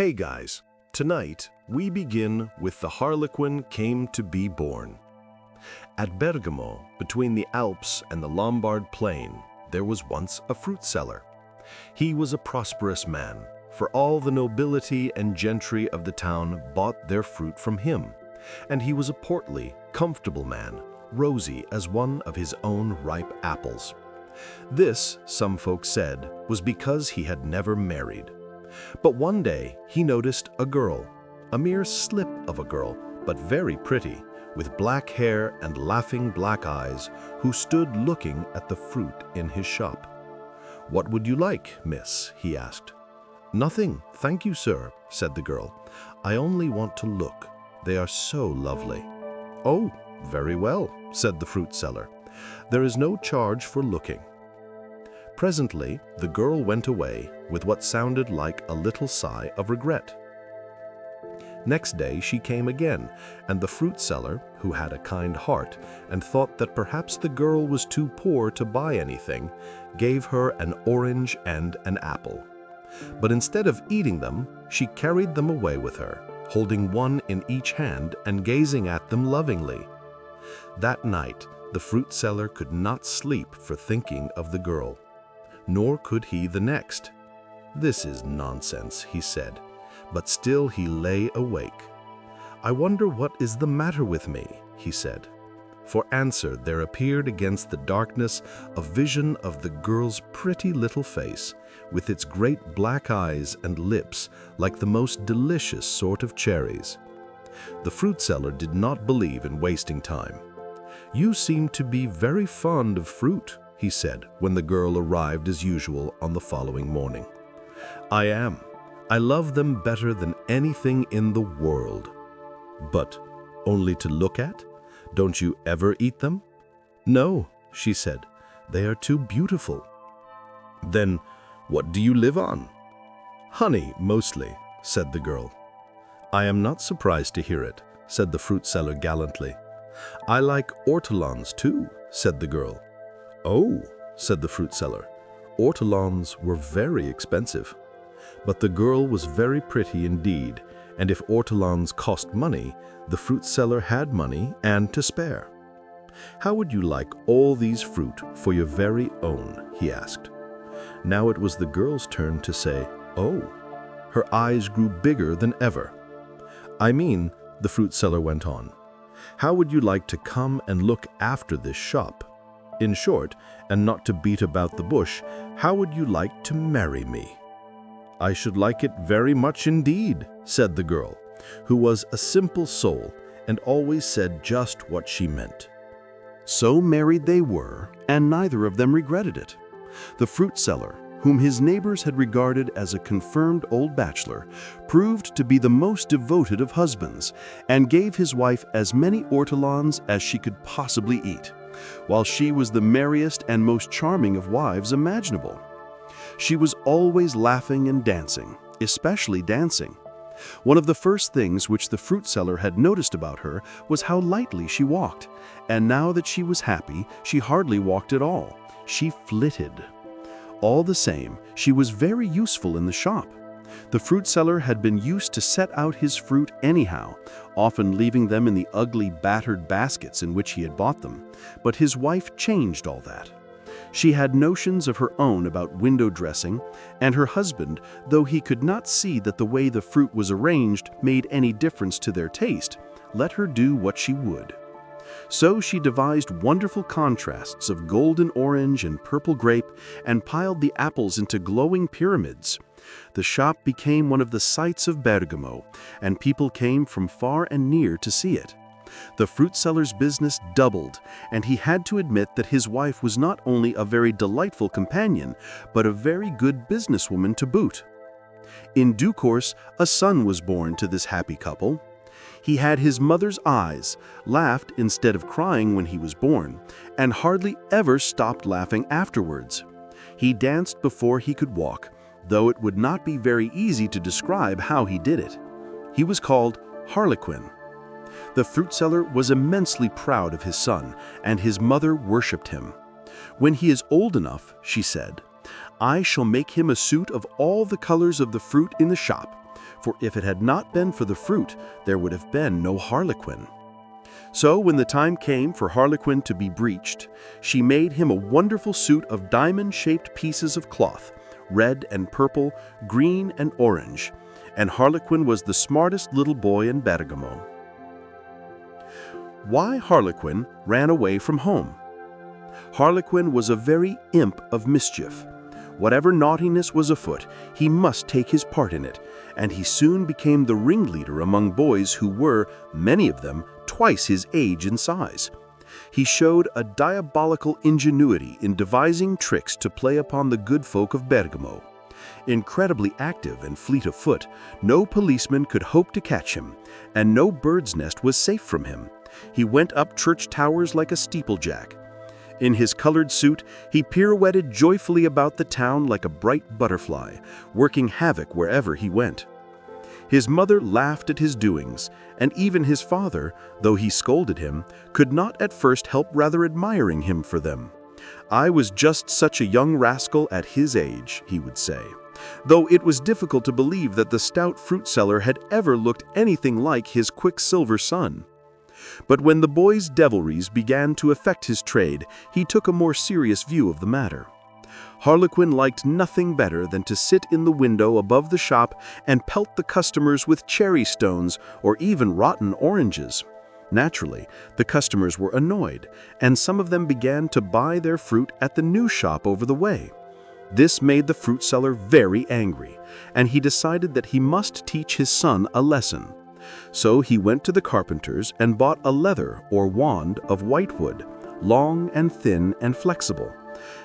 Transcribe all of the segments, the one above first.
Hey guys, tonight we begin with the Harlequin came to be born. At Bergamo, between the Alps and the Lombard plain, there was once a fruit seller. He was a prosperous man, for all the nobility and gentry of the town bought their fruit from him, and he was a portly, comfortable man, rosy as one of his own ripe apples. This, some folks said, was because he had never married. But one day he noticed a girl, a mere slip of a girl, but very pretty, with black hair and laughing black eyes, who stood looking at the fruit in his shop. "What would you like, miss?" he asked. "Nothing, thank you, sir," said the girl. "I only want to look. They are so lovely." "Oh, very well," said the fruit seller. "There is no charge for looking." Presently, the girl went away with what sounded like a little sigh of regret. Next day she came again, and the fruit seller, who had a kind heart and thought that perhaps the girl was too poor to buy anything, gave her an orange and an apple. But instead of eating them, she carried them away with her, holding one in each hand and gazing at them lovingly. That night, the fruit seller could not sleep for thinking of the girl. Nor could he the next. "This is nonsense," he said, but still he lay awake. "I wonder what is the matter with me," he said. For answer there appeared against the darkness a vision of the girl's pretty little face, with its great black eyes and lips like the most delicious sort of cherries. The fruit seller did not believe in wasting time. "You seem to be very fond of fruit," he said when the girl arrived as usual on the following morning. "I am. I love them better than anything in the world." "But only to look at? Don't you ever eat them?" "No," she said. "They are too beautiful." "Then what do you live on?" "Honey, mostly," said the girl. "I am not surprised to hear it," said the fruit seller gallantly. "I like ortolans too," said the girl. "Oh," said the fruit seller. Ortolans were very expensive. But the girl was very pretty indeed, and if ortolans cost money, the fruit seller had money and to spare. "How would you like all these fruit for your very own?" he asked. Now it was the girl's turn to say, "Oh." Her eyes grew bigger than ever. "I mean," the fruit seller went on, "how would you like to come and look after this shop? In short, and not to beat about the bush, how would you like to marry me?" "I should like it very much indeed," said the girl, who was a simple soul and always said just what she meant. So married they were, and neither of them regretted it. The fruit seller, whom his neighbors had regarded as a confirmed old bachelor, proved to be the most devoted of husbands, and gave his wife as many ortolans as she could possibly eat, while she was the merriest and most charming of wives imaginable. She was always laughing and dancing, especially dancing. One of the first things which the fruit seller had noticed about her was how lightly she walked, and now that she was happy, she hardly walked at all. She flitted. All the same, she was very useful in the shop. The fruit seller had been used to set out his fruit anyhow, often leaving them in the ugly, battered baskets in which he had bought them. But his wife changed all that. She had notions of her own about window dressing, and her husband, though he could not see that the way the fruit was arranged made any difference to their taste, let her do what she would. So she devised wonderful contrasts of golden orange and purple grape and piled the apples into glowing pyramids. The shop became one of the sights of Bergamo, and people came from far and near to see it. The fruit seller's business doubled, and he had to admit that his wife was not only a very delightful companion, but a very good businesswoman to boot. In due course, a son was born to this happy couple. He had his mother's eyes, laughed instead of crying when he was born, and hardly ever stopped laughing afterwards. He danced before he could walk, though it would not be very easy to describe how he did it. He was called Harlequin. The fruit seller was immensely proud of his son, and his mother worshipped him. "When he is old enough," she said, "I shall make him a suit of all the colors of the fruit in the shop, for if it had not been for the fruit, there would have been no Harlequin. So when the time came for Harlequin to be breeched, she made him a wonderful suit of diamond-shaped pieces of cloth, red and purple, green and orange, and Harlequin was the smartest little boy in Bergamo. Why Harlequin ran away from home? Harlequin was a very imp of mischief. Whatever naughtiness was afoot, he must take his part in it, and he soon became the ringleader among boys who were, many of them, twice his age and size. He showed a diabolical ingenuity in devising tricks to play upon the good folk of Bergamo. Incredibly active and fleet of foot, no policeman could hope to catch him, and no bird's nest was safe from him. He went up church towers like a steeplejack. In his colored suit, he pirouetted joyfully about the town like a bright butterfly, working havoc wherever he went. His mother laughed at his doings, and even his father, though he scolded him, could not at first help rather admiring him for them. "I was just such a young rascal at his age," he would say, though it was difficult to believe that the stout fruit seller had ever looked anything like his quicksilver son. But when the boy's devilries began to affect his trade, he took a more serious view of the matter. Harlequin liked nothing better than to sit in the window above the shop and pelt the customers with cherry stones or even rotten oranges. Naturally, the customers were annoyed, and some of them began to buy their fruit at the new shop over the way. This made the fruit seller very angry, and he decided that he must teach his son a lesson. So he went to the carpenters and bought a leather or wand of whitewood, long and thin and flexible.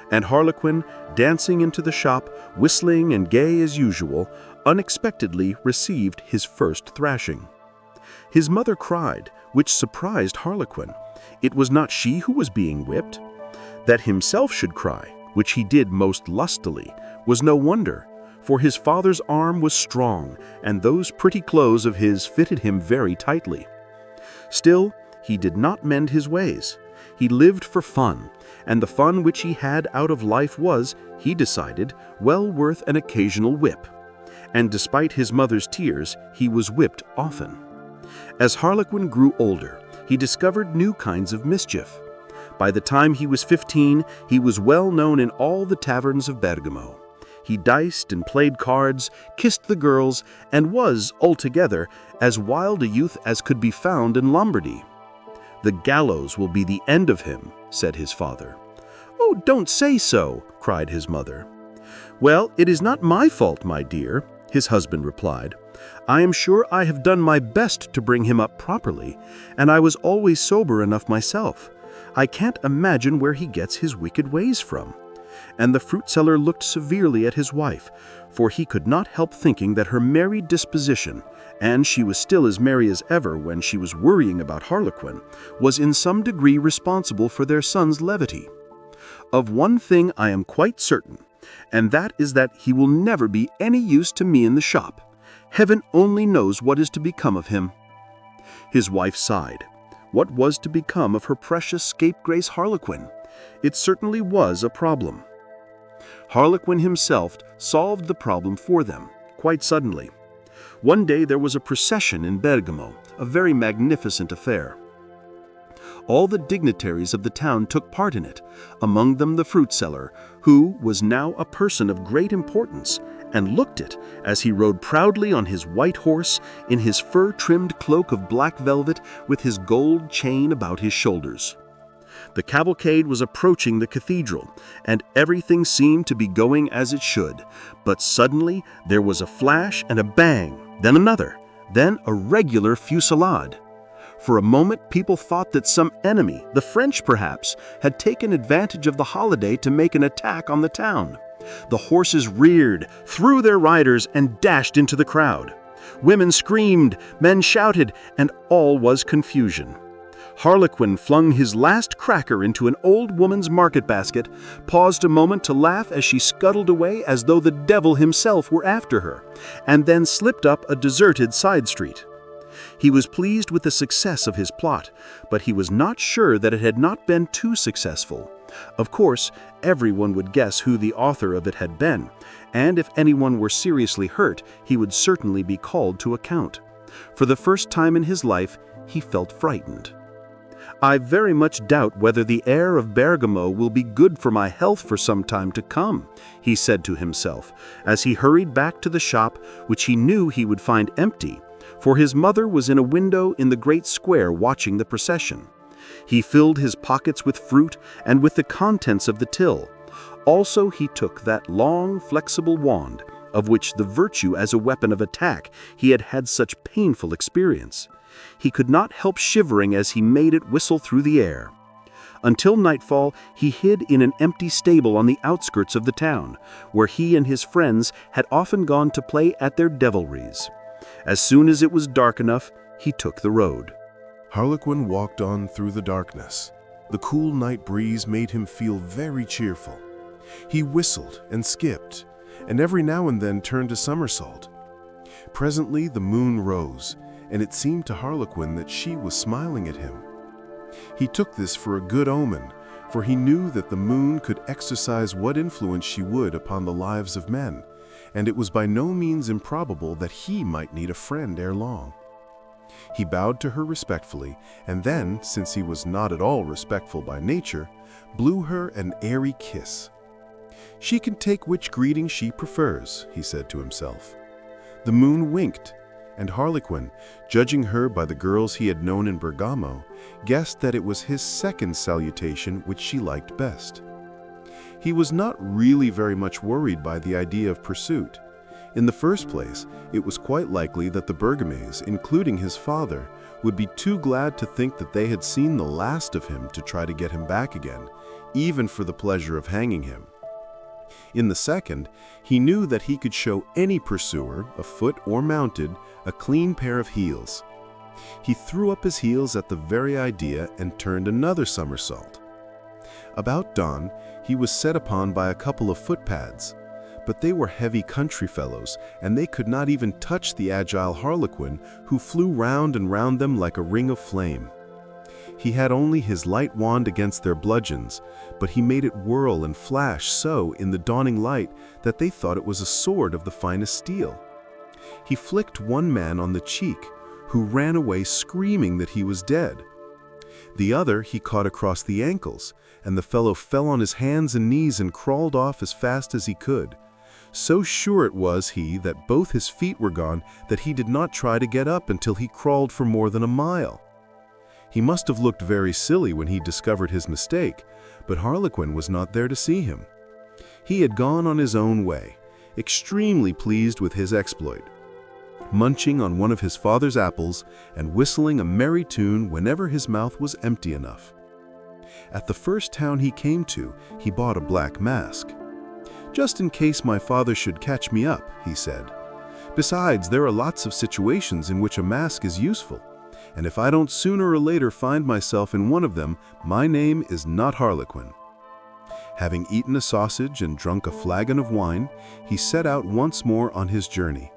And Harlequin, dancing into the shop, whistling and gay as usual, unexpectedly received his first thrashing. His mother cried, which surprised Harlequin. It was not she who was being whipped. That himself should cry, which he did most lustily, was no wonder, for his father's arm was strong, and those pretty clothes of his fitted him very tightly. Still, he did not mend his ways. He lived for fun, and the fun which he had out of life was, he decided, well worth an occasional whip. And despite his mother's tears, he was whipped often. As Harlequin grew older, he discovered new kinds of mischief. By the time he was 15, he was well known in all the taverns of Bergamo. He diced and played cards, kissed the girls, and was, altogether, as wild a youth as could be found in Lombardy. "The gallows will be the end of him," said his father. "Oh, don't say so," cried his mother. "Well, it is not my fault, my dear," his husband replied. "I am sure I have done my best to bring him up properly, and I was always sober enough myself. I can't imagine where he gets his wicked ways from." And the fruit seller looked severely at his wife, for he could not help thinking that her merry disposition, and she was still as merry as ever when she was worrying about Harlequin, was in some degree responsible for their son's levity. "Of one thing I am quite certain, and that is that he will never be any use to me in the shop. Heaven only knows what is to become of him." His wife sighed. What was to become of her precious scapegrace Harlequin? It certainly was a problem. Harlequin himself solved the problem for them, quite suddenly. One day there was a procession in Bergamo, a very magnificent affair. All the dignitaries of the town took part in it, among them the fruit seller, who was now a person of great importance, and looked it as he rode proudly on his white horse, in his fur-trimmed cloak of black velvet, with his gold chain about his shoulders. The cavalcade was approaching the cathedral, and everything seemed to be going as it should. But suddenly there was a flash and a bang, then another, then a regular fusillade. For a moment people thought that some enemy, the French perhaps, had taken advantage of the holiday to make an attack on the town. The horses reared, threw their riders, and dashed into the crowd. Women screamed, men shouted, and all was confusion. Harlequin flung his last cracker into an old woman's market basket, paused a moment to laugh as she scuttled away as though the devil himself were after her, and then slipped up a deserted side street. He was pleased with the success of his plot, but he was not sure that it had not been too successful, Of course, everyone would guess who the author of it had been, and if anyone were seriously hurt, he would certainly be called to account. For the first time in his life, he felt frightened. "I very much doubt whether the air of Bergamo will be good for my health for some time to come," he said to himself, as he hurried back to the shop, which he knew he would find empty, for his mother was in a window in the great square watching the procession. He filled his pockets with fruit and with the contents of the till. Also he took that long, flexible wand, of which the virtue as a weapon of attack he had had such painful experience. He could not help shivering as he made it whistle through the air. Until nightfall, he hid in an empty stable on the outskirts of the town, where he and his friends had often gone to play at their devilries. As soon as it was dark enough, he took the road. Harlequin walked on through the darkness. The cool night breeze made him feel very cheerful. He whistled and skipped, and every now and then turned a somersault. Presently the moon rose, and it seemed to Harlequin that she was smiling at him. He took this for a good omen, for he knew that the moon could exercise what influence she would upon the lives of men, and it was by no means improbable that he might need a friend ere long. He bowed to her respectfully, and then, since he was not at all respectful by nature, blew her an airy kiss. "She can take which greeting she prefers," he said to himself. The moon winked, and Harlequin, judging her by the girls he had known in Bergamo, guessed that it was his second salutation which she liked best. He was not really very much worried by the idea of pursuit. In the first place, it was quite likely that the Bergames, including his father, would be too glad to think that they had seen the last of him to try to get him back again, even for the pleasure of hanging him. In the second, he knew that he could show any pursuer, afoot or mounted, a clean pair of heels. He threw up his heels at the very idea and turned another somersault. About dawn, he was set upon by a couple of footpads, but they were heavy country fellows, and they could not even touch the agile Harlequin, who flew round and round them like a ring of flame. He had only his light wand against their bludgeons, but he made it whirl and flash so in the dawning light that they thought it was a sword of the finest steel. He flicked one man on the cheek, who ran away screaming that he was dead. The other he caught across the ankles, and the fellow fell on his hands and knees and crawled off as fast as he could. So sure it was he that both his feet were gone that he did not try to get up until he crawled for more than a mile. He must have looked very silly when he discovered his mistake, but Harlequin was not there to see him. He had gone on his own way, extremely pleased with his exploit, munching on one of his father's apples and whistling a merry tune whenever his mouth was empty enough. At the first town he came to, he bought a black mask. "Just in case my father should catch me up," he said. "Besides, there are lots of situations in which a mask is useful, and if I don't sooner or later find myself in one of them, my name is not Harlequin." Having eaten a sausage and drunk a flagon of wine, he set out once more on his journey.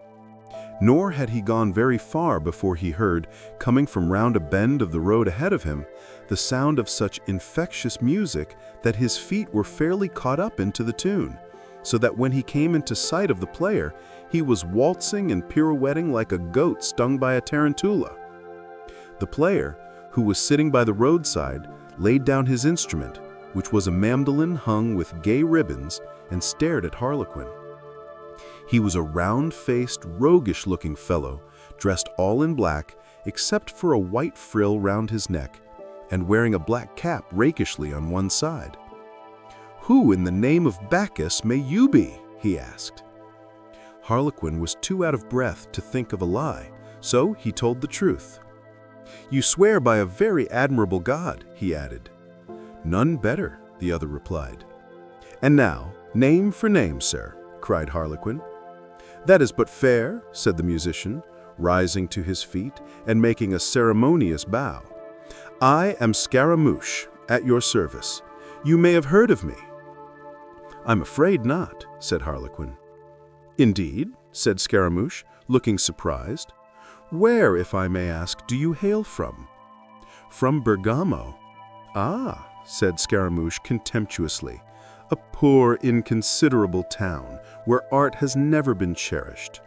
Nor had he gone very far before he heard, coming from round a bend of the road ahead of him, the sound of such infectious music that his feet were fairly caught up into the tune, so that when he came into sight of the player, he was waltzing and pirouetting like a goat stung by a tarantula. The player, who was sitting by the roadside, laid down his instrument, which was a mandolin hung with gay ribbons, and stared at Harlequin. He was a round-faced, roguish-looking fellow, dressed all in black, except for a white frill round his neck, and wearing a black cap rakishly on one side. "Who in the name of Bacchus may you be?" he asked. Harlequin was too out of breath to think of a lie, so he told the truth. "You swear by a very admirable god," he added. "None better," the other replied. "And now, name for name, sir," cried Harlequin. "That is but fair," said the musician, rising to his feet and making a ceremonious bow. "I am Scaramouche, at your service. You may have heard of me." "I'm afraid not," said Harlequin. "Indeed?" said Scaramouche, looking surprised. "Where, if I may ask, do you hail from?" "From Bergamo." "Ah," said Scaramouche contemptuously. "A poor, inconsiderable town where art has never been cherished.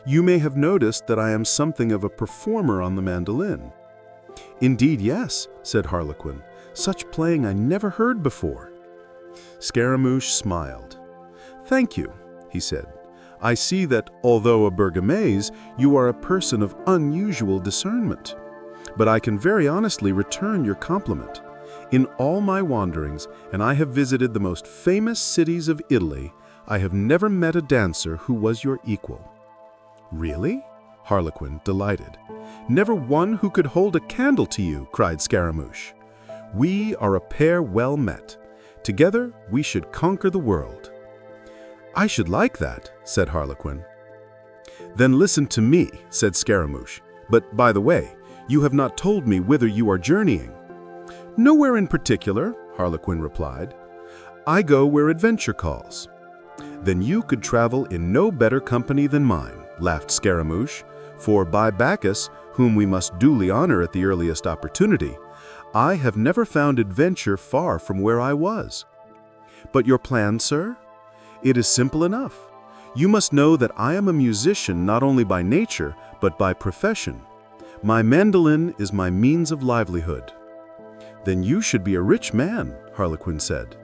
You may have noticed that I am something of a performer on the mandolin." "Indeed, yes," said Harlequin. "Such playing I never heard before." Scaramouche smiled. "Thank you," he said. "I see that, although a Bergamese, you are a person of unusual discernment. But I can very honestly return your compliment. In all my wanderings, and I have visited the most famous cities of Italy, I have never met a dancer who was your equal." "Really?" Harlequin, delighted. "Never one who could hold a candle to you," cried Scaramouche. "We are a pair well met. Together we should conquer the world." "I should like that," said Harlequin. "Then listen to me," said Scaramouche. "But, by the way, you have not told me whither you are journeying." "Nowhere in particular," Harlequin replied. "I go where adventure calls." "Then you could travel in no better company than mine," laughed Scaramouche, "for by Bacchus, whom we must duly honor at the earliest opportunity, I have never found adventure far from where I was." "But your plan, sir?" "It is simple enough. You must know that I am a musician not only by nature, but by profession. My mandolin is my means of livelihood." "Then you should be a rich man," Harlequin said.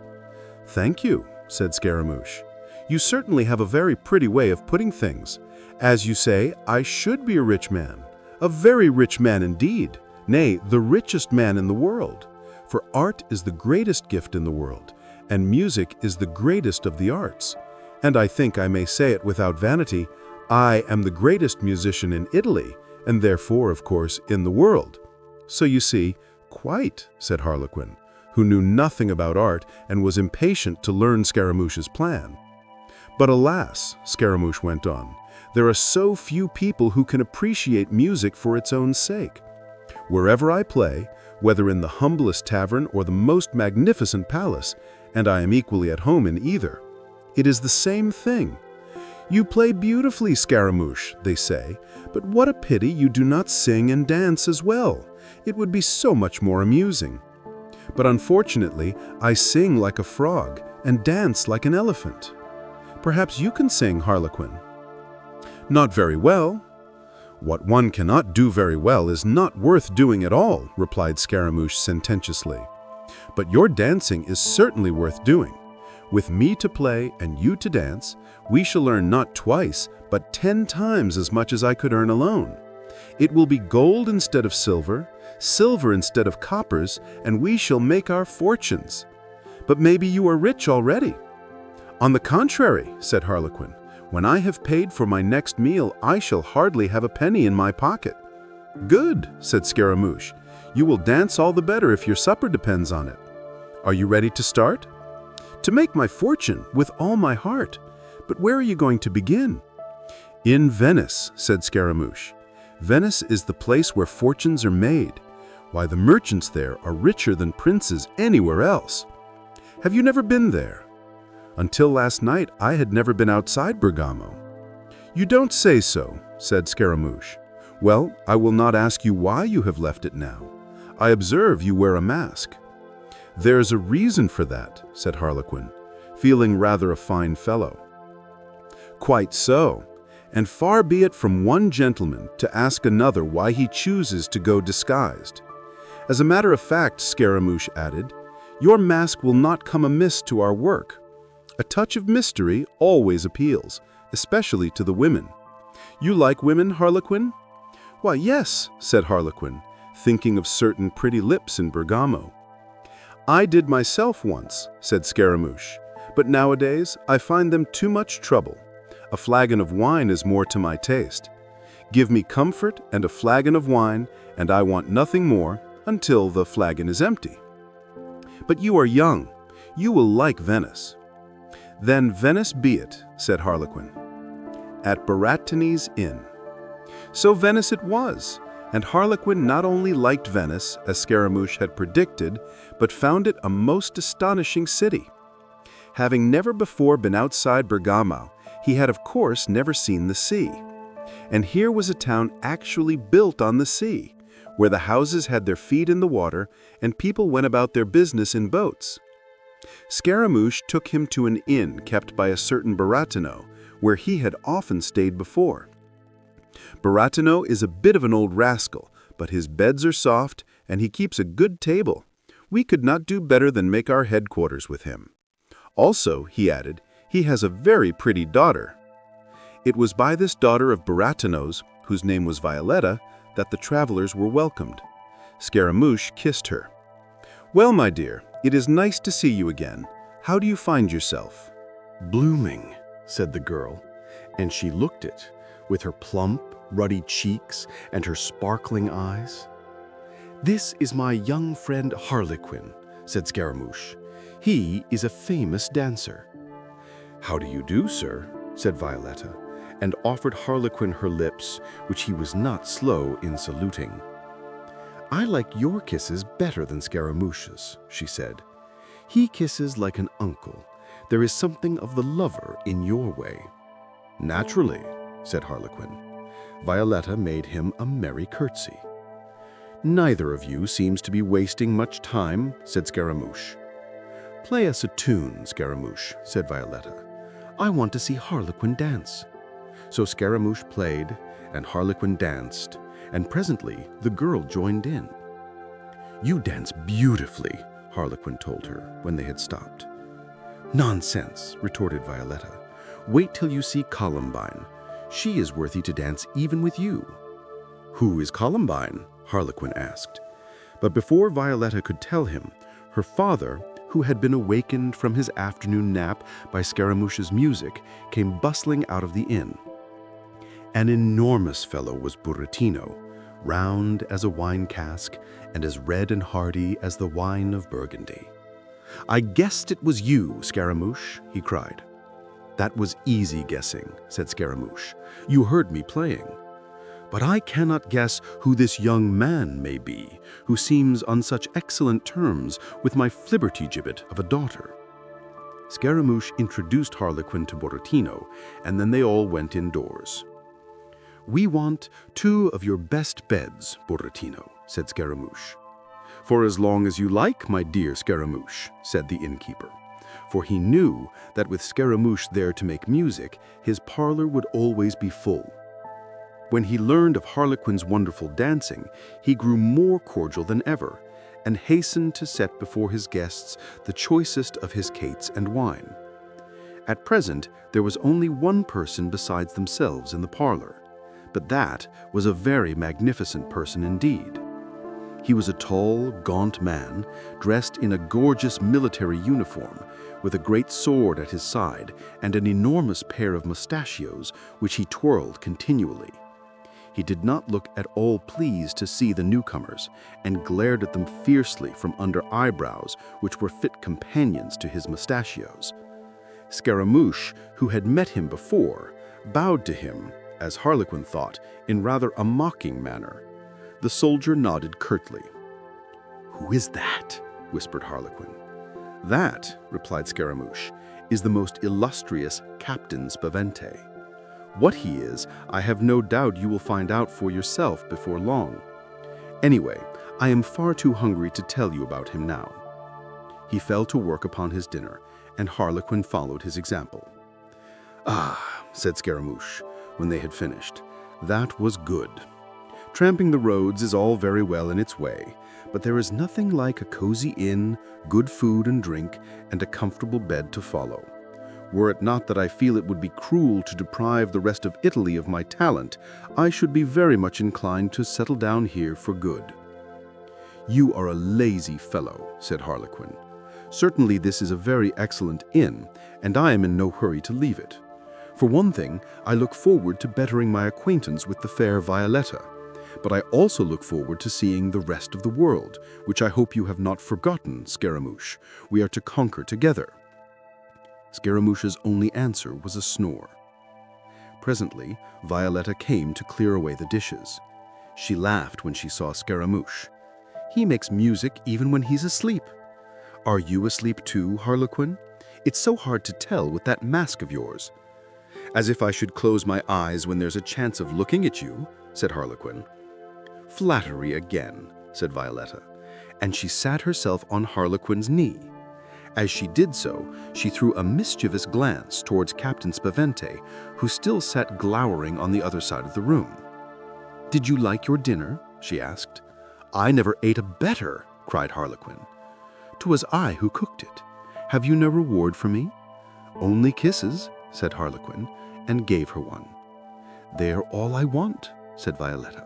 "Thank you," said Scaramouche. "You certainly have a very pretty way of putting things. As you say, I should be a rich man, a very rich man indeed, nay, the richest man in the world. For art is the greatest gift in the world, and music is the greatest of the arts. And I think I may say it without vanity, I am the greatest musician in Italy, and therefore, of course, in the world. So you see—" "Quite," said Harlequin, who knew nothing about art and was impatient to learn Scaramouche's plan. "But alas," Scaramouche went on, "there are so few people who can appreciate music for its own sake. Wherever I play, whether in the humblest tavern or the most magnificent palace, and I am equally at home in either, it is the same thing. 'You play beautifully, Scaramouche,' they say, 'but what a pity you do not sing and dance as well. It would be so much more amusing.' But unfortunately, I sing like a frog and dance like an elephant. Perhaps you can sing, Harlequin." "Not very well." "What one cannot do very well is not worth doing at all," replied Scaramouche sententiously. "But your dancing is certainly worth doing. With me to play and you to dance, we shall earn not twice, but 10 times as much as I could earn alone. It will be gold instead of silver, silver instead of coppers, and we shall make our fortunes. But maybe you are rich already." "On the contrary," said Harlequin, "when I have paid for my next meal, I shall hardly have a penny in my pocket." "Good," said Scaramouche. "You will dance all the better if your supper depends on it. Are you ready to start?" "To make my fortune, with all my heart. But where are you going to begin?" "In Venice," said Scaramouche. "Venice is the place where fortunes are made. Why, the merchants there are richer than princes anywhere else. Have you never been there?" "Until last night, I had never been outside Bergamo." "You don't say so," said Scaramouche. "Well, I will not ask you why you have left it now. I observe you wear a mask." "There's a reason for that," said Harlequin, feeling rather a fine fellow. "Quite so. And far be it from one gentleman to ask another why he chooses to go disguised. As a matter of fact," Scaramouche added, "your mask will not come amiss to our work. A touch of mystery always appeals, especially to the women. You like women, Harlequin?" "Why, yes," said Harlequin, thinking of certain pretty lips in Bergamo. "I did myself once," said Scaramouche, "but nowadays I find them too much trouble. A flagon of wine is more to my taste. Give me comfort and a flagon of wine, and I want nothing more until the flagon is empty." "But you are young. You will like Venice." "Then Venice be it," said Harlequin. "At Baratini's Inn." So Venice it was, and Harlequin not only liked Venice, as Scaramouche had predicted, but found it a most astonishing city. Having never before been outside Bergamo, he had of course never seen the sea. And here was a town actually built on the sea, where the houses had their feet in the water and people went about their business in boats. Scaramouche took him to an inn kept by a certain Burattino, where he had often stayed before. Burattino is a bit of an old rascal, but his beds are soft and he keeps a good table. We could not do better than make our headquarters with him. Also, he added, he has a very pretty daughter. It was by this daughter of Burattino's, whose name was Violetta, that the travelers were welcomed. Scaramouche kissed her. "Well, my dear, it is nice to see you again. How do you find yourself?" "Blooming," said the girl, and she looked it, with her plump, ruddy cheeks and her sparkling eyes. "This is my young friend Harlequin," said Scaramouche. "He is a famous dancer." "How do you do, sir?" said Violetta, and offered Harlequin her lips, which he was not slow in saluting. "I like your kisses better than Scaramouche's," she said. "He kisses like an uncle. There is something of the lover in your way." "Naturally," said Harlequin. Violetta made him a merry curtsy. "Neither of you seems to be wasting much time," said Scaramouche. "Play us a tune, Scaramouche," said Violetta. "I want to see Harlequin dance." So Scaramouche played, and Harlequin danced, and presently the girl joined in. "You dance beautifully," Harlequin told her when they had stopped. "Nonsense," retorted Violetta. "Wait till you see Columbine. She is worthy to dance even with you." "Who is Columbine?" Harlequin asked. But before Violetta could tell him, her father, who had been awakened from his afternoon nap by Scaramouche's music, came bustling out of the inn. An enormous fellow was Burattino, round as a wine cask and as red and hearty as the wine of Burgundy. "I guessed it was you, Scaramouche," he cried. "That was easy guessing," said Scaramouche. "You heard me playing. But I cannot guess who this young man may be, who seems on such excellent terms with my flibbertigibbet of a daughter." Scaramouche introduced Harlequin to Burattino, and then they all went indoors. "We want 2 of your best beds, Burattino," said Scaramouche. "For as long as you like, my dear Scaramouche," said the innkeeper. For he knew that with Scaramouche there to make music, his parlor would always be full. When he learned of Harlequin's wonderful dancing, he grew more cordial than ever, and hastened to set before his guests the choicest of his cates and wine. At present, there was only one person besides themselves in the parlor, but that was a very magnificent person indeed. He was a tall, gaunt man, dressed in a gorgeous military uniform, with a great sword at his side and an enormous pair of mustachios, which he twirled continually. He did not look at all pleased to see the newcomers, and glared at them fiercely from under eyebrows which were fit companions to his mustachios. Scaramouche, who had met him before, bowed to him, as Harlequin thought, in rather a mocking manner. The soldier nodded curtly. "Who is that?" whispered Harlequin. "That," replied Scaramouche, "is the most illustrious Captain Spavente. What he is, I have no doubt you will find out for yourself before long. Anyway, I am far too hungry to tell you about him now." He fell to work upon his dinner, and Harlequin followed his example. "Ah," said Scaramouche, when they had finished, "that was good. Tramping the roads is all very well in its way, but there is nothing like a cozy inn, good food and drink, and a comfortable bed to follow. Were it not that I feel it would be cruel to deprive the rest of Italy of my talent, I should be very much inclined to settle down here for good." "You are a lazy fellow," said Harlequin. "Certainly this is a very excellent inn, and I am in no hurry to leave it. For one thing, I look forward to bettering my acquaintance with the fair Violetta, but I also look forward to seeing the rest of the world, which I hope you have not forgotten, Scaramouche. We are to conquer together." Scaramouche's only answer was a snore. Presently, Violetta came to clear away the dishes. She laughed when she saw Scaramouche. "He makes music even when he's asleep." "Are you asleep too, Harlequin? It's so hard to tell with that mask of yours." "As if I should close my eyes when there's a chance of looking at you," said Harlequin. Flattery again, said Violetta, and she sat herself on Harlequin's knee. As she did so, she threw a mischievous glance towards Captain Spavente, who still sat glowering on the other side of the room. "Did you like your dinner?" she asked. "I never ate a better," cried Harlequin. "'Twas I who cooked it. Have you no reward for me?" "Only kisses," said Harlequin, and gave her one. "They're all I want," said Violetta.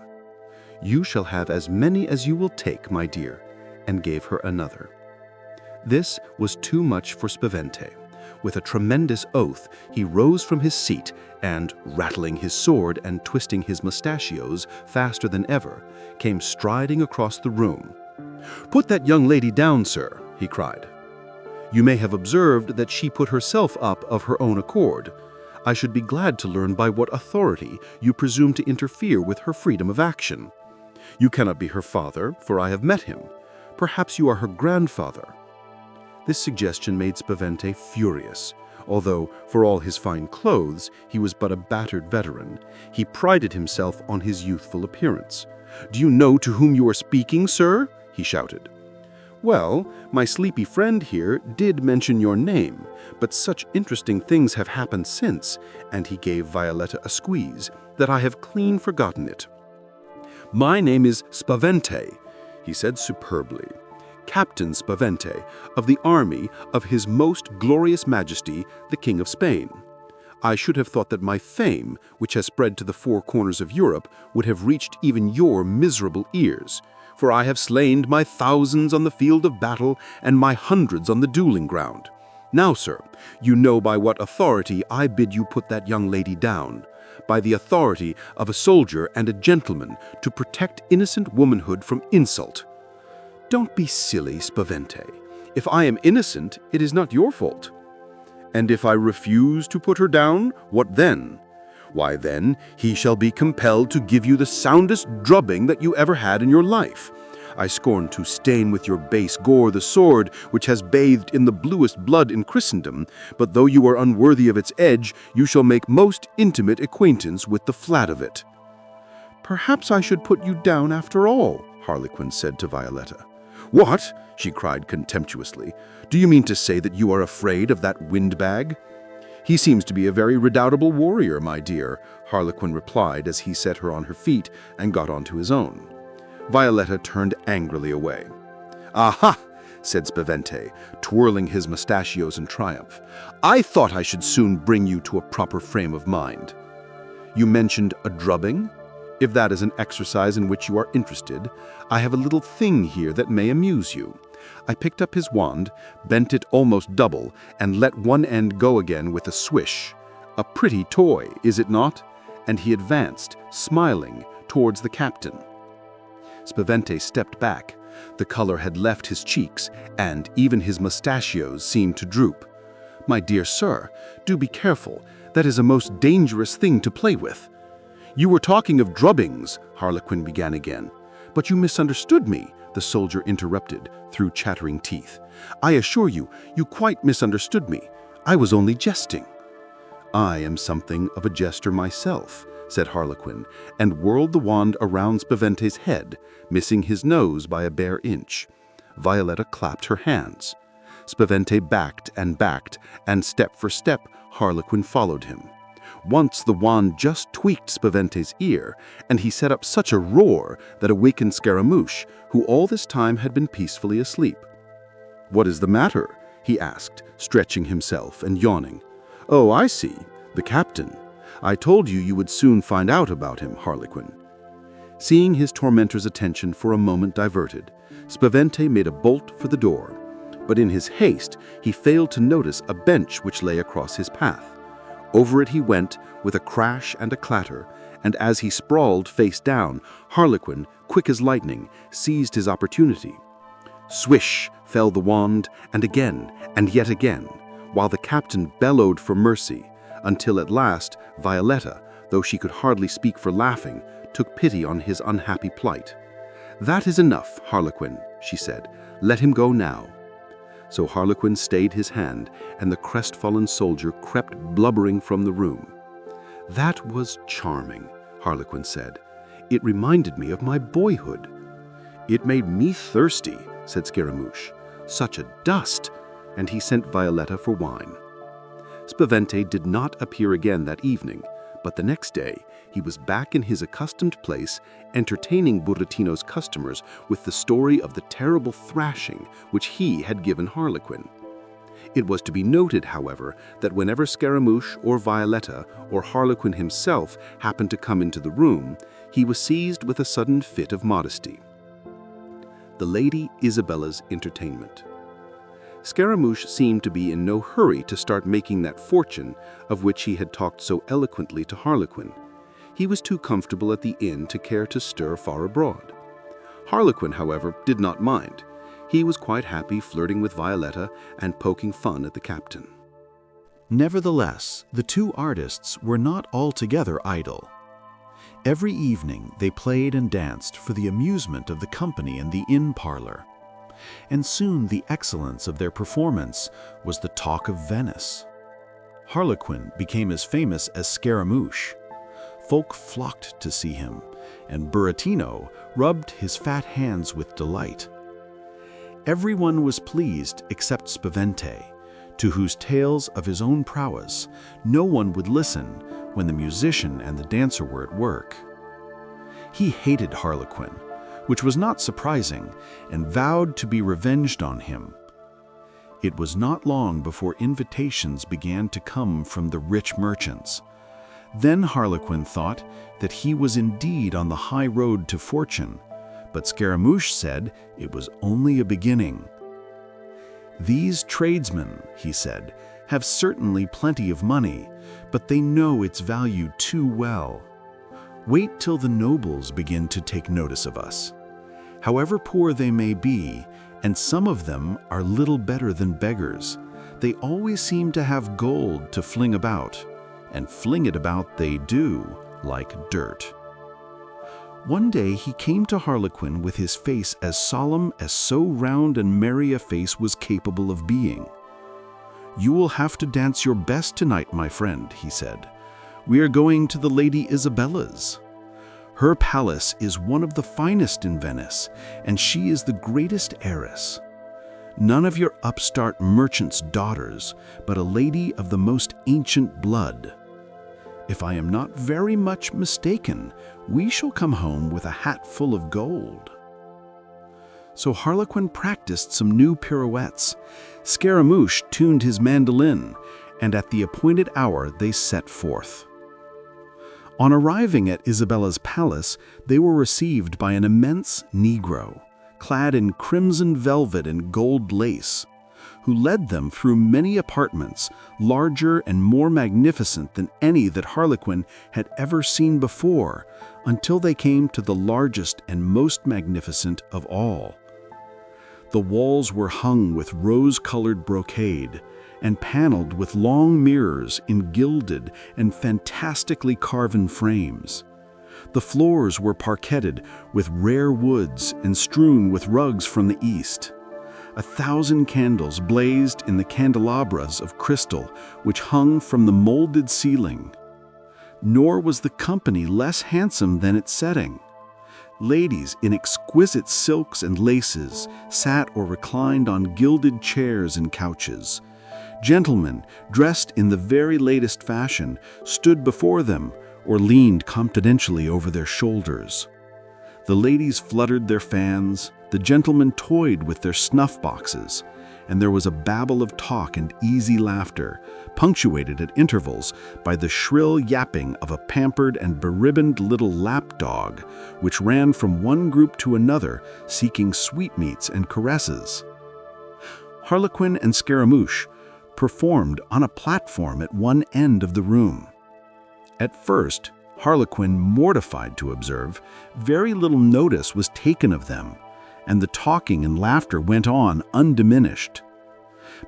"You shall have as many as you will take, my dear," and gave her another. This was too much for Spavente. With a tremendous oath, he rose from his seat and, rattling his sword and twisting his mustachios faster than ever, came striding across the room. "Put that young lady down, sir," he cried. "You may have observed that she put herself up of her own accord. I should be glad to learn by what authority you presume to interfere with her freedom of action. You cannot be her father, for I have met him. Perhaps you are her grandfather." This suggestion made Spavente furious. Although, for all his fine clothes, he was but a battered veteran, he prided himself on his youthful appearance. "Do you know to whom you are speaking, sir?" he shouted. "Well, my sleepy friend here did mention your name, but such interesting things have happened since," and he gave Violetta a squeeze, "that I have clean forgotten it. My name is Spavente," he said superbly. "Captain Spavente, of the army of His Most Glorious Majesty, the King of Spain. I should have thought that my fame, which has spread to the four corners of Europe, would have reached even your miserable ears, for I have slain my thousands on the field of battle and my hundreds on the dueling ground. Now, sir, you know by what authority I bid you put that young lady down. By the authority of a soldier and a gentleman to protect innocent womanhood from insult." "Don't be silly, Spavente. If I am innocent, it is not your fault." "And if I refuse to put her down, what then?" "Why then, he shall be compelled to give you the soundest drubbing that you ever had in your life. I scorn to stain with your base gore the sword which has bathed in the bluest blood in Christendom, but though you are unworthy of its edge, you shall make most intimate acquaintance with the flat of it." "Perhaps I should put you down after all," Harlequin said to Violetta. "What?" she cried contemptuously. "Do you mean to say that you are afraid of that windbag?" "He seems to be a very redoubtable warrior, my dear," Harlequin replied as he set her on her feet and got onto his own. Violetta turned angrily away. "Aha!" said Spavente, twirling his mustachios in triumph. "I thought I should soon bring you to a proper frame of mind. You mentioned a drubbing? If that is an exercise in which you are interested, I have a little thing here that may amuse you." I picked up his wand, bent it almost double, and let one end go again with a swish. "A pretty toy, is it not?" And he advanced, smiling, towards the captain. Spavente stepped back. The color had left his cheeks, and even his mustachios seemed to droop. "My dear sir, do be careful. That is a most dangerous thing to play with." "You were talking of drubbings," Harlequin began again. "But you misunderstood me," the soldier interrupted through chattering teeth. "I assure you, you quite misunderstood me. I was only jesting." "I am something of a jester myself," said Harlequin, and whirled the wand around Spavente's head, missing his nose by a bare inch. Violetta clapped her hands. Spavente backed, and step for step, Harlequin followed him. Once the wand just tweaked Spavente's ear, and he set up such a roar that awakened Scaramouche, who all this time had been peacefully asleep. "What is the matter?" he asked, stretching himself and yawning. "Oh, I see. The captain. I told you you would soon find out about him, Harlequin." Seeing his tormentor's attention for a moment diverted, Spavente made a bolt for the door, but in his haste he failed to notice a bench which lay across his path. Over it he went with a crash and a clatter, and as he sprawled face down, Harlequin, quick as lightning, seized his opportunity. Swish fell the wand, and again, and yet again, while the captain bellowed for mercy, until at last Violetta, though she could hardly speak for laughing, took pity on his unhappy plight. "That is enough, Harlequin," she said. "Let him go now." So Harlequin stayed his hand, and the crestfallen soldier crept blubbering from the room. "That was charming," Harlequin said. It reminded me of my boyhood." "It made me thirsty," said Scaramouche. "Such a dust!" And he sent Violetta for wine. Spavente did not appear again that evening, but the next day he was back in his accustomed place, entertaining Burattino's customers with the story of the terrible thrashing which he had given Harlequin. It was to be noted, however, that whenever Scaramouche or Violetta or Harlequin himself happened to come into the room, he was seized with a sudden fit of modesty. The Lady Isabella's entertainment. Scaramouche seemed to be in no hurry to start making that fortune of which he had talked so eloquently to Harlequin. He was too comfortable at the inn to care to stir far abroad. Harlequin, however, did not mind. He was quite happy flirting with Violetta and poking fun at the captain. Nevertheless, the two artists were not altogether idle. Every evening they played and danced for the amusement of the company in the inn parlor, and soon the excellence of their performance was the talk of Venice. Harlequin became as famous as Scaramouche. Folk flocked to see him, and Burattino rubbed his fat hands with delight. Everyone was pleased except Spavente, to whose tales of his own prowess no one would listen when the musician and the dancer were at work. He hated Harlequin, which was not surprising, and vowed to be revenged on him. It was not long before invitations began to come from the rich merchants. Then Harlequin thought that he was indeed on the high road to fortune, but Scaramouche said it was only a beginning. "These tradesmen," he said, "have certainly plenty of money, but they know its value too well. Wait till the nobles begin to take notice of us. However poor they may be, and some of them are little better than beggars, they always seem to have gold to fling about, and fling it about they do, like dirt." One day he came to Harlequin with his face as solemn as so round and merry a face was capable of being. "You will have to dance your best tonight, my friend," he said. "We are going to the Lady Isabella's. Her palace is one of the finest in Venice, and she is the greatest heiress. None of your upstart merchants' daughters, but a lady of the most ancient blood. If I am not very much mistaken, we shall come home with a hat full of gold." So Harlequin practiced some new pirouettes. Scaramouche tuned his mandolin, and at the appointed hour they set forth. On arriving at Isabella's palace, they were received by an immense Negro, clad in crimson velvet and gold lace, who led them through many apartments, larger and more magnificent than any that Harlequin had ever seen before, until they came to the largest and most magnificent of all. The walls were hung with rose-colored brocade, and paneled with long mirrors in gilded and fantastically carven frames. The floors were parquetted with rare woods and strewn with rugs from the East. 1,000 candles blazed in the candelabras of crystal which hung from the molded ceiling. Nor was the company less handsome than its setting. Ladies in exquisite silks and laces sat or reclined on gilded chairs and couches. Gentlemen, dressed in the very latest fashion, stood before them or leaned confidentially over their shoulders. The ladies fluttered their fans, the gentlemen toyed with their snuff boxes, and there was a babble of talk and easy laughter, punctuated at intervals by the shrill yapping of a pampered and beribboned little lapdog, which ran from one group to another, seeking sweetmeats and caresses. Harlequin and Scaramouche performed on a platform at one end of the room. At first, Harlequin, mortified to observe, very little notice was taken of them, and the talking and laughter went on undiminished.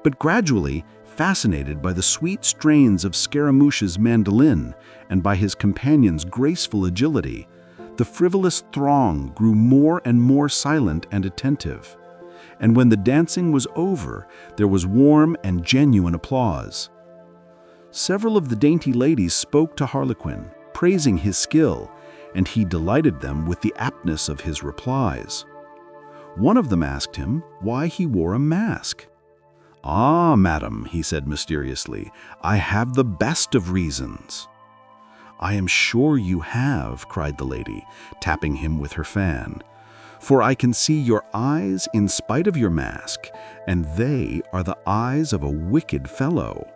But gradually, fascinated by the sweet strains of Scaramouche's mandolin and by his companion's graceful agility, the frivolous throng grew more and more silent and attentive, and when the dancing was over, there was warm and genuine applause. Several of the dainty ladies spoke to Harlequin, praising his skill, and he delighted them with the aptness of his replies. One of them asked him why he wore a mask. "Ah, madam," he said mysteriously, "I have the best of reasons." "I am sure you have," cried the lady, tapping him with her fan, "for I can see your eyes in spite of your mask, and they are the eyes of a wicked fellow."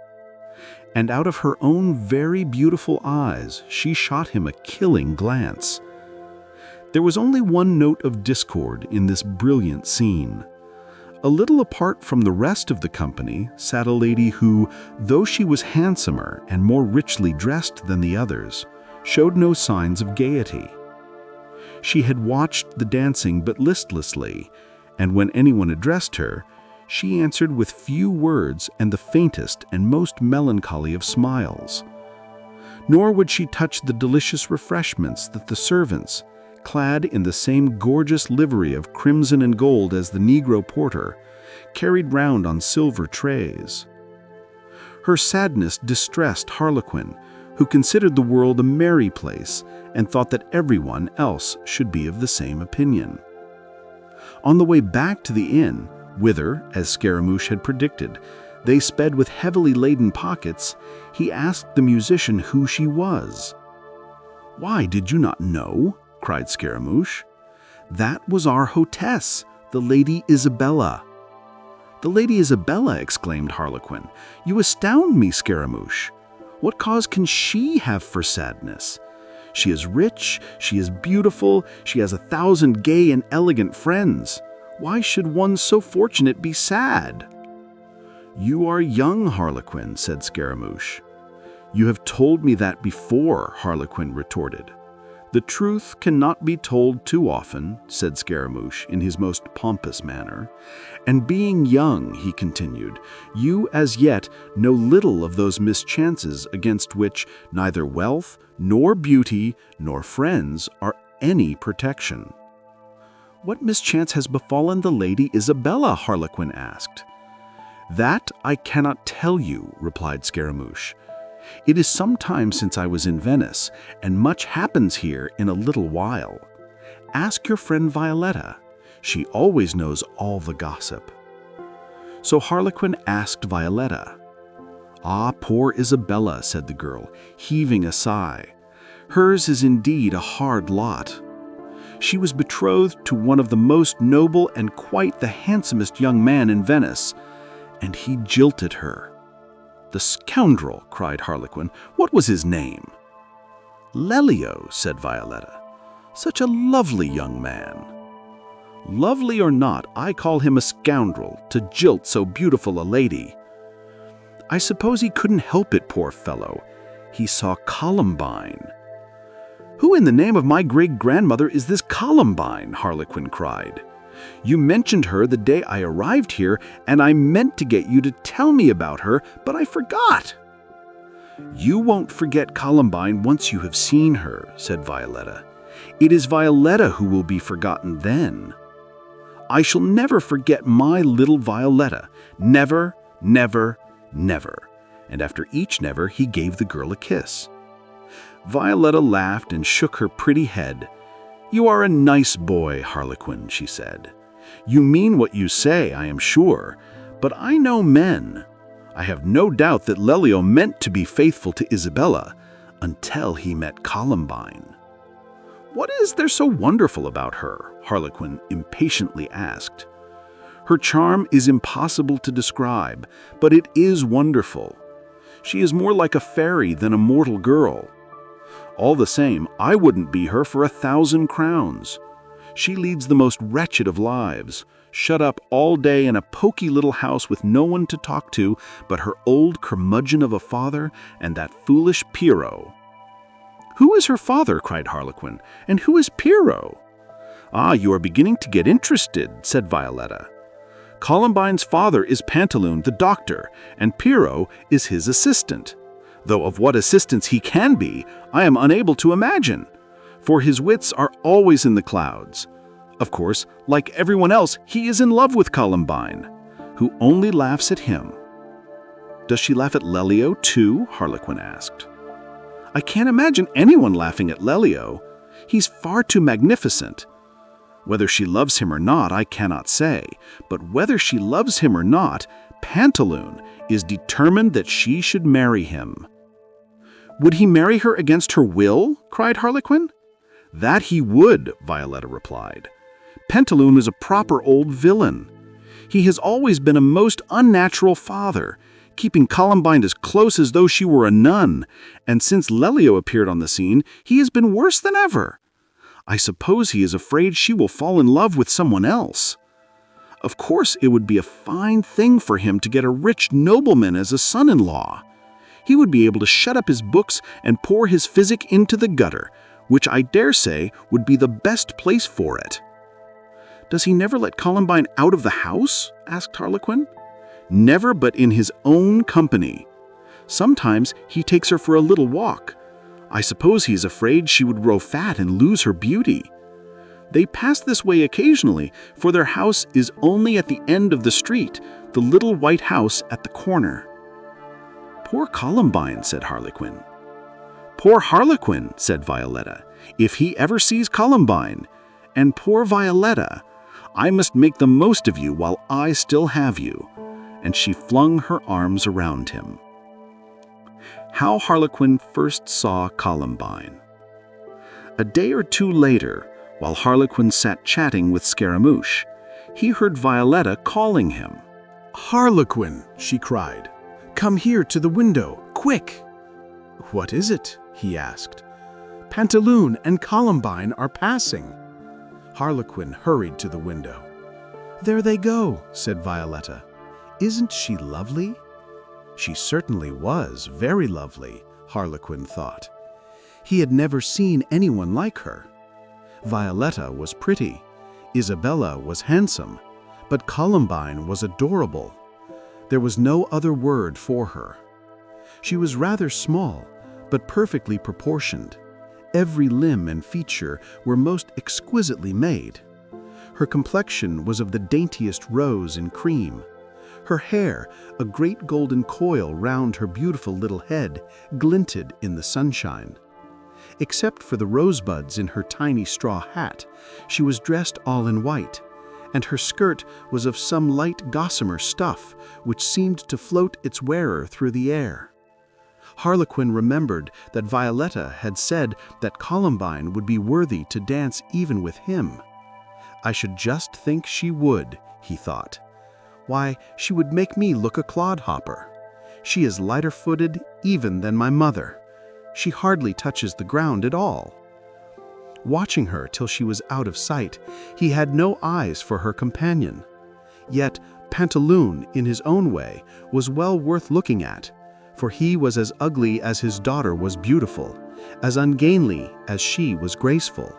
And out of her own very beautiful eyes she shot him a killing glance. There was only one note of discord in this brilliant scene. A little apart from the rest of the company sat a lady who, though she was handsomer and more richly dressed than the others, showed no signs of gaiety. She had watched the dancing but listlessly, and when anyone addressed her, she answered with few words and the faintest and most melancholy of smiles. Nor would she touch the delicious refreshments that the servants, clad in the same gorgeous livery of crimson and gold as the Negro porter, carried round on silver trays. Her sadness distressed Harlequin, who considered the world a merry place and thought that everyone else should be of the same opinion. On the way back to the inn, whither, as Scaramouche had predicted, they sped with heavily laden pockets, he asked the musician who she was. "Why, did you not know?" cried Scaramouche. "That was our hostess, the Lady Isabella." "The Lady Isabella!" exclaimed Harlequin. "You astound me, Scaramouche. What cause can she have for sadness? She is rich, she is beautiful, she has 1,000 gay and elegant friends. Why should one so fortunate be sad?" "You are young, Harlequin," said Scaramouche. "You have told me that before," Harlequin retorted. "The truth cannot be told too often," said Scaramouche in his most pompous manner. "And being young," he continued, "you as yet know little of those mischances against which neither wealth, nor beauty, nor friends are any protection." "What mischance has befallen the Lady Isabella?" Harlequin asked. "That I cannot tell you," replied Scaramouche. "It is some time since I was in Venice, and much happens here in a little while. Ask your friend Violetta. She always knows all the gossip." So Harlequin asked Violetta. "Ah, poor Isabella," said the girl, heaving a sigh. "Hers is indeed a hard lot. She was betrothed to one of the most noble and quite the handsomest young man in Venice, and he jilted her." "The scoundrel!" cried Harlequin. "What was his name?" "Lelio," said Violetta. "Such a lovely young man." "Lovely or not, I call him a scoundrel, to jilt so beautiful a lady." "I suppose he couldn't help it, poor fellow. He saw Columbine." "Who in the name of my great-grandmother is this Columbine?" Harlequin cried. "You mentioned her the day I arrived here, and I meant to get you to tell me about her, but I forgot." "You won't forget Columbine once you have seen her," said Violetta. "It is Violetta who will be forgotten then." "I shall never forget my little Violetta. Never, never, never." And after each never, he gave the girl a kiss. Violetta laughed and shook her pretty head. "You are a nice boy, Harlequin," she said. "You mean what you say, I am sure, but I know men. I have no doubt that Lelio meant to be faithful to Isabella until he met Columbine." "What is there so wonderful about her?" Harlequin impatiently asked. "Her charm is impossible to describe, but it is wonderful. She is more like a fairy than a mortal girl. All the same, I wouldn't be her for 1,000 crowns. She leads the most wretched of lives, shut up all day in a poky little house with no one to talk to but her old curmudgeon of a father and that foolish Pierrot." "Who is her father?" cried Harlequin. "And who is Pierrot?" "Ah, you are beginning to get interested," said Violetta. "Columbine's father is Pantaloon, the doctor, and Pierrot is his assistant. Though of what assistance he can be, I am unable to imagine, for his wits are always in the clouds. Of course, like everyone else, he is in love with Columbine, who only laughs at him." "Does she laugh at Lelio, too?" Harlequin asked. "I can't imagine anyone laughing at Lelio. He's far too magnificent. Whether she loves him or not, I cannot say, but whether she loves him or not, Pantaloon is determined that she should marry him." "Would he marry her against her will?" cried Harlequin. "That he would," Violetta replied. "Pantaloon is a proper old villain. He has always been a most unnatural father, keeping Columbine as close as though she were a nun, and since Lelio appeared on the scene, he has been worse than ever. I suppose he is afraid she will fall in love with someone else. Of course, it would be a fine thing for him to get a rich nobleman as a son-in-law. He would be able to shut up his books and pour his physic into the gutter, which I dare say would be the best place for it." "Does he never let Columbine out of the house?" asked Harlequin. "Never, but in his own company. Sometimes he takes her for a little walk. I suppose he is afraid she would grow fat and lose her beauty. They pass this way occasionally, for their house is only at the end of the street, the little white house at the corner." "Poor Columbine," said Harlequin. "Poor Harlequin," said Violetta, "if he ever sees Columbine. And poor Violetta, I must make the most of you while I still have you." And she flung her arms around him. How Harlequin First Saw Columbine. A day or two later, while Harlequin sat chatting with Scaramouche, he heard Violetta calling him. "Harlequin," she cried, "come here to the window, quick!" "What is it?" he asked. "Pantaloon and Columbine are passing." Harlequin hurried to the window. "There they go," said Violetta. "Isn't she lovely?" She certainly was very lovely, Harlequin thought. He had never seen anyone like her. Violetta was pretty, Isabella was handsome, but Columbine was adorable. There was no other word for her. She was rather small, but perfectly proportioned. Every limb and feature were most exquisitely made. Her complexion was of the daintiest rose and cream. Her hair, a great golden coil round her beautiful little head, glinted in the sunshine. Except for the rosebuds in her tiny straw hat, she was dressed all in white, and her skirt was of some light gossamer stuff which seemed to float its wearer through the air. Harlequin remembered that Violetta had said that Columbine would be worthy to dance even with him. "I should just think she would," he thought. "Why, she would make me look a clodhopper. She is lighter-footed even than my mother. She hardly touches the ground at all." Watching her till she was out of sight, he had no eyes for her companion. Yet Pantaloon, in his own way, was well worth looking at, for he was as ugly as his daughter was beautiful, as ungainly as she was graceful.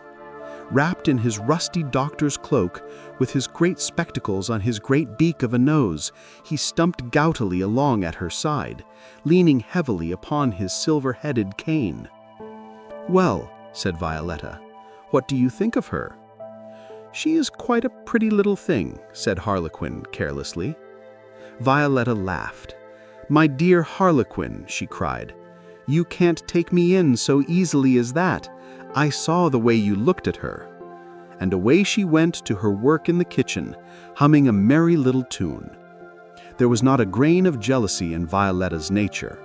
Wrapped in his rusty doctor's cloak, with his great spectacles on his great beak of a nose, he stumped goutily along at her side, leaning heavily upon his silver-headed cane. "Well," said Violetta, "what do you think of her?" "She is quite a pretty little thing," said Harlequin carelessly. Violetta laughed. "My dear Harlequin," she cried, "you can't take me in so easily as that. I saw the way you looked at her." And away she went to her work in the kitchen, humming a merry little tune. There was not a grain of jealousy in Violetta's nature.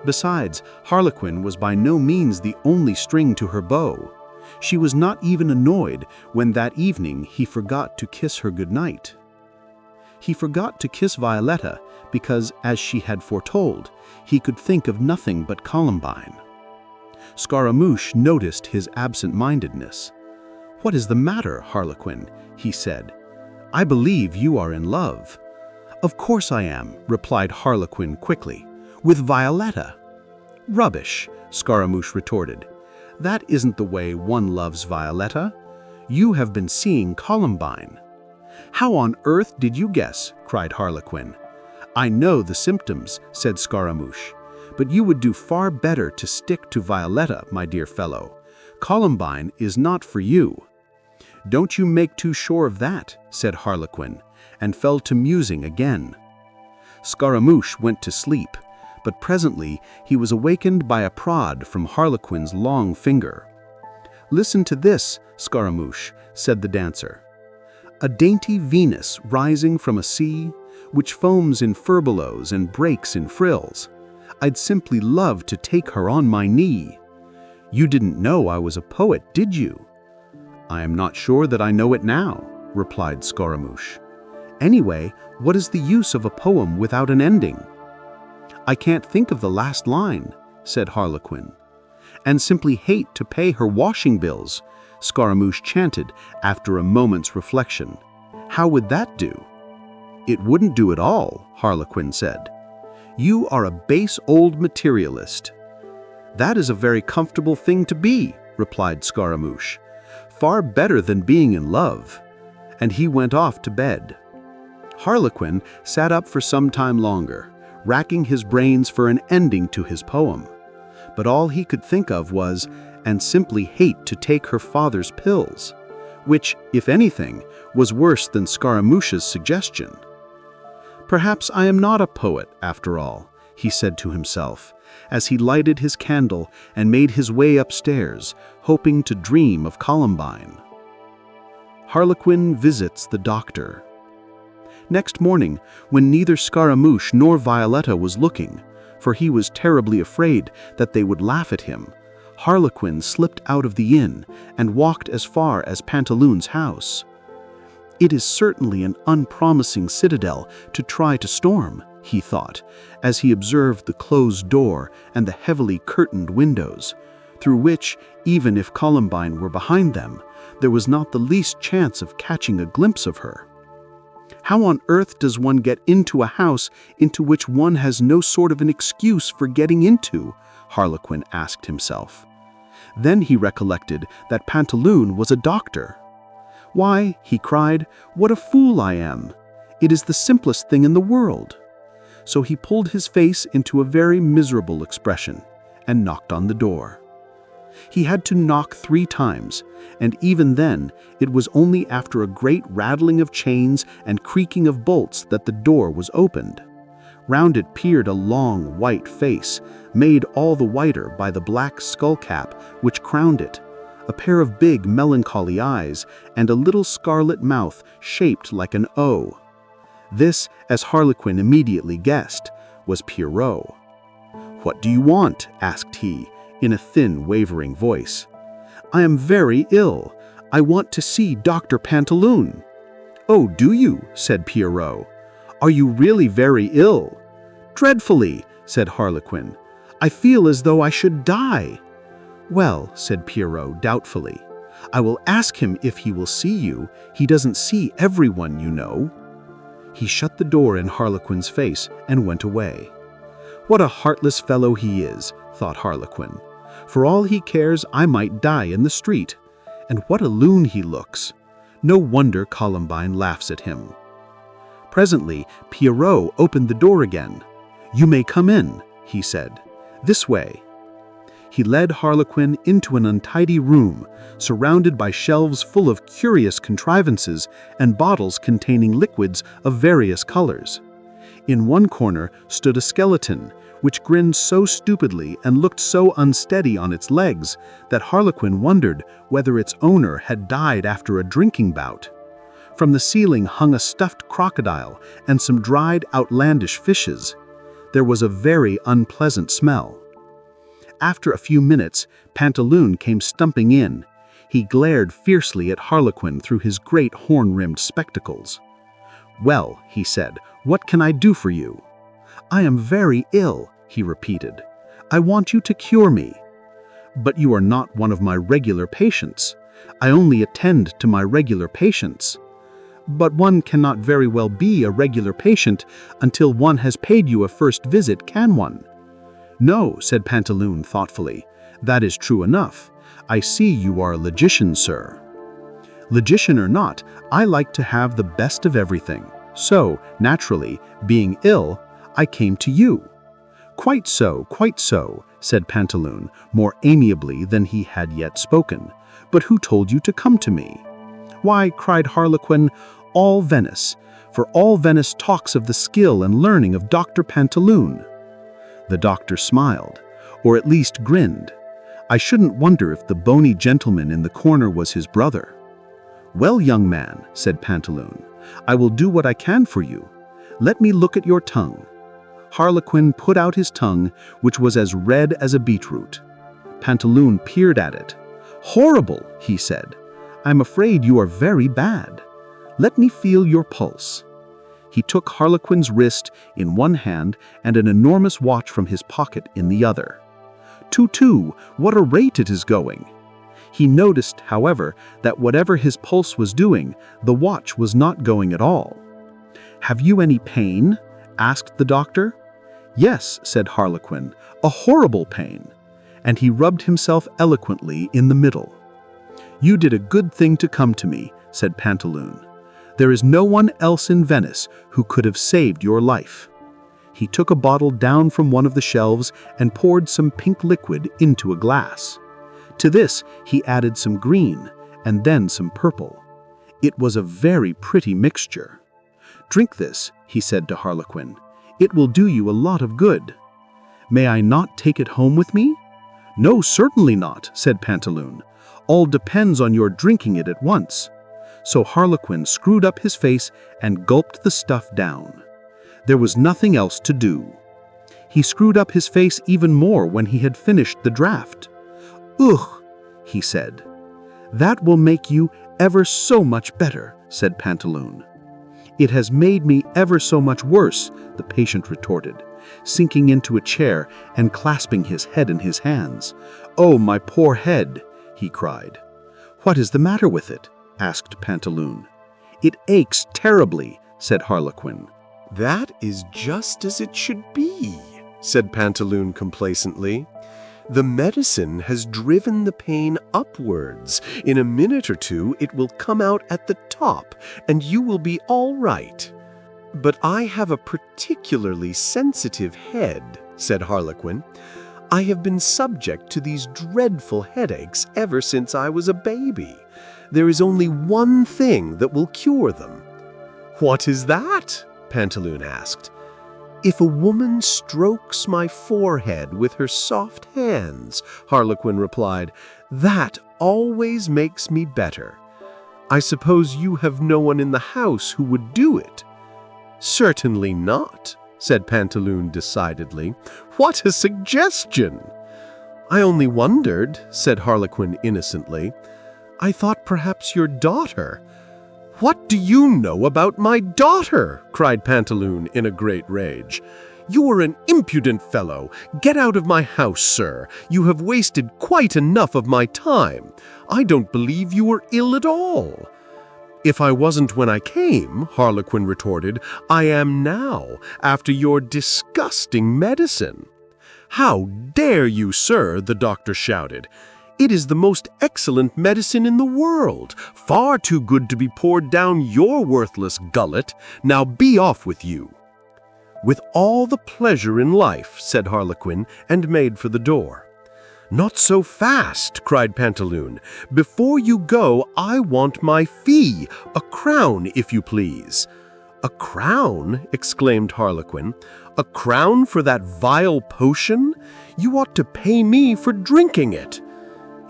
Besides, Harlequin was by no means the only string to her bow. She was not even annoyed when that evening he forgot to kiss her goodnight. He forgot to kiss Violetta because, as she had foretold, he could think of nothing but Columbine. Scaramouche noticed his absent-mindedness. "What is the matter, Harlequin?" he said. "I believe you are in love." "Of course I am," replied Harlequin quickly. "With Violetta." "Rubbish," Scaramouche retorted. "That isn't the way one loves Violetta. You have been seeing Columbine." "How on earth did you guess?" cried Harlequin. "I know the symptoms," said Scaramouche. "But you would do far better to stick to Violetta, my dear fellow. Columbine is not for you." "Don't you make too sure of that," said Harlequin, and fell to musing again. Scaramouche went to sleep, but presently he was awakened by a prod from Harlequin's long finger. "Listen to this, Scaramouche," said the dancer. "A dainty Venus rising from a sea, which foams in furbelows and breaks in frills. I'd simply love to take her on my knee. You didn't know I was a poet, did you?" "I am not sure that I know it now," replied Scaramouche. "Anyway, what is the use of a poem without an ending?" "I can't think of the last line," said Harlequin. "And simply hate to pay her washing bills," Scaramouche chanted after a moment's reflection. "How would that do?" "It wouldn't do at all," Harlequin said. "You are a base old materialist." "That is a very comfortable thing to be," replied Scaramouche. "Far better than being in love." And he went off to bed. Harlequin sat up for some time longer, racking his brains for an ending to his poem. But all he could think of was, "and simply hate to take her father's pills," which, if anything, was worse than Scaramouche's suggestion. "Perhaps I am not a poet, after all," he said to himself, as he lighted his candle and made his way upstairs, hoping to dream of Columbine. Harlequin visits the doctor. Next morning, when neither Scaramouche nor Violetta was looking, for he was terribly afraid that they would laugh at him, Harlequin slipped out of the inn and walked as far as Pantaloon's house. "It is certainly an unpromising citadel to try to storm," he thought, as he observed the closed door and the heavily curtained windows, through which, even if Columbine were behind them, there was not the least chance of catching a glimpse of her. How on earth does one get into a house into which one has no sort of an excuse for getting into? Harlequin asked himself. Then he recollected that Pantaloon was a doctor. "Why," he cried, "what a fool I am! It is the simplest thing in the world." So he pulled his face into a very miserable expression and knocked on the door. He had to knock 3 times, and even then it was only after a great rattling of chains and creaking of bolts that the door was opened. Round it peered a long, white face, made all the whiter by the black skull-cap which crowned it, a pair of big, melancholy eyes, and a little scarlet mouth shaped like an O. This, as Harlequin immediately guessed, was Pierrot. "What do you want?" asked he, in a thin, wavering voice. "I am very ill. I want to see Dr. Pantaloon." "Oh, do you?" said Pierrot. "Are you really very ill?" "Dreadfully," said Harlequin. "I feel as though I should die." "Well," said Pierrot doubtfully, "I will ask him if he will see you. He doesn't see everyone, you know." He shut the door in Harlequin's face and went away. "What a heartless fellow he is," thought Harlequin. "For all he cares, I might die in the street. And what a loon he looks. No wonder Columbine laughs at him." Presently, Pierrot opened the door again. "You may come in," he said. "This way." He led Harlequin into an untidy room, surrounded by shelves full of curious contrivances and bottles containing liquids of various colors. In one corner stood a skeleton, which grinned so stupidly and looked so unsteady on its legs that Harlequin wondered whether its owner had died after a drinking bout. From the ceiling hung a stuffed crocodile and some dried outlandish fishes. There was a very unpleasant smell. After a few minutes, Pantaloon came stumping in. He glared fiercely at Harlequin through his great horn-rimmed spectacles. "Well," he said, "what can I do for you?" "I am very ill," he repeated. "I want you to cure me." "But you are not one of my regular patients. I only attend to my regular patients." "But one cannot very well be a regular patient until one has paid you a first visit, can one?" "No," said Pantaloon thoughtfully. "That is true enough. I see you are a logician, sir." "Logician or not, I like to have the best of everything. So, naturally, being ill, I came to you." Quite so, said Pantaloon, more amiably than he had yet spoken. "But who told you to come to me?" "Why," cried Harlequin, "all Venice, for all Venice talks of the skill and learning of Dr. Pantaloon." The doctor smiled, or at least grinned. I shouldn't wonder if the bony gentleman in the corner was his brother. "Well, young man," said Pantaloon, "I will do what I can for you. Let me look at your tongue." Harlequin put out his tongue, which was as red as a beetroot. Pantaloon peered at it. "Horrible," he said. "I'm afraid you are very bad. Let me feel your pulse." He took Harlequin's wrist in one hand and an enormous watch from his pocket in the other. "Too, what a rate it is going!" He noticed, however, that whatever his pulse was doing, the watch was not going at all. "Have you any pain?" asked the doctor. "Yes," said Harlequin, "a horrible pain." And he rubbed himself eloquently in the middle. "You did a good thing to come to me," said Pantaloon. "There is no one else in Venice who could have saved your life." He took a bottle down from one of the shelves and poured some pink liquid into a glass. To this he added some green and then some purple. It was a very pretty mixture. "Drink this," he said to Harlequin. "It will do you a lot of good." "May I not take it home with me?" "No, certainly not," said Pantaloon. "All depends on your drinking it at once." So Harlequin screwed up his face and gulped the stuff down. There was nothing else to do. He screwed up his face even more when he had finished the draught. "Ugh," he said. "That will make you ever so much better," said Pantaloon. "It has made me ever so much worse," the patient retorted, sinking into a chair and clasping his head in his hands. "Oh, my poor head," he cried. "What is the matter with it?" asked Pantaloon. "It aches terribly," said Harlequin. "That is just as it should be," said Pantaloon complacently. "The medicine has driven the pain upwards. In a minute or two it will come out at the top, and you will be all right." "But I have a particularly sensitive head," said Harlequin. "I have been subject to these dreadful headaches ever since I was a baby. There is only one thing that will cure them." "What is that?" Pantaloon asked. "If a woman strokes my forehead with her soft hands," Harlequin replied, "that always makes me better. I suppose you have no one in the house who would do it?" "Certainly not," said Pantaloon decidedly. "What a suggestion!" "I only wondered," said Harlequin innocently. "I thought perhaps your daughter—" "What do you know about my daughter?" cried Pantaloon in a great rage. "You are an impudent fellow. Get out of my house, sir. You have wasted quite enough of my time. I don't believe you were ill at all." "If I wasn't when I came," Harlequin retorted, "I am now, after your disgusting medicine." "How dare you, sir?" the doctor shouted. "It is the most excellent medicine in the world, far too good to be poured down your worthless gullet. Now be off with you." "With all the pleasure in life," said Harlequin, and made for the door. "Not so fast," cried Pantaloon. "Before you go, I want my fee, a crown, if you please." "A crown?" exclaimed Harlequin. "A crown for that vile potion? You ought to pay me for drinking it."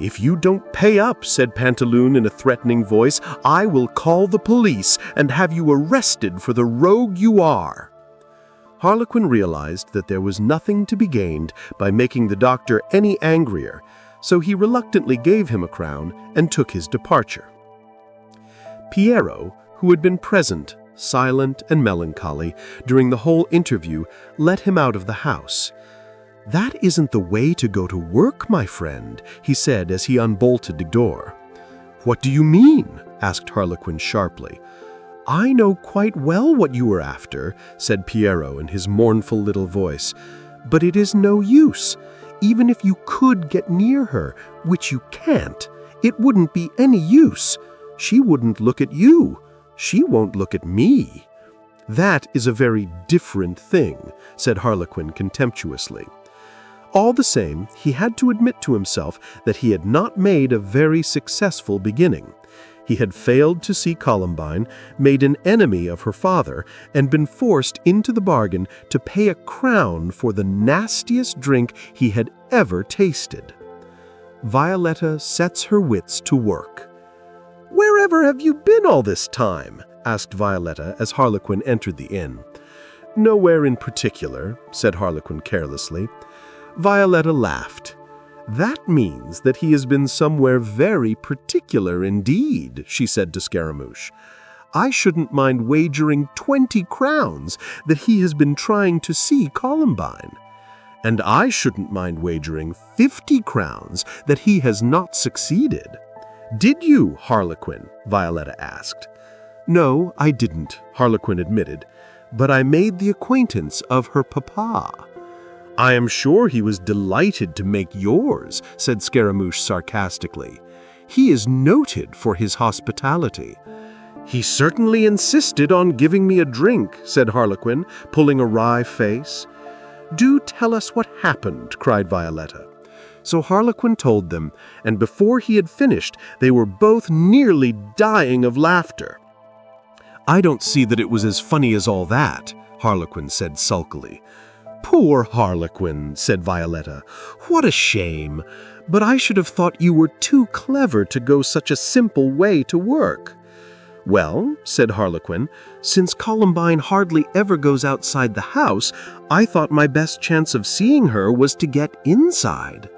"If you don't pay up," said Pantaloon in a threatening voice, "I will call the police and have you arrested for the rogue you are." Harlequin realized that there was nothing to be gained by making the doctor any angrier, so he reluctantly gave him a crown and took his departure. Piero, who had been present, silent and melancholy, during the whole interview, let him out of the house. "That isn't the way to go to work, my friend," he said as he unbolted the door. "What do you mean?" asked Harlequin sharply. "I know quite well what you were after," said Piero in his mournful little voice. "But it is no use. Even if you could get near her, which you can't, it wouldn't be any use. She wouldn't look at you. She won't look at me." "That is a very different thing," said Harlequin contemptuously. All the same, he had to admit to himself that he had not made a very successful beginning. He had failed to see Columbine, made an enemy of her father, and been forced into the bargain to pay a crown for the nastiest drink he had ever tasted. Violetta sets her wits to work. "Wherever have you been all this time?" asked Violetta as Harlequin entered the inn. "Nowhere in particular," said Harlequin carelessly. Violetta laughed. "That means that he has been somewhere very particular indeed," she said to Scaramouche. "I shouldn't mind wagering 20 crowns that he has been trying to see Columbine. And I shouldn't mind wagering 50 crowns that he has not succeeded." "Did you, Harlequin?" Violetta asked. "No, I didn't," Harlequin admitted, "but I made the acquaintance of her papa." "I am sure he was delighted to make yours," said Scaramouche sarcastically. "He is noted for his hospitality." "He certainly insisted on giving me a drink," said Harlequin, pulling a wry face. "Do tell us what happened," cried Violetta. So Harlequin told them, and before he had finished, they were both nearly dying of laughter. "I don't see that it was as funny as all that," Harlequin said sulkily. "Poor Harlequin," said Violetta. "What a shame! But I should have thought you were too clever to go such a simple way to work." "Well," said Harlequin, "since Columbine hardly ever goes outside the house, I thought my best chance of seeing her was to get inside."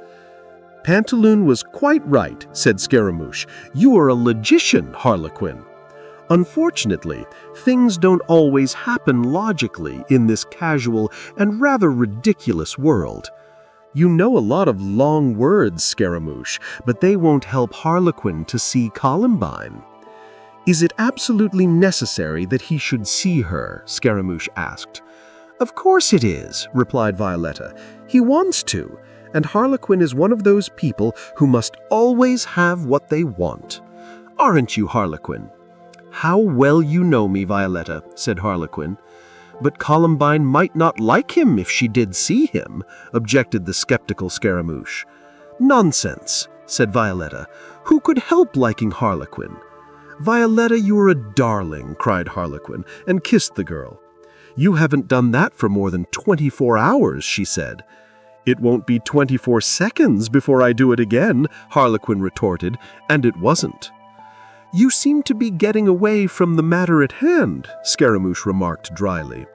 "Pantaloon was quite right," said Scaramouche. "You are a logician, Harlequin." Unfortunately, things don't always happen logically in this casual and rather ridiculous world. You know a lot of long words, Scaramouche, but they won't help Harlequin to see Columbine. "Is it absolutely necessary that he should see her?" Scaramouche asked. "Of course it is," replied Violetta. "He wants to, and Harlequin is one of those people who must always have what they want. Aren't you, Harlequin?" "How well you know me, Violetta," said Harlequin. "But Columbine might not like him if she did see him," objected the skeptical Scaramouche. "Nonsense," said Violetta. "Who could help liking Harlequin?" "Violetta, you are a darling," cried Harlequin, and kissed the girl. "You haven't done that for more than 24 hours, she said. "It won't be 24 seconds before I do it again," Harlequin retorted, and it wasn't. "You seem to be getting away from the matter at hand," Scaramouche remarked dryly.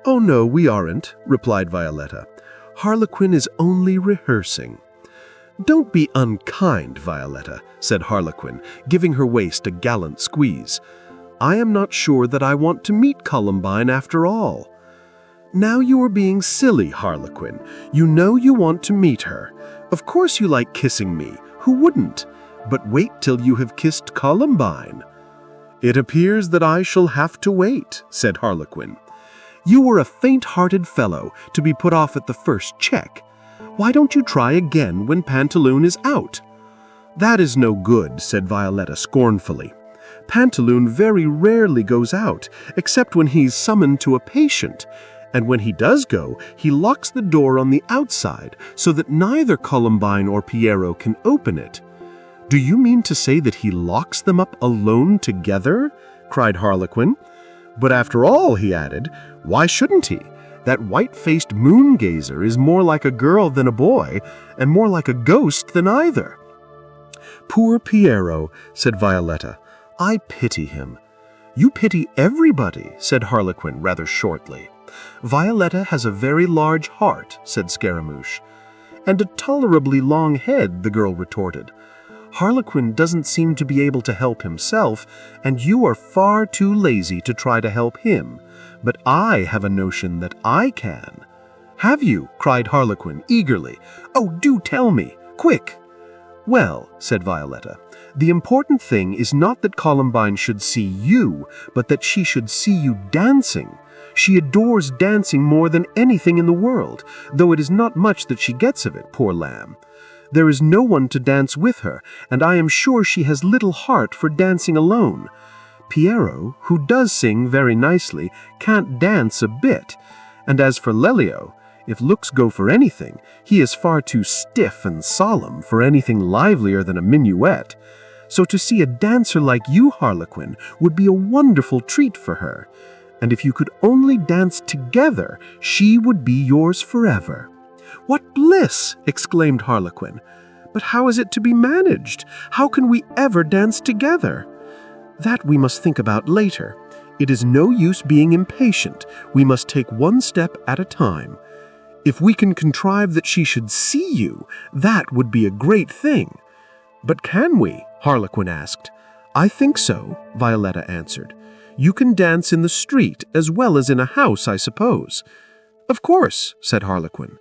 "Oh no, we aren't," replied Violetta. "Harlequin is only rehearsing." "Don't be unkind, Violetta," said Harlequin, giving her waist a gallant squeeze. "I am not sure that I want to meet Columbine after all." "Now you are being silly, Harlequin. You know you want to meet her. Of course you like kissing me. Who wouldn't? But wait till you have kissed Columbine." "It appears that I shall have to wait," said Harlequin. "You were a faint-hearted fellow to be put off at the first check. Why don't you try again when Pantaloon is out?" "That is no good," said Violetta scornfully. "Pantaloon very rarely goes out, except when he's summoned to a patient. And when he does go, he locks the door on the outside so that neither Columbine or Pierrot can open it." "Do you mean to say that he locks them up alone together?" cried Harlequin. "But after all," he added, "why shouldn't he? That white-faced moon-gazer is more like a girl than a boy, and more like a ghost than either." "Poor Pierrot," said Violetta. "I pity him." "You pity everybody," said Harlequin rather shortly. "Violetta has a very large heart," said Scaramouche. "And a tolerably long head," the girl retorted. "Harlequin doesn't seem to be able to help himself, and you are far too lazy to try to help him. But I have a notion that I can." "Have you?" cried Harlequin eagerly. "Oh, do tell me! Quick!" "Well," said Violetta, "the important thing is not that Columbine should see you, but that she should see you dancing. She adores dancing more than anything in the world, though it is not much that she gets of it, poor lamb. There is no one to dance with her, and I am sure she has little heart for dancing alone. Pierrot, who does sing very nicely, can't dance a bit, and as for Lelio, if looks go for anything, he is far too stiff and solemn for anything livelier than a minuet. So to see a dancer like you, Harlequin, would be a wonderful treat for her. And if you could only dance together, she would be yours forever." "What bliss!" exclaimed Harlequin. But how is it to be managed? How can we ever dance together? That we must think about later. It is no use being impatient. We must take one step at a time. If we can contrive that she should see you, that would be a great thing. But can we? Harlequin asked. I think so, Violetta answered. You can dance in the street as well as in a house, I suppose. Of course, said Harlequin.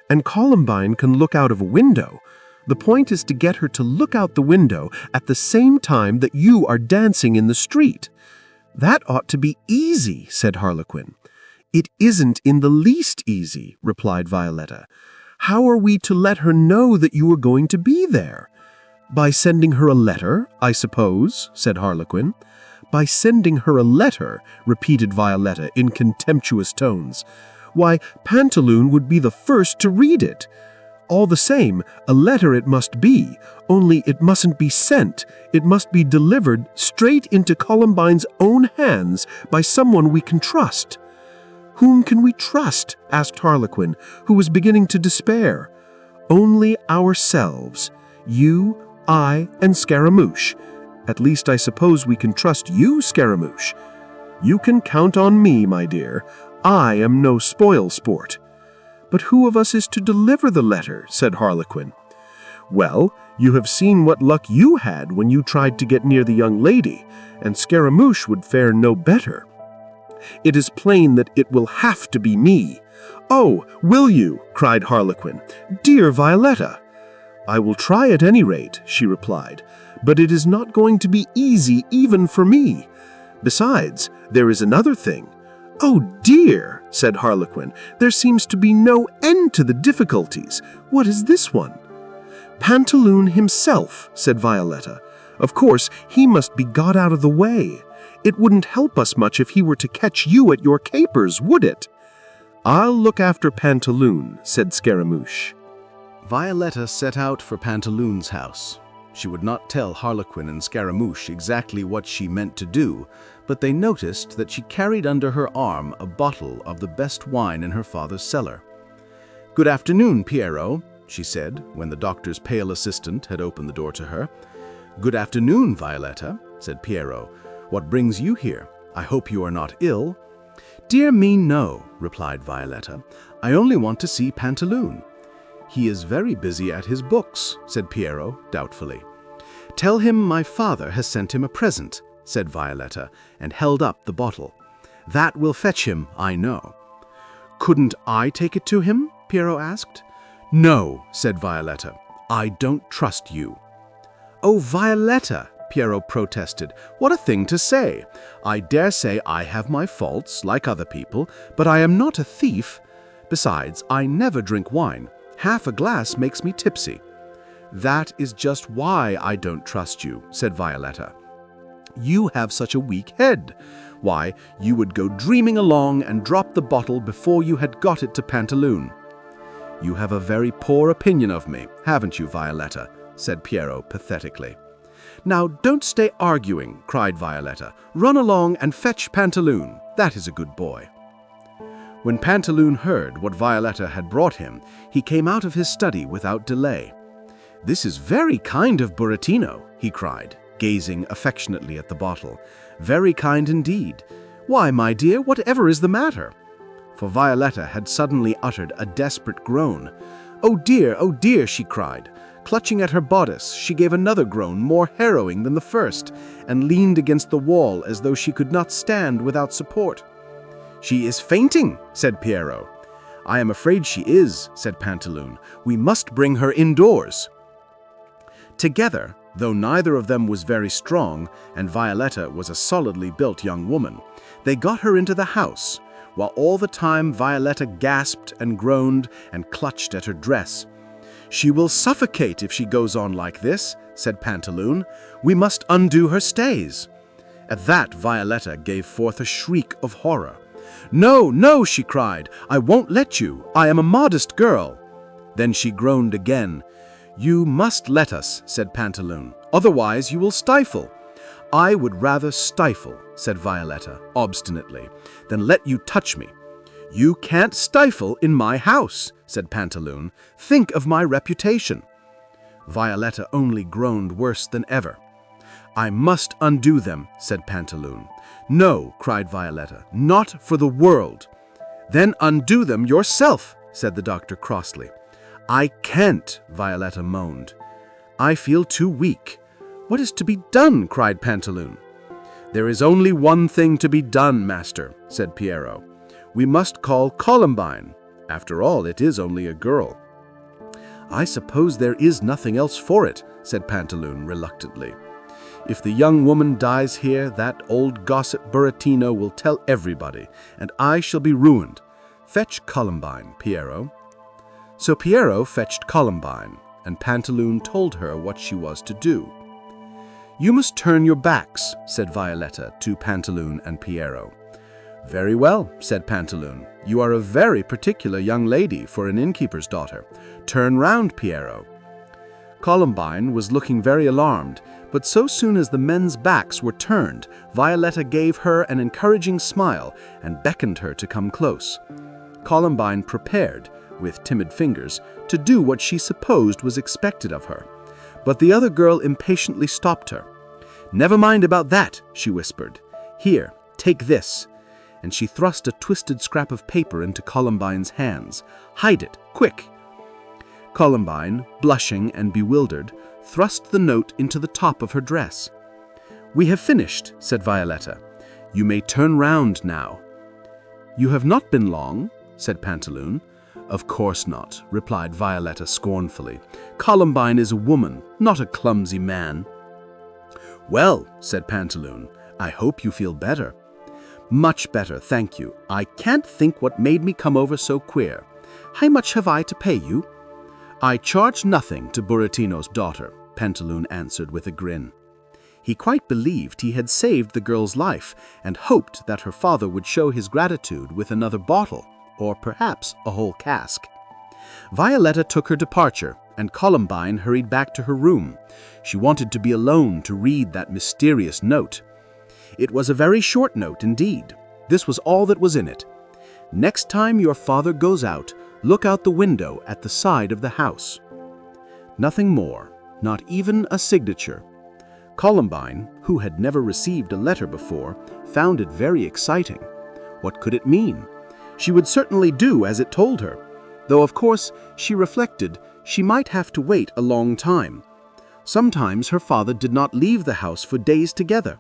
And Columbine can look out of a window. The point is to get her to look out the window at the same time that you are dancing in the street. That ought to be easy, said Harlequin. It isn't in the least easy, replied Violetta. How are we to let her know that you are going to be there? By sending her a letter, I suppose, said Harlequin. By sending her a letter, repeated Violetta in contemptuous tones. Why, Pantaloon would be the first to read it. All the same, a letter it must be, only it mustn't be sent. It must be delivered straight into Columbine's own hands by someone we can trust. Whom can we trust? Asked Harlequin, who was beginning to despair. Only ourselves. You, I, and Scaramouche. At least I suppose we can trust you, Scaramouche. You can count on me, my dear. I am no spoil sport. But who of us is to deliver the letter? Said Harlequin. Well, you have seen what luck you had when you tried to get near the young lady, and Scaramouche would fare no better. It is plain that it will have to be me. Oh, will you? Cried Harlequin. Dear Violetta! I will try at any rate, she replied, but it is not going to be easy even for me. Besides, there is another thing. Oh dear, said Harlequin, there seems to be no end to the difficulties. What is this one? Pantaloon himself, said Violetta. Of course, he must be got out of the way. It wouldn't help us much if he were to catch you at your capers, would it? I'll look after Pantaloon, said Scaramouche. Violetta set out for Pantaloon's house. She would not tell Harlequin and Scaramouche exactly what she meant to do, but they noticed that she carried under her arm a bottle of the best wine in her father's cellar. "Good afternoon, Pierrot," she said, when the doctor's pale assistant had opened the door to her. "Good afternoon, Violetta," said Pierrot. "What brings you here? I hope you are not ill." "Dear me, no," replied Violetta. "I only want to see Pantaloon." "He is very busy at his books," said Pierrot doubtfully. "Tell him my father has sent him a present," said Violetta, and held up the bottle. "That will fetch him, I know." "Couldn't I take it to him?" Pierrot asked. "No," said Violetta. "I don't trust you." "Oh, Violetta," Pierrot protested, "what a thing to say! I dare say I have my faults, like other people, but I am not a thief. Besides, I never drink wine. Half a glass makes me tipsy." "That is just why I don't trust you," said Violetta. "You have such a weak head. Why, you would go dreaming along and drop the bottle before you had got it to Pantaloon." "You have a very poor opinion of me, haven't you, Violetta?" said Pierrot pathetically. "Now, don't stay arguing," cried Violetta. "Run along and fetch Pantaloon. That is a good boy." When Pantaloon heard what Violetta had brought him, he came out of his study without delay. "This is very kind of Burattino," he cried, gazing affectionately at the bottle. "Very kind indeed. Why, my dear, whatever is the matter?" For Violetta had suddenly uttered a desperate groan. Oh dear," she cried. Clutching at her bodice, she gave another groan more harrowing than the first, and leaned against the wall as though she could not stand without support. "She is fainting," said Pierrot. "I am afraid she is," said Pantaloon. "We must bring her indoors." Together, though neither of them was very strong, and Violetta was a solidly built young woman, they got her into the house, while all the time Violetta gasped and groaned and clutched at her dress. "She will suffocate if she goes on like this," said Pantaloon. "We must undo her stays." At that Violetta gave forth a shriek of horror. "No, no," she cried. "I won't let you. I am a modest girl." Then she groaned again. "You must let us," said Pantaloon. "Otherwise you will stifle." "I would rather stifle," said Violetta obstinately, "than let you touch me." "You can't stifle in my house," said Pantaloon. "Think of my reputation." Violetta only groaned worse than ever. "I must undo them," said Pantaloon. "No," cried Violetta, "not for the world." "Then undo them yourself," said the doctor crossly. "I can't," Violetta moaned. "I feel too weak." "What is to be done?" cried Pantaloon. "There is only one thing to be done, master," said Piero. "We must call Columbine. After all, it is only a girl." "I suppose there is nothing else for it," said Pantaloon reluctantly. "If the young woman dies here, that old gossip Burattino will tell everybody, and I shall be ruined. Fetch Columbine, Piero." So Piero fetched Columbine, and Pantaloon told her what she was to do. "You must turn your backs," said Violetta to Pantaloon and Piero. "Very well," said Pantaloon. "You are a very particular young lady for an innkeeper's daughter. Turn round, Piero." Columbine was looking very alarmed, but so soon as the men's backs were turned, Violetta gave her an encouraging smile and beckoned her to come close. Columbine prepared, with timid fingers, to do what she supposed was expected of her. But the other girl impatiently stopped her. "Never mind about that," she whispered. "Here, take this." And she thrust a twisted scrap of paper into Columbine's hands. "Hide it, quick." Columbine, blushing and bewildered, thrust the note into the top of her dress. "We have finished," said Violetta. "You may turn round now." "You have not been long," said Pantaloon. "Of course not," replied Violetta scornfully. "Columbine is a woman, not a clumsy man." "Well," said Pantaloon, "I hope you feel better." "Much better, thank you. I can't think what made me come over so queer. How much have I to pay you?" "I charge nothing to Burattino's daughter," Pantaloon answered with a grin. He quite believed he had saved the girl's life and hoped that her father would show his gratitude with another bottle, or perhaps a whole cask. Violetta took her departure, and Columbine hurried back to her room. She wanted to be alone to read that mysterious note. It was a very short note indeed. This was all that was in it. "Next time your father goes out, look out the window at the side of the house." Nothing more, not even a signature. Columbine, who had never received a letter before, found it very exciting. What could it mean? She would certainly do as it told her, though of course, she reflected, she might have to wait a long time. Sometimes her father did not leave the house for days together.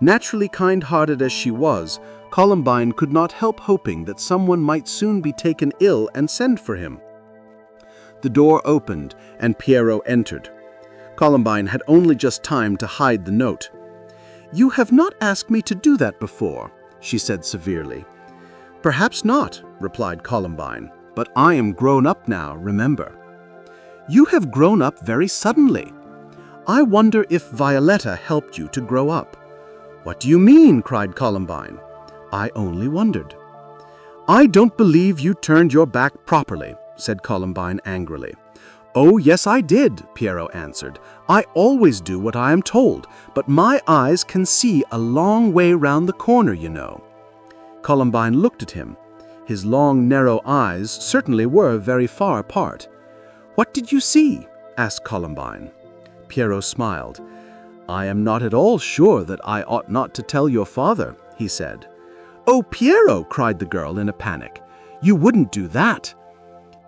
Naturally kind-hearted as she was, Columbine could not help hoping that someone might soon be taken ill and send for him. The door opened, and Piero entered. Columbine had only just time to hide the note. "You have not asked me to do that before," she said severely. "Perhaps not," replied Columbine, "but I am grown up now, remember." "You have grown up very suddenly. I wonder if Violetta helped you to grow up." "What do you mean?" cried Columbine. "I only wondered." "I don't believe you turned your back properly," said Columbine angrily. "Oh, yes, I did," Piero answered. "I always do what I am told, but my eyes can see a long way round the corner, you know." Columbine looked at him. His long, narrow eyes certainly were very far apart. "What did you see?" asked Columbine. Piero smiled. "I am not at all sure that I ought not to tell your father," he said. "Oh, Piero!" cried the girl in a panic. "You wouldn't do that."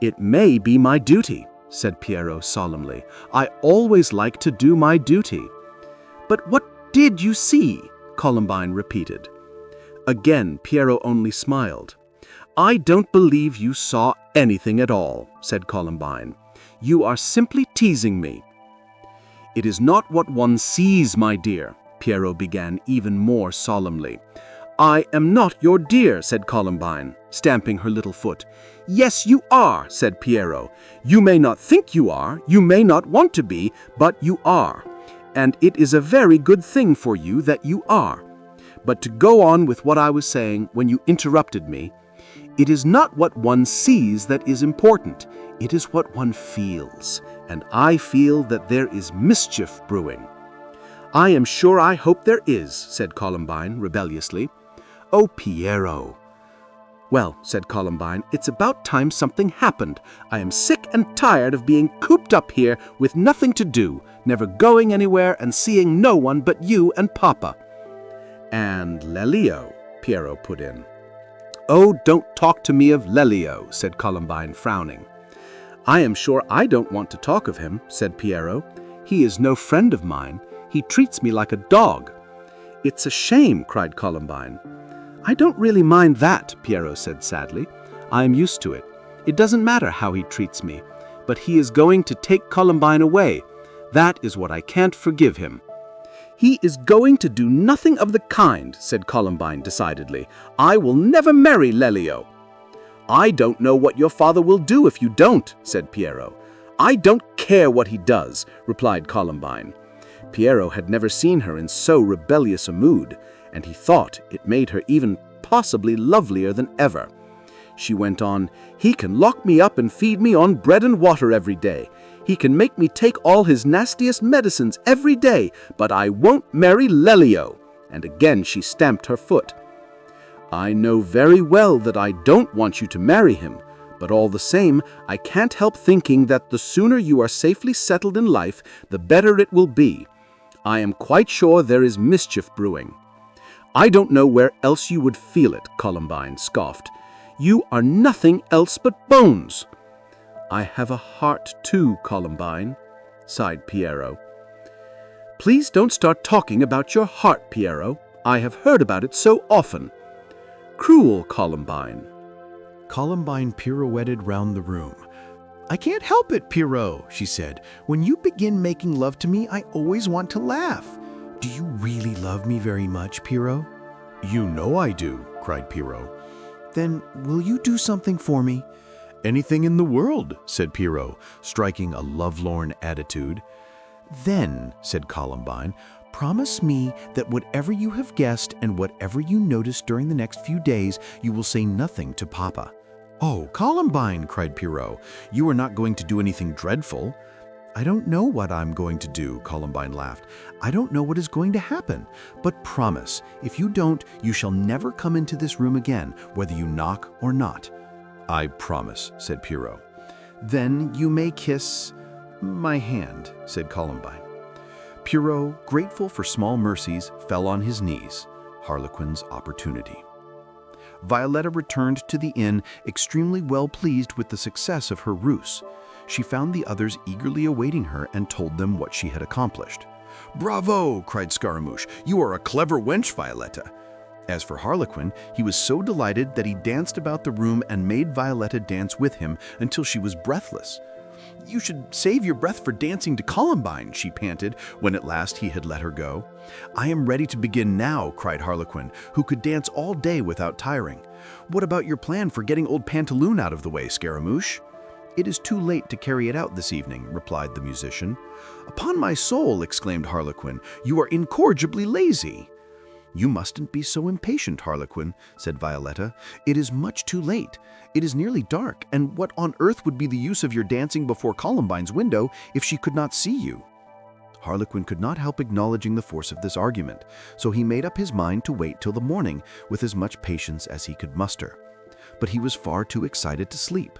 "It may be my duty," said Piero solemnly. "I always like to do my duty." "But what did you see?" Columbine repeated. Again, Piero only smiled. "I don't believe you saw anything at all," said Columbine. "You are simply teasing me." "It is not what one sees, my dear," Piero began even more solemnly. "I am not your dear," said Columbine, stamping her little foot. "Yes, you are," said Piero. "You may not think you are, you may not want to be, but you are. And it is a very good thing for you that you are. But to go on with what I was saying when you interrupted me, it is not what one sees that is important, it is what one feels, and I feel that there is mischief brewing." "I am sure I hope there is," said Columbine rebelliously. "Oh, Piero." "Well," said Columbine, "it's about time something happened. I am sick and tired of being cooped up here with nothing to do, never going anywhere and seeing no one but you and Papa." "And Lelio," Piero put in. "Oh, don't talk to me of Lelio," said Columbine, frowning. "I am sure I don't want to talk of him," said Piero. "He is no friend of mine. He treats me like a dog." "It's a shame," cried Columbine. "I don't really mind that," Piero said sadly. "I am used to it. It doesn't matter how he treats me. But he is going to take Columbine away. That is what I can't forgive him." "He is going to do nothing of the kind," said Columbine decidedly. "I will never marry Lelio." "I don't know what your father will do if you don't," said Piero. "I don't care what he does," replied Columbine. Piero had never seen her in so rebellious a mood, and he thought it made her even possibly lovelier than ever. She went on, "He can lock me up and feed me on bread and water every day. He can make me take all his nastiest medicines every day, but I won't marry Lelio." And again she stamped her foot. "I know very well that I don't want you to marry him, but all the same, I can't help thinking that the sooner you are safely settled in life, the better it will be. I am quite sure there is mischief brewing." "I don't know where else you would feel it," Columbine scoffed. "You are nothing else but bones." "I have a heart too, Columbine," sighed Piero. "Please don't start talking about your heart, Piero. I have heard about it so often." "Cruel Columbine." Columbine pirouetted round the room. "I can't help it, Pierrot," she said. "When you begin making love to me, I always want to laugh. Do you really love me very much, Pierrot?" "You know I do," cried Pierrot. "Then will you do something for me?" "Anything in the world," said Pierrot, striking a lovelorn attitude. "Then," said Columbine, "promise me that whatever you have guessed and whatever you notice during the next few days, you will say nothing to Papa." "Oh, Columbine," cried Pierrot, "you are not going to do anything dreadful." "I don't know what I'm going to do," Columbine laughed. "I don't know what is going to happen. But promise, if you don't, you shall never come into this room again, whether you knock or not." "I promise," said Pierrot. "Then you may kiss my hand," said Columbine. Pierrot, grateful for small mercies, fell on his knees. Harlequin's opportunity. Violetta returned to the inn, extremely well pleased with the success of her ruse. She found the others eagerly awaiting her and told them what she had accomplished. "Bravo!" cried Scaramouche. "You are a clever wench, Violetta." As for Harlequin, he was so delighted that he danced about the room and made Violetta dance with him until she was breathless. "You should save your breath for dancing to Columbine," she panted when at last he had let her go. "I am ready to begin now," cried Harlequin, who could dance all day without tiring. "What about your plan for getting old Pantaloon out of the way, Scaramouche?" "It is too late to carry it out this evening," replied the musician. "Upon my soul," exclaimed Harlequin, "you are incorrigibly lazy." "You mustn't be so impatient, Harlequin," said Violetta. "It is much too late. It is nearly dark, and what on earth would be the use of your dancing before Columbine's window if she could not see you?" Harlequin could not help acknowledging the force of this argument, so he made up his mind to wait till the morning with as much patience as he could muster. But he was far too excited to sleep.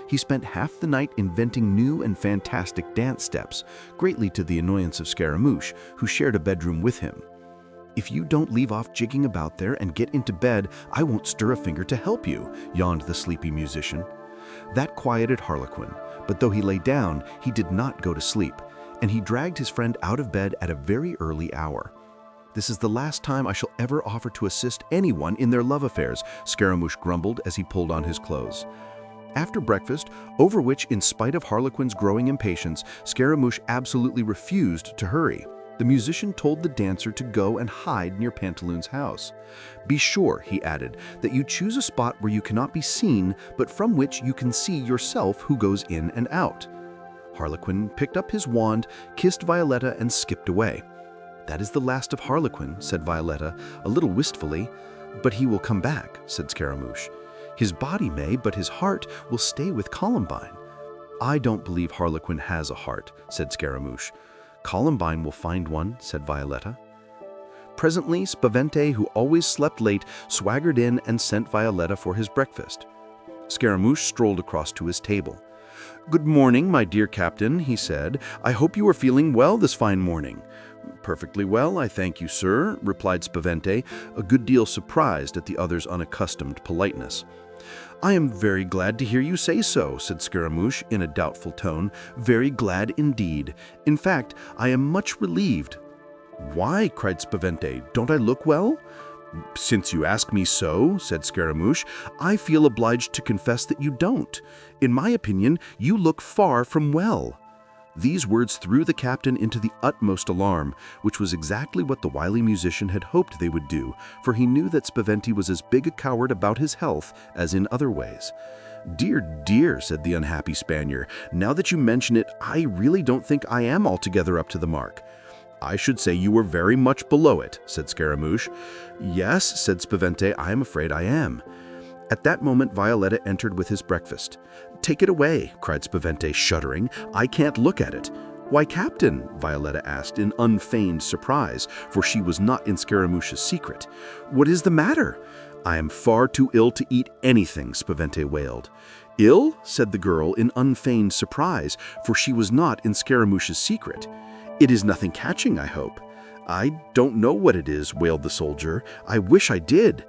He spent half the night inventing new and fantastic dance steps, greatly to the annoyance of Scaramouche, who shared a bedroom with him. "If you don't leave off jigging about there and get into bed, I won't stir a finger to help you," yawned the sleepy musician. That quieted Harlequin, but though he lay down, he did not go to sleep, and he dragged his friend out of bed at a very early hour. "This is the last time I shall ever offer to assist anyone in their love affairs," Scaramouche grumbled as he pulled on his clothes. After breakfast, over which, in spite of Harlequin's growing impatience, Scaramouche absolutely refused to hurry, the musician told the dancer to go and hide near Pantaloon's house. "Be sure," he added, "that you choose a spot where you cannot be seen, but from which you can see yourself who goes in and out." Harlequin picked up his wand, kissed Violetta, and skipped away. "That is the last of Harlequin," said Violetta, a little wistfully. "But he will come back," said Scaramouche. "His body may, but his heart will stay with Columbine." "I don't believe Harlequin has a heart," said Scaramouche. "Columbine will find one," said Violetta. Presently, Spavente, who always slept late, swaggered in and sent Violetta for his breakfast. Scaramouche strolled across to his table. "Good morning, my dear captain," he said. "I hope you are feeling well this fine morning." "Perfectly well, I thank you, sir," replied Spavente, a good deal surprised at the other's unaccustomed politeness. "I am very glad to hear you say so," said Scaramouche in a doubtful tone. "Very glad indeed. In fact, I am much relieved." "Why?" cried Spavente. "Don't I look well?" "Since you ask me so," said Scaramouche, "I feel obliged to confess that you don't. In my opinion, you look far from well." These words threw the captain into the utmost alarm, which was exactly what the wily musician had hoped they would do, for he knew that Spavente was as big a coward about his health as in other ways. "Dear, dear," said the unhappy Spaniard, "now that you mention it, I really don't think I am altogether up to the mark." "I should say you were very much below it," said Scaramouche. "Yes," said Spavente, "I am afraid I am." At that moment Violetta entered with his breakfast. "Take it away," cried Spavente, shuddering. "I can't look at it." "Why, Captain?" Violetta asked in unfeigned surprise, for she was not in Scaramouche's secret. "What is the matter?" "I am far too ill to eat anything," Spavente wailed. "Ill?" said the girl in unfeigned surprise, for she was not in Scaramouche's secret. "It is nothing catching, I hope." "I don't know what it is," wailed the soldier. "I wish I did."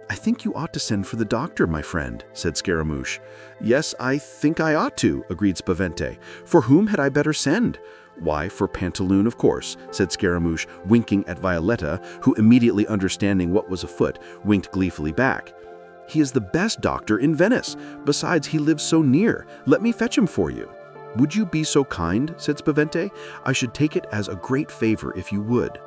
"I think you ought to send for the doctor, my friend," said Scaramouche. "Yes, I think I ought to," agreed Spavente. "For whom had I better send?" "Why, for Pantaloon, of course," said Scaramouche, winking at Violetta, who, immediately understanding what was afoot, winked gleefully back. "He is the best doctor in Venice. Besides, he lives so near. Let me fetch him for you." "Would you be so kind?" said Spavente. "I should take it as a great favor if you would."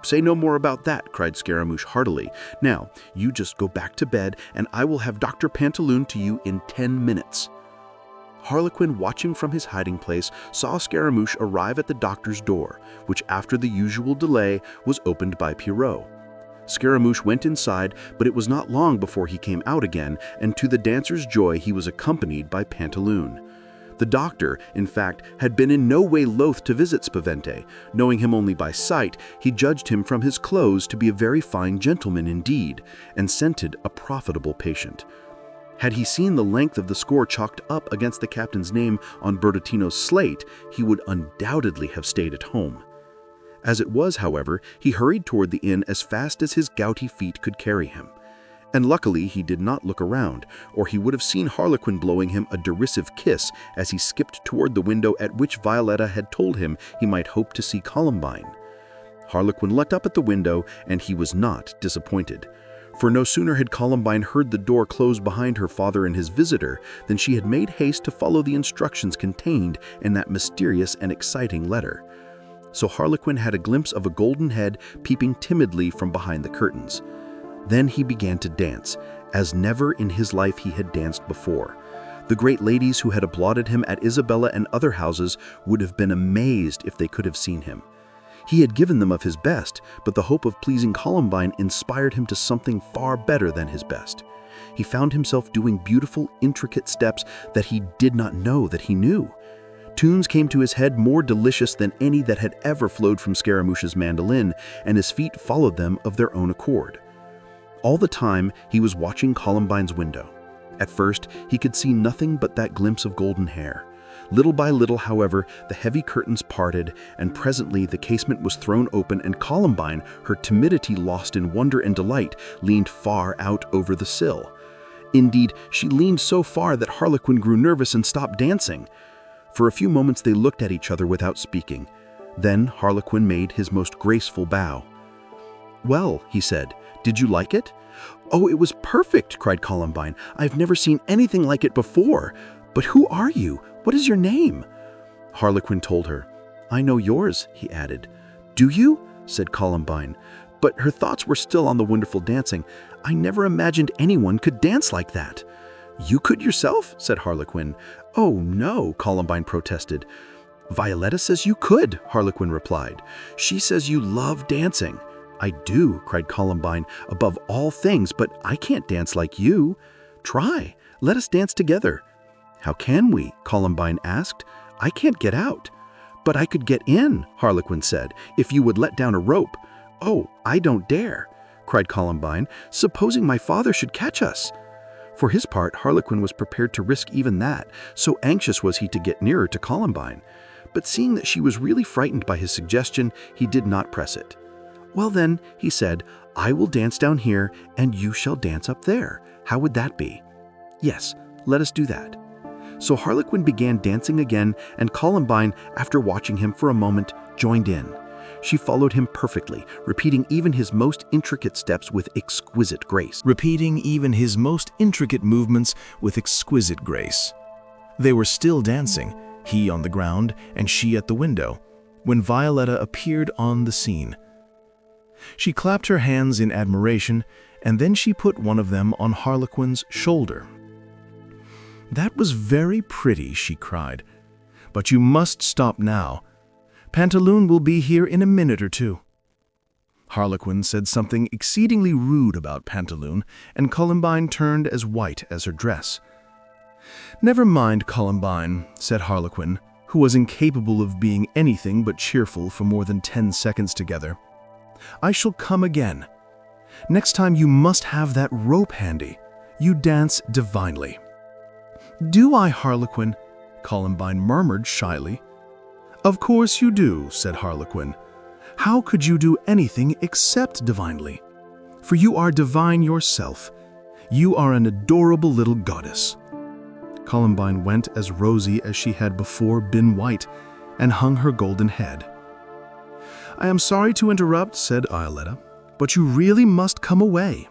"Say no more about that," cried Scaramouche heartily. "Now, you just go back to bed, and I will have Dr. Pantaloon to you in 10 minutes. Harlequin, watching from his hiding place, saw Scaramouche arrive at the doctor's door, which, after the usual delay, was opened by Pierrot. Scaramouche went inside, but it was not long before he came out again, and to the dancer's joy he was accompanied by Pantaloon. The doctor, in fact, had been in no way loath to visit Spavente. Knowing him only by sight, he judged him from his clothes to be a very fine gentleman indeed, and scented a profitable patient. Had he seen the length of the score chalked up against the captain's name on Bertuccino's slate, he would undoubtedly have stayed at home. As it was, however, he hurried toward the inn as fast as his gouty feet could carry him. And luckily he did not look around, or he would have seen Harlequin blowing him a derisive kiss as he skipped toward the window at which Violetta had told him he might hope to see Columbine. Harlequin looked up at the window, and he was not disappointed. For no sooner had Columbine heard the door close behind her father and his visitor than she had made haste to follow the instructions contained in that mysterious and exciting letter. So Harlequin had a glimpse of a golden head peeping timidly from behind the curtains. Then he began to dance, as never in his life he had danced before. The great ladies who had applauded him at Isabella and other houses would have been amazed if they could have seen him. He had given them of his best, but the hope of pleasing Columbine inspired him to something far better than his best. He found himself doing beautiful, intricate steps that he did not know that he knew. Tunes came to his head more delicious than any that had ever flowed from Scaramouche's mandolin, and his feet followed them of their own accord. All the time, he was watching Columbine's window. At first, he could see nothing but that glimpse of golden hair. Little by little, however, the heavy curtains parted, and presently the casement was thrown open, and Columbine, her timidity lost in wonder and delight, leaned far out over the sill. Indeed, she leaned so far that Harlequin grew nervous and stopped dancing. For a few moments they looked at each other without speaking. Then Harlequin made his most graceful bow. "Well," he said, "did you like it?" "Oh, it was perfect!" cried Columbine. "I've never seen anything like it before. But who are you? What is your name?" Harlequin told her. "I know yours," he added. "Do you?" said Columbine. But her thoughts were still on the wonderful dancing. "I never imagined anyone could dance like that." "You could yourself?" said Harlequin. "Oh, no," Columbine protested. "Violetta says you could," Harlequin replied. "She says you love dancing." "I do," cried Columbine, "above all things, but I can't dance like you." "Try. Let us dance together." "How can we?" Columbine asked. "I can't get out." "But I could get in," Harlequin said, "if you would let down a rope." "Oh, I don't dare," cried Columbine. "Supposing my father should catch us." For his part, Harlequin was prepared to risk even that, so anxious was he to get nearer to Columbine. But seeing that she was really frightened by his suggestion, he did not press it. "Well then," he said, "I will dance down here, and you shall dance up there. How would that be?" "Yes, let us do that." So Harlequin began dancing again, and Columbine, after watching him for a moment, joined in. She followed him perfectly, repeating even his most intricate steps with exquisite grace. They were still dancing, he on the ground and she at the window, when Violetta appeared on the scene. She clapped her hands in admiration, and then she put one of them on Harlequin's shoulder. "That was very pretty," she cried. "But you must stop now. Pantaloon will be here in a minute or two." Harlequin said something exceedingly rude about Pantaloon, and Columbine turned as white as her dress. "Never mind, Columbine," said Harlequin, who was incapable of being anything but cheerful for more than 10 seconds together. "I shall come again. Next time you must have that rope handy. You dance divinely." "Do I, Harlequin?" Columbine murmured shyly. "Of course you do," said Harlequin. "How could you do anything except divinely? For you are divine yourself. You are an adorable little goddess." Columbine went as rosy as she had before been white, and hung her golden head. "I am sorry to interrupt," said Violetta, "but you really must come away."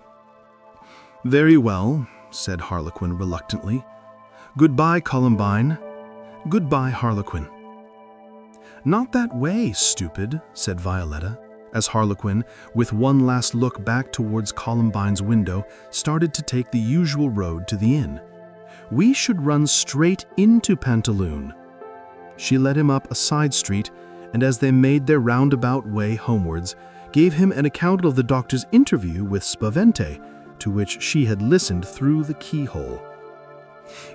"Very well," said Harlequin reluctantly. "Goodbye, Columbine. Goodbye, Harlequin." "Not that way, stupid," said Violetta, as Harlequin, with one last look back towards Columbine's window, started to take the usual road to the inn. "We should run straight into Pantaloon." She led him up a side street, and as they made their roundabout way homewards, gave him an account of the doctor's interview with Spavente, to which she had listened through the keyhole.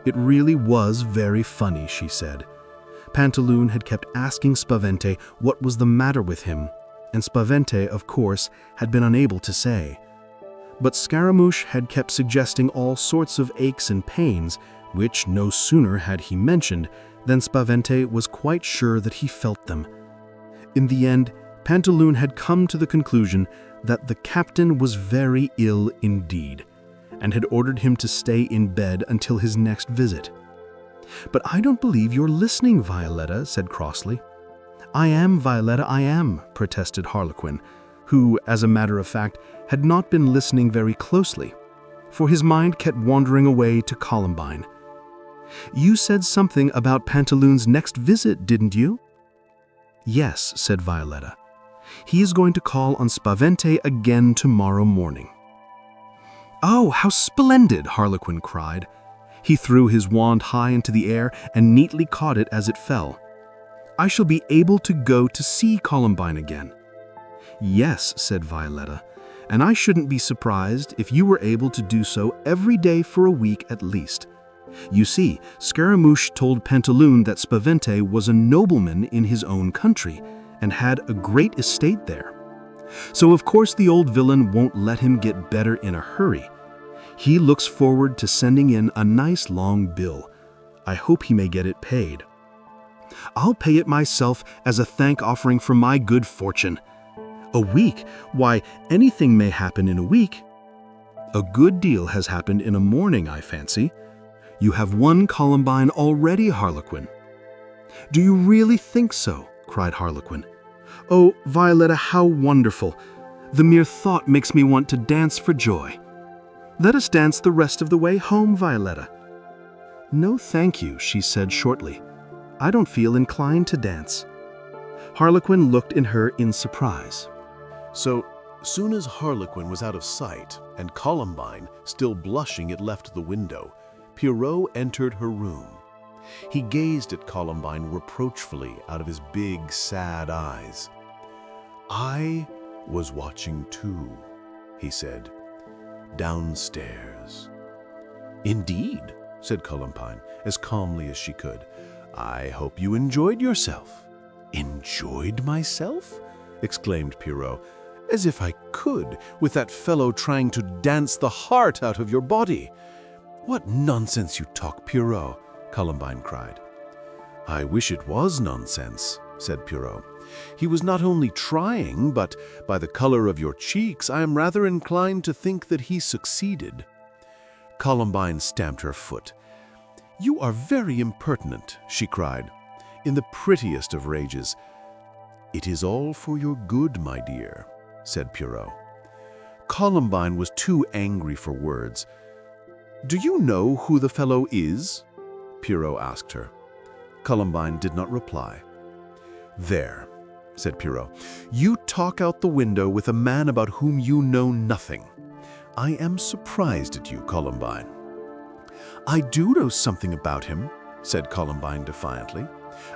"It really was very funny," she said. Pantaloon had kept asking Spavente what was the matter with him, and Spavente, of course, had been unable to say. But Scaramouche had kept suggesting all sorts of aches and pains, which no sooner had he mentioned than Spavente was quite sure that he felt them. In the end, Pantaloon had come to the conclusion that the captain was very ill indeed, and had ordered him to stay in bed until his next visit. "But I don't believe you're listening," Violetta said crossly. "I am, Violetta, I am," protested Harlequin, who, as a matter of fact, had not been listening very closely, for his mind kept wandering away to Columbine. "You said something about Pantaloon's next visit, didn't you?" "Yes," said Violetta. "He is going to call on Spavente again tomorrow morning." "Oh, how splendid!" Harlequin cried. He threw his wand high into the air and neatly caught it as it fell. "I shall be able to go to see Columbine again." "Yes," said Violetta, "and I shouldn't be surprised if you were able to do so every day for a week at least. You see, Scaramouche told Pantaloon that Spavente was a nobleman in his own country and had a great estate there. So of course the old villain won't let him get better in a hurry. He looks forward to sending in a nice long bill. I hope he may get it paid." "I'll pay it myself as a thank offering for my good fortune." "A week? Why, anything may happen in a week." "A good deal has happened in a morning, I fancy. You have won Columbine already, Harlequin." "Do you really think so?" cried Harlequin. "Oh, Violetta, how wonderful! The mere thought makes me want to dance for joy. Let us dance the rest of the way home, Violetta." "No, thank you," she said shortly. "I don't feel inclined to dance." Harlequin looked at her in surprise. So, soon as Harlequin was out of sight, and Columbine, still blushing, had left the window, Pierrot entered her room. He gazed at Columbine reproachfully out of his big, sad eyes. "I was watching too," he said, "downstairs." "Indeed," said Columbine, as calmly as she could. "I hope you enjoyed yourself." "Enjoyed myself?" exclaimed Pierrot. As if I could, with that fellow trying to dance the heart out of your body. What nonsense you talk, Pierrot, Columbine cried. I wish it was nonsense, said Pierrot. He was not only trying, but by the color of your cheeks, I am rather inclined to think that he succeeded. Columbine stamped her foot. You are very impertinent, she cried, in the prettiest of rages. It is all for your good, my dear, said Pierrot. Columbine was too angry for words. Do you know who the fellow is? Pierrot asked her. Columbine did not reply. There, said Pierrot, you talk out the window with a man about whom you know nothing. I am surprised at you, Columbine. I do know something about him, said Columbine defiantly.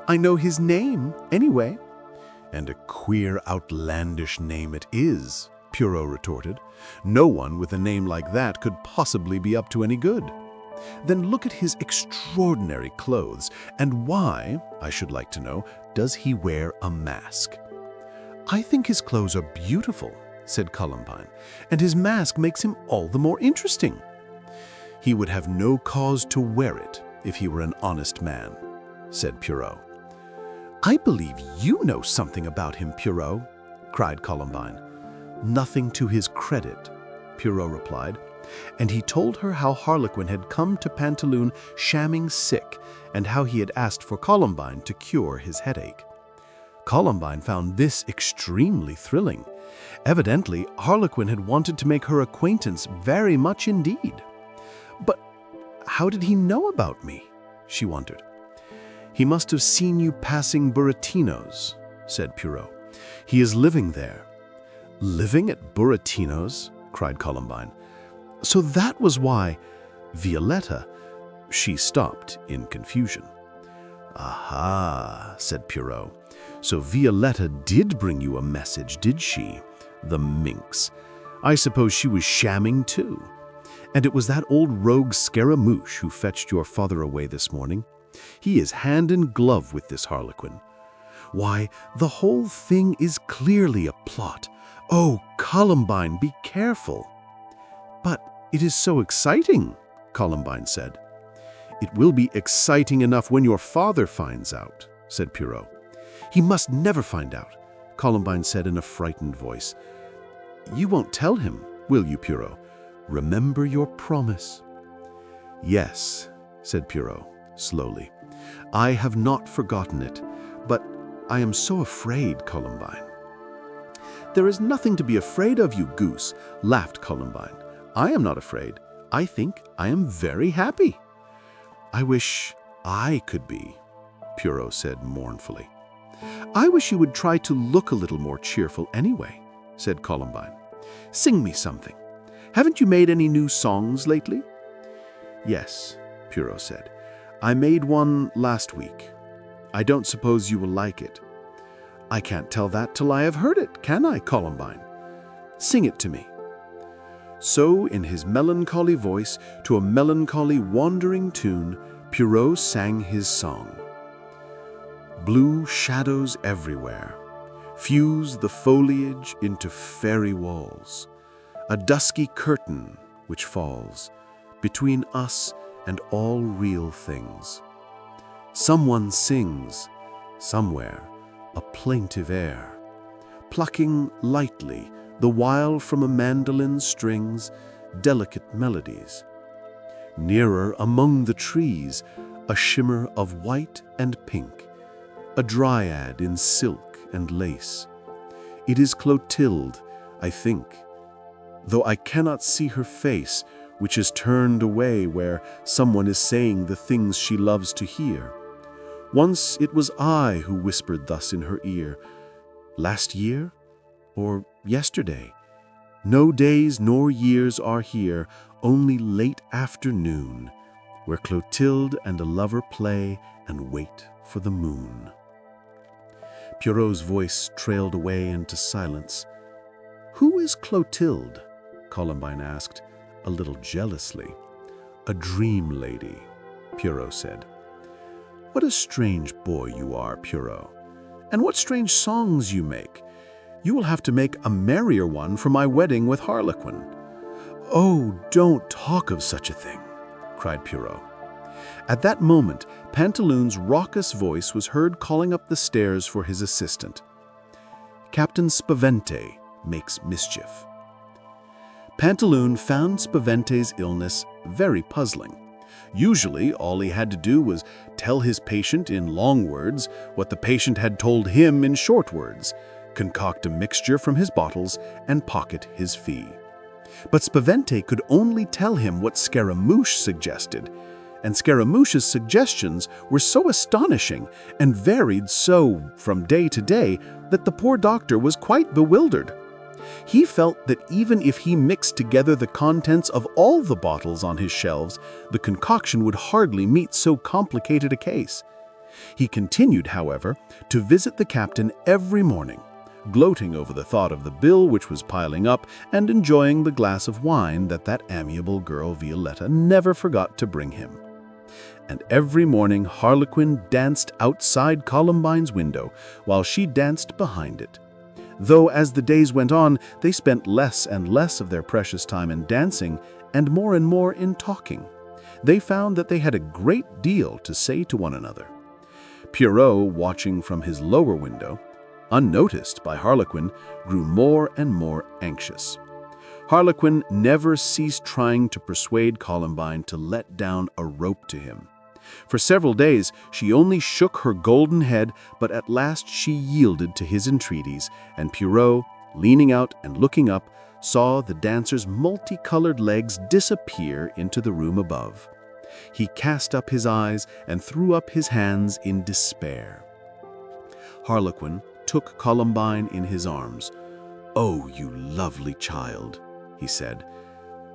I know his name, anyway. And a queer, outlandish name it is, Pierrot retorted. No one with a name like that could possibly be up to any good. Then look at his extraordinary clothes, and why, I should like to know, does he wear a mask? I think his clothes are beautiful, said Columbine, and his mask makes him all the more interesting. He would have no cause to wear it if he were an honest man, said Pierrot. I believe you know something about him, Pierrot, cried Columbine. Nothing to his credit, Pierrot replied, and he told her how Harlequin had come to Pantaloon shamming sick and how he had asked for Columbine to cure his headache. Columbine found this extremely thrilling. Evidently, Harlequin had wanted to make her acquaintance very much indeed. But how did he know about me? She wondered. He must have seen you passing Burattino's, said Pierrot. He is living there. Living at Burattino's? Cried Columbine. So that was why Violetta... She stopped in confusion. Aha, said Pierrot. So Violetta did bring you a message, did she? The minx. I suppose she was shamming too. And it was that old rogue Scaramouche who fetched your father away this morning. He is hand in glove with this Harlequin. Why, the whole thing is clearly a plot. Oh, Columbine, be careful. But it is so exciting, Columbine said. It will be exciting enough when your father finds out, said Pierrot. He must never find out, Columbine said in a frightened voice. You won't tell him, will you, Pierrot? Remember your promise. Yes, said Pierrot, slowly. I have not forgotten it, but I am so afraid, Columbine. There is nothing to be afraid of, you goose, laughed Columbine. I am not afraid. I think I am very happy. I wish I could be, Pierrot said mournfully. I wish you would try to look a little more cheerful anyway, said Columbine. Sing me something. Haven't you made any new songs lately? Yes, Pierrot said. I made one last week. I don't suppose you will like it. I can't tell that till I have heard it, can I, Columbine? Sing it to me. So, in his melancholy voice, to a melancholy wandering tune, Pierrot sang his song. Blue shadows everywhere fuse the foliage into fairy walls, a dusky curtain which falls between us and all real things. Someone sings, somewhere, a plaintive air, plucking lightly the while from a mandolin's strings delicate melodies. Nearer among the trees, a shimmer of white and pink, a dryad in silk and lace. It is Clotilde, I think, though I cannot see her face, which is turned away where someone is saying the things she loves to hear. Once it was I who whispered thus in her ear, last year or yesterday. No days nor years are here, only late afternoon, where Clotilde and a lover play and wait for the moon. Pierrot's voice trailed away into silence. Who is Clotilde? Columbine asked, a little jealously. A dream lady, Pierrot said. What a strange boy you are, Pierrot. And what strange songs you make. You will have to make a merrier one for my wedding with Harlequin." "Oh, don't talk of such a thing," cried Pierrot. At that moment, Pantaloon's raucous voice was heard calling up the stairs for his assistant. "Captain Spavente makes mischief." Pantaloon found Spavente's illness very puzzling. Usually, all he had to do was tell his patient in long words what the patient had told him in short words, concoct a mixture from his bottles, and pocket his fee. But Spavente could only tell him what Scaramouche suggested, and Scaramouche's suggestions were so astonishing and varied so from day to day that the poor doctor was quite bewildered. He felt that even if he mixed together the contents of all the bottles on his shelves, the concoction would hardly meet so complicated a case. He continued, however, to visit the captain every morning, gloating over the thought of the bill which was piling up and enjoying the glass of wine that amiable girl Violetta never forgot to bring him. And every morning Harlequin danced outside Columbine's window while she danced behind it. Though as the days went on, they spent less and less of their precious time in dancing and more in talking. They found that they had a great deal to say to one another. Pierrot, watching from his lower window, unnoticed by Harlequin, grew more and more anxious. Harlequin never ceased trying to persuade Columbine to let down a rope to him. For several days she only shook her golden head, but at last she yielded to his entreaties, and Pierrot, leaning out and looking up, saw the dancer's multicolored legs disappear into the room above. He cast up his eyes and threw up his hands in despair. Harlequin took Columbine in his arms. "Oh, you lovely child," he said.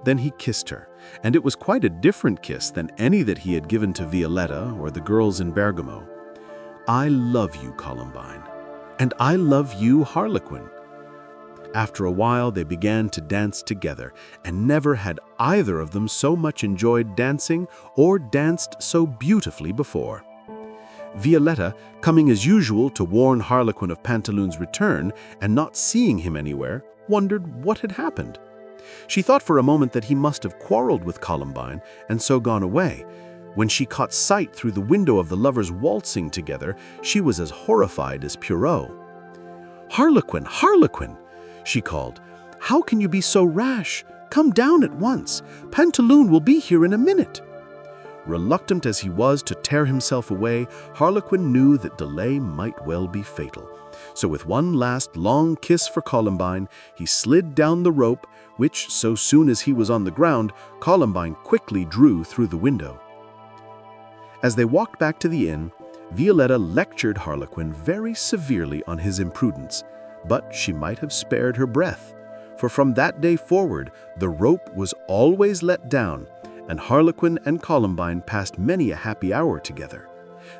Then he kissed her, and it was quite a different kiss than any that he had given to Violetta or the girls in Bergamo. "I love you, Columbine, and I love you, Harlequin." After a while they began to dance together, and never had either of them so much enjoyed dancing or danced so beautifully before. Violetta, coming as usual to warn Harlequin of Pantaloon's return and not seeing him anywhere, wondered what had happened. She thought for a moment that he must have quarreled with Columbine and so gone away. When she caught sight through the window of the lovers waltzing together, she was as horrified as Pierrot. "Harlequin, Harlequin!" she called. "How can you be so rash? Come down at once. Pantaloon will be here in a minute." Reluctant as he was to tear himself away, Harlequin knew that delay might well be fatal. So with one last long kiss for Columbine, he slid down the rope, which, so soon as he was on the ground, Columbine quickly drew through the window. As they walked back to the inn, Violetta lectured Harlequin very severely on his imprudence, but she might have spared her breath, for from that day forward the rope was always let down, and Harlequin and Columbine passed many a happy hour together.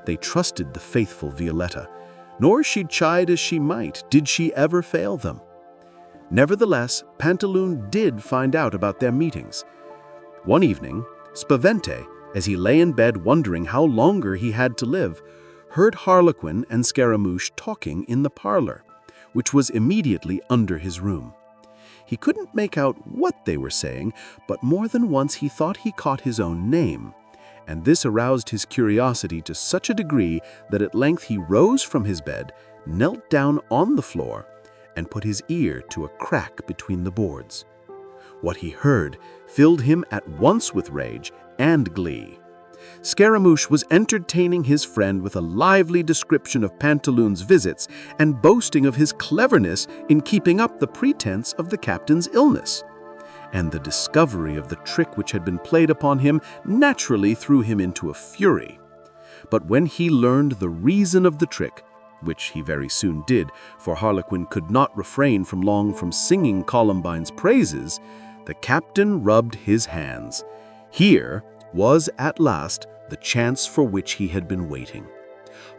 They trusted the faithful Violetta, nor she chide as she might, did she ever fail them. Nevertheless, Pantaloon did find out about their meetings. One evening, Spavente, as he lay in bed wondering how longer he had to live, heard Harlequin and Scaramouche talking in the parlor, which was immediately under his room. He couldn't make out what they were saying, but more than once he thought he caught his own name, and this aroused his curiosity to such a degree that at length he rose from his bed, knelt down on the floor, and put his ear to a crack between the boards. What he heard filled him at once with rage and glee. Scaramouche was entertaining his friend with a lively description of Pantaloon's visits and boasting of his cleverness in keeping up the pretense of the captain's illness. And the discovery of the trick which had been played upon him naturally threw him into a fury. But when he learned the reason of the trick, which he very soon did, for Harlequin could not refrain from singing Columbine's praises, the captain rubbed his hands. Here was at last the chance for which he had been waiting.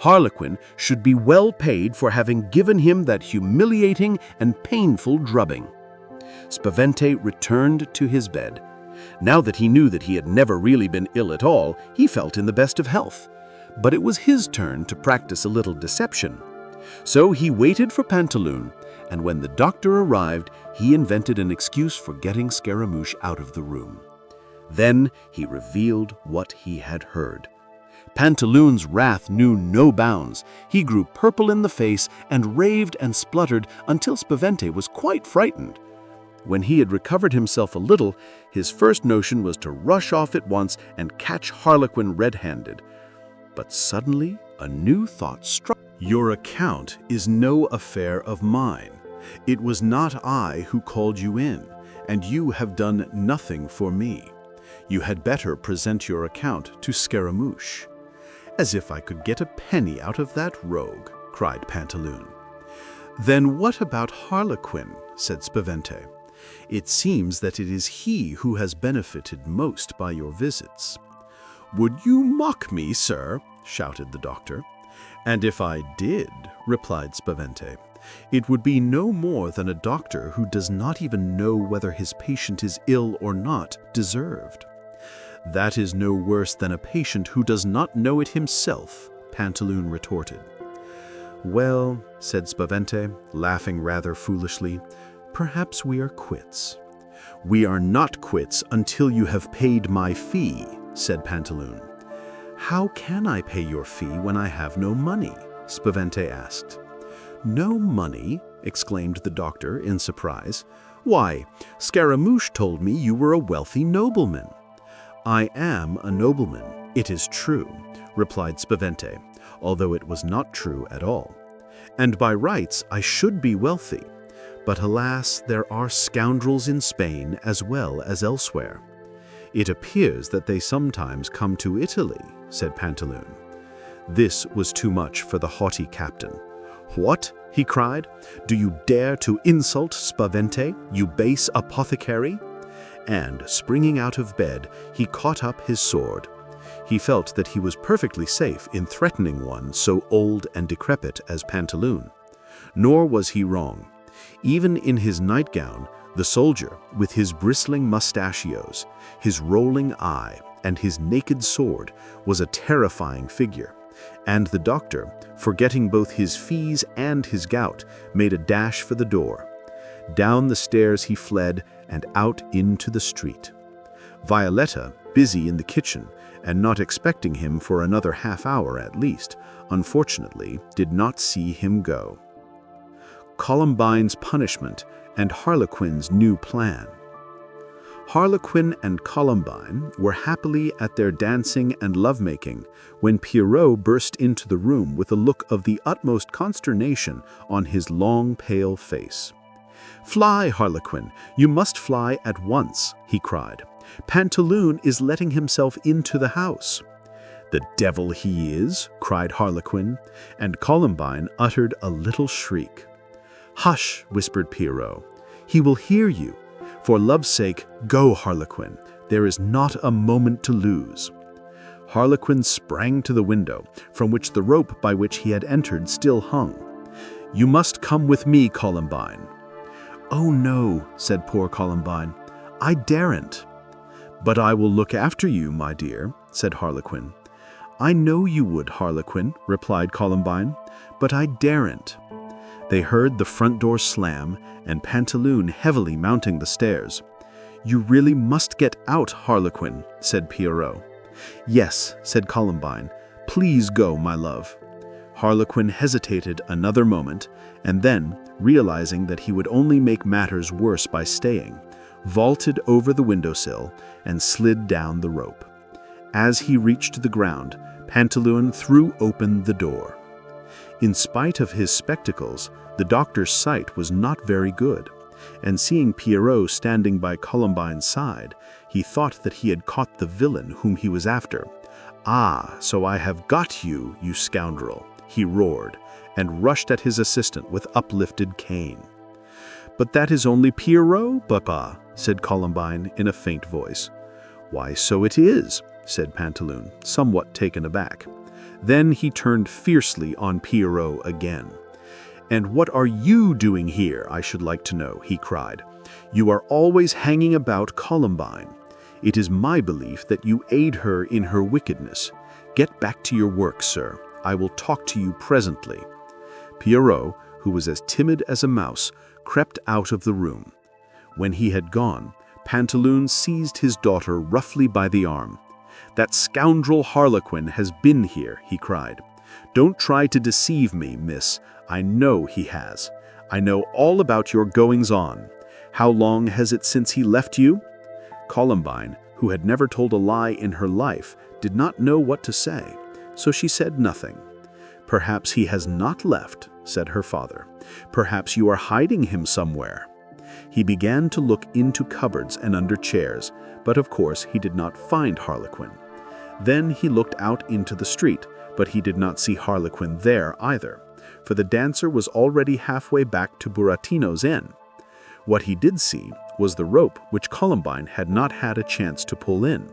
Harlequin should be well paid for having given him that humiliating and painful drubbing. Spavente returned to his bed. Now that he knew that he had never really been ill at all, he felt in the best of health. But it was his turn to practice a little deception. So he waited for Pantaloon, and when the doctor arrived, he invented an excuse for getting Scaramouche out of the room. Then he revealed what he had heard. Pantaloon's wrath knew no bounds. He grew purple in the face and raved and spluttered until Spavente was quite frightened. When he had recovered himself a little, his first notion was to rush off at once and catch Harlequin red-handed. But suddenly, a new thought struck. Your account is no affair of mine. It was not I who called you in, and you have done nothing for me. You had better present your account to Scaramouche. As if I could get a penny out of that rogue, cried Pantaloon. Then what about Harlequin? Said Spavente. It seems that it is he who has benefited most by your visits. Would you mock me, sir? Shouted the doctor. And if I did, replied Spavente, it would be no more than a doctor who does not even know whether his patient is ill or not deserved. That is no worse than a patient who does not know it himself, Pantaloon retorted. Well, said Spavente, laughing rather foolishly, perhaps we are quits. We are not quits until you have paid my fee, said Pantaloon. How can I pay your fee when I have no money? Spavente asked. No money? Exclaimed the doctor in surprise. Why, Scaramouche told me you were a wealthy nobleman. I am a nobleman, it is true, replied Spavente, although it was not true at all. And by rights I should be wealthy. But alas, there are scoundrels in Spain as well as elsewhere. It appears that they sometimes come to Italy, said Pantaloon. This was too much for the haughty captain. What? He cried. Do you dare to insult Spavente, you base apothecary? And, springing out of bed, he caught up his sword. He felt that he was perfectly safe in threatening one so old and decrepit as Pantaloon. Nor was he wrong. Even in his nightgown, the soldier, with his bristling mustachios, his rolling eye, and his naked sword, was a terrifying figure. And the doctor, forgetting both his fees and his gout, made a dash for the door. Down the stairs he fled and out into the street. Violetta, busy in the kitchen, and not expecting him for another half-hour at least, unfortunately did not see him go. Columbine's punishment and Harlequin's new plan. Harlequin and Columbine were happily at their dancing and lovemaking when Pierrot burst into the room with a look of the utmost consternation on his long, pale face. "Fly, Harlequin, you must fly at once," he cried. "Pantaloon is letting himself into the house." "The devil he is," cried Harlequin, and Columbine uttered a little shriek. "Hush," whispered Pierrot. "He will hear you. For love's sake, go, Harlequin. There is not a moment to lose." Harlequin sprang to the window, from which the rope by which he had entered still hung. "You must come with me, Columbine." "Oh no," said poor Columbine. "I daren't." "But I will look after you, my dear," said Harlequin. "I know you would, Harlequin," replied Columbine, "but I daren't." They heard the front door slam and Pantaloon heavily mounting the stairs. "You really must get out, Harlequin," said Pierrot. "Yes," said Columbine. "Please go, my love." Harlequin hesitated another moment, and then, realizing that he would only make matters worse by staying, vaulted over the windowsill and slid down the rope. As he reached the ground, Pantaloon threw open the door. In spite of his spectacles, the doctor's sight was not very good, and seeing Pierrot standing by Columbine's side, he thought that he had caught the villain whom he was after. "Ah, so I have got you, you scoundrel," he roared, and rushed at his assistant with uplifted cane. "But that is only Pierrot, papa," said Columbine in a faint voice. "Why, so it is," said Pantaloon, somewhat taken aback. Then he turned fiercely on Pierrot again. "And what are you doing here, I should like to know?" he cried. "You are always hanging about Columbine. It is my belief that you aid her in her wickedness. Get back to your work, sir. I will talk to you presently." Pierrot, who was as timid as a mouse, crept out of the room. When he had gone, Pantaloon seized his daughter roughly by the arm. "That scoundrel Harlequin has been here," he cried. "Don't try to deceive me, miss. I know he has. I know all about your goings-on. How long has it since he left you?" Columbine, who had never told a lie in her life, did not know what to say, so she said nothing. "Perhaps he has not left," said her father. "Perhaps you are hiding him somewhere." He began to look into cupboards and under chairs, but of course he did not find Harlequin. Then he looked out into the street, but he did not see Harlequin there either, for the dancer was already halfway back to Burattino's inn. What he did see was the rope which Columbine had not had a chance to pull in.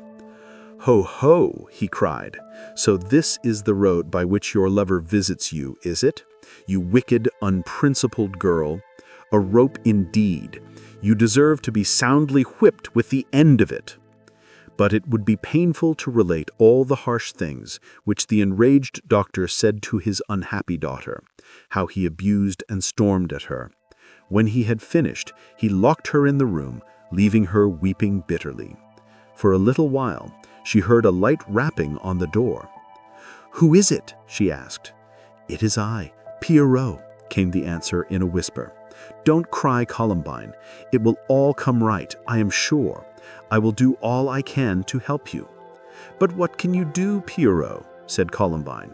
"Ho, ho," he cried. "So this is the road by which your lover visits you, is it? You wicked, unprincipled girl. A rope indeed. You deserve to be soundly whipped with the end of it." But it would be painful to relate all the harsh things which the enraged doctor said to his unhappy daughter, how he abused and stormed at her. When he had finished, he locked her in the room, leaving her weeping bitterly. For a little while, she heard a light rapping on the door. "Who is it?" she asked. "It is I, Pierrot," came the answer in a whisper. "Don't cry, Columbine. It will all come right, I am sure. I will do all I can to help you." "But what can you do, Pierrot?" said Columbine.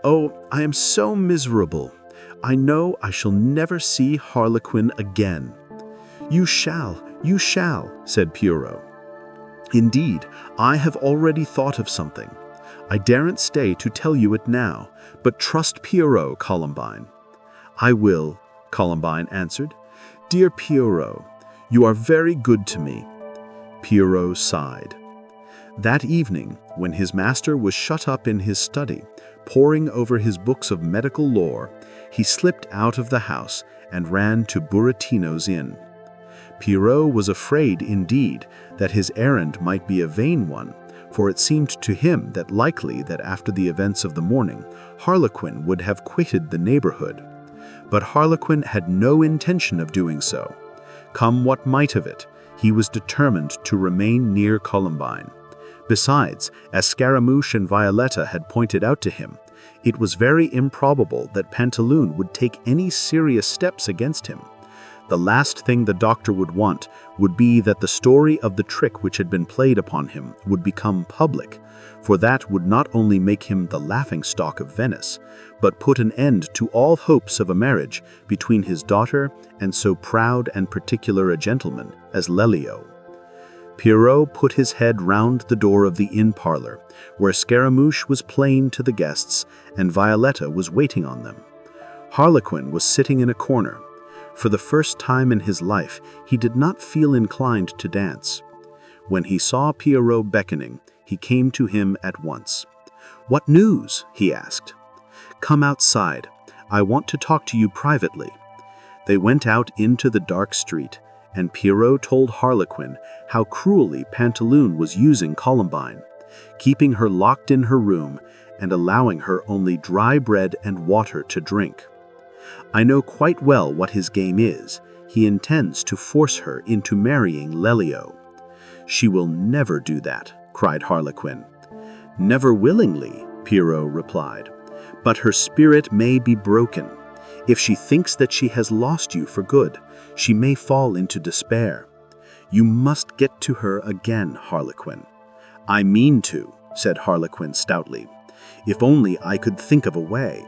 "Oh, I am so miserable. I know I shall never see Harlequin again." You shall," said Pierrot. "Indeed, I have already thought of something. I daren't stay to tell you it now, but trust Pierrot, Columbine." "I will," Columbine answered. "Dear Pierrot, you are very good to me." Pierrot sighed. That evening, when his master was shut up in his study, poring over his books of medical lore, he slipped out of the house and ran to Burattino's inn. Pierrot was afraid, indeed, that his errand might be a vain one, for it seemed to him that likely that after the events of the morning, Harlequin would have quitted the neighborhood. But Harlequin had no intention of doing so. Come what might of it, he was determined to remain near Columbine. Besides, as Scaramouche and Violetta had pointed out to him, it was very improbable that Pantaloon would take any serious steps against him. The last thing the doctor would want would be that the story of the trick which had been played upon him would become public, for that would not only make him the laughingstock of Venice, but put an end to all hopes of a marriage between his daughter and so proud and particular a gentleman as Lelio. Pierrot put his head round the door of the inn parlor, where Scaramouche was playing to the guests and Violetta was waiting on them. Harlequin was sitting in a corner. For the first time in his life, he did not feel inclined to dance. When he saw Pierrot beckoning, he came to him at once. "What news?" he asked. "Come outside. I want to talk to you privately." They went out into the dark street, and Pierrot told Harlequin how cruelly Pantaloon was using Columbine, keeping her locked in her room and allowing her only dry bread and water to drink. "I know quite well what his game is. He intends to force her into marrying Lelio." "She will never do that," cried Harlequin. "Never willingly," Pierrot replied. "But her spirit may be broken. If she thinks that she has lost you for good, she may fall into despair. You must get to her again, Harlequin." "I mean to," said Harlequin stoutly. "If only I could think of a way.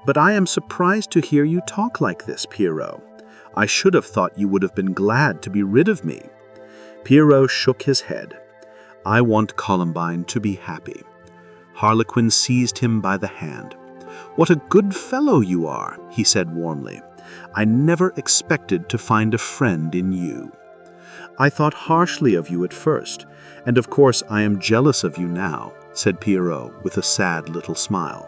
But I am surprised to hear you talk like this, Pierrot. I should have thought you would have been glad to be rid of me." Pierrot shook his head. "I want Columbine to be happy." Harlequin seized him by the hand. "What a good fellow you are," he said warmly. "I never expected to find a friend in you. I thought harshly of you at first, and of course I am jealous of you now," said Pierrot with a sad little smile.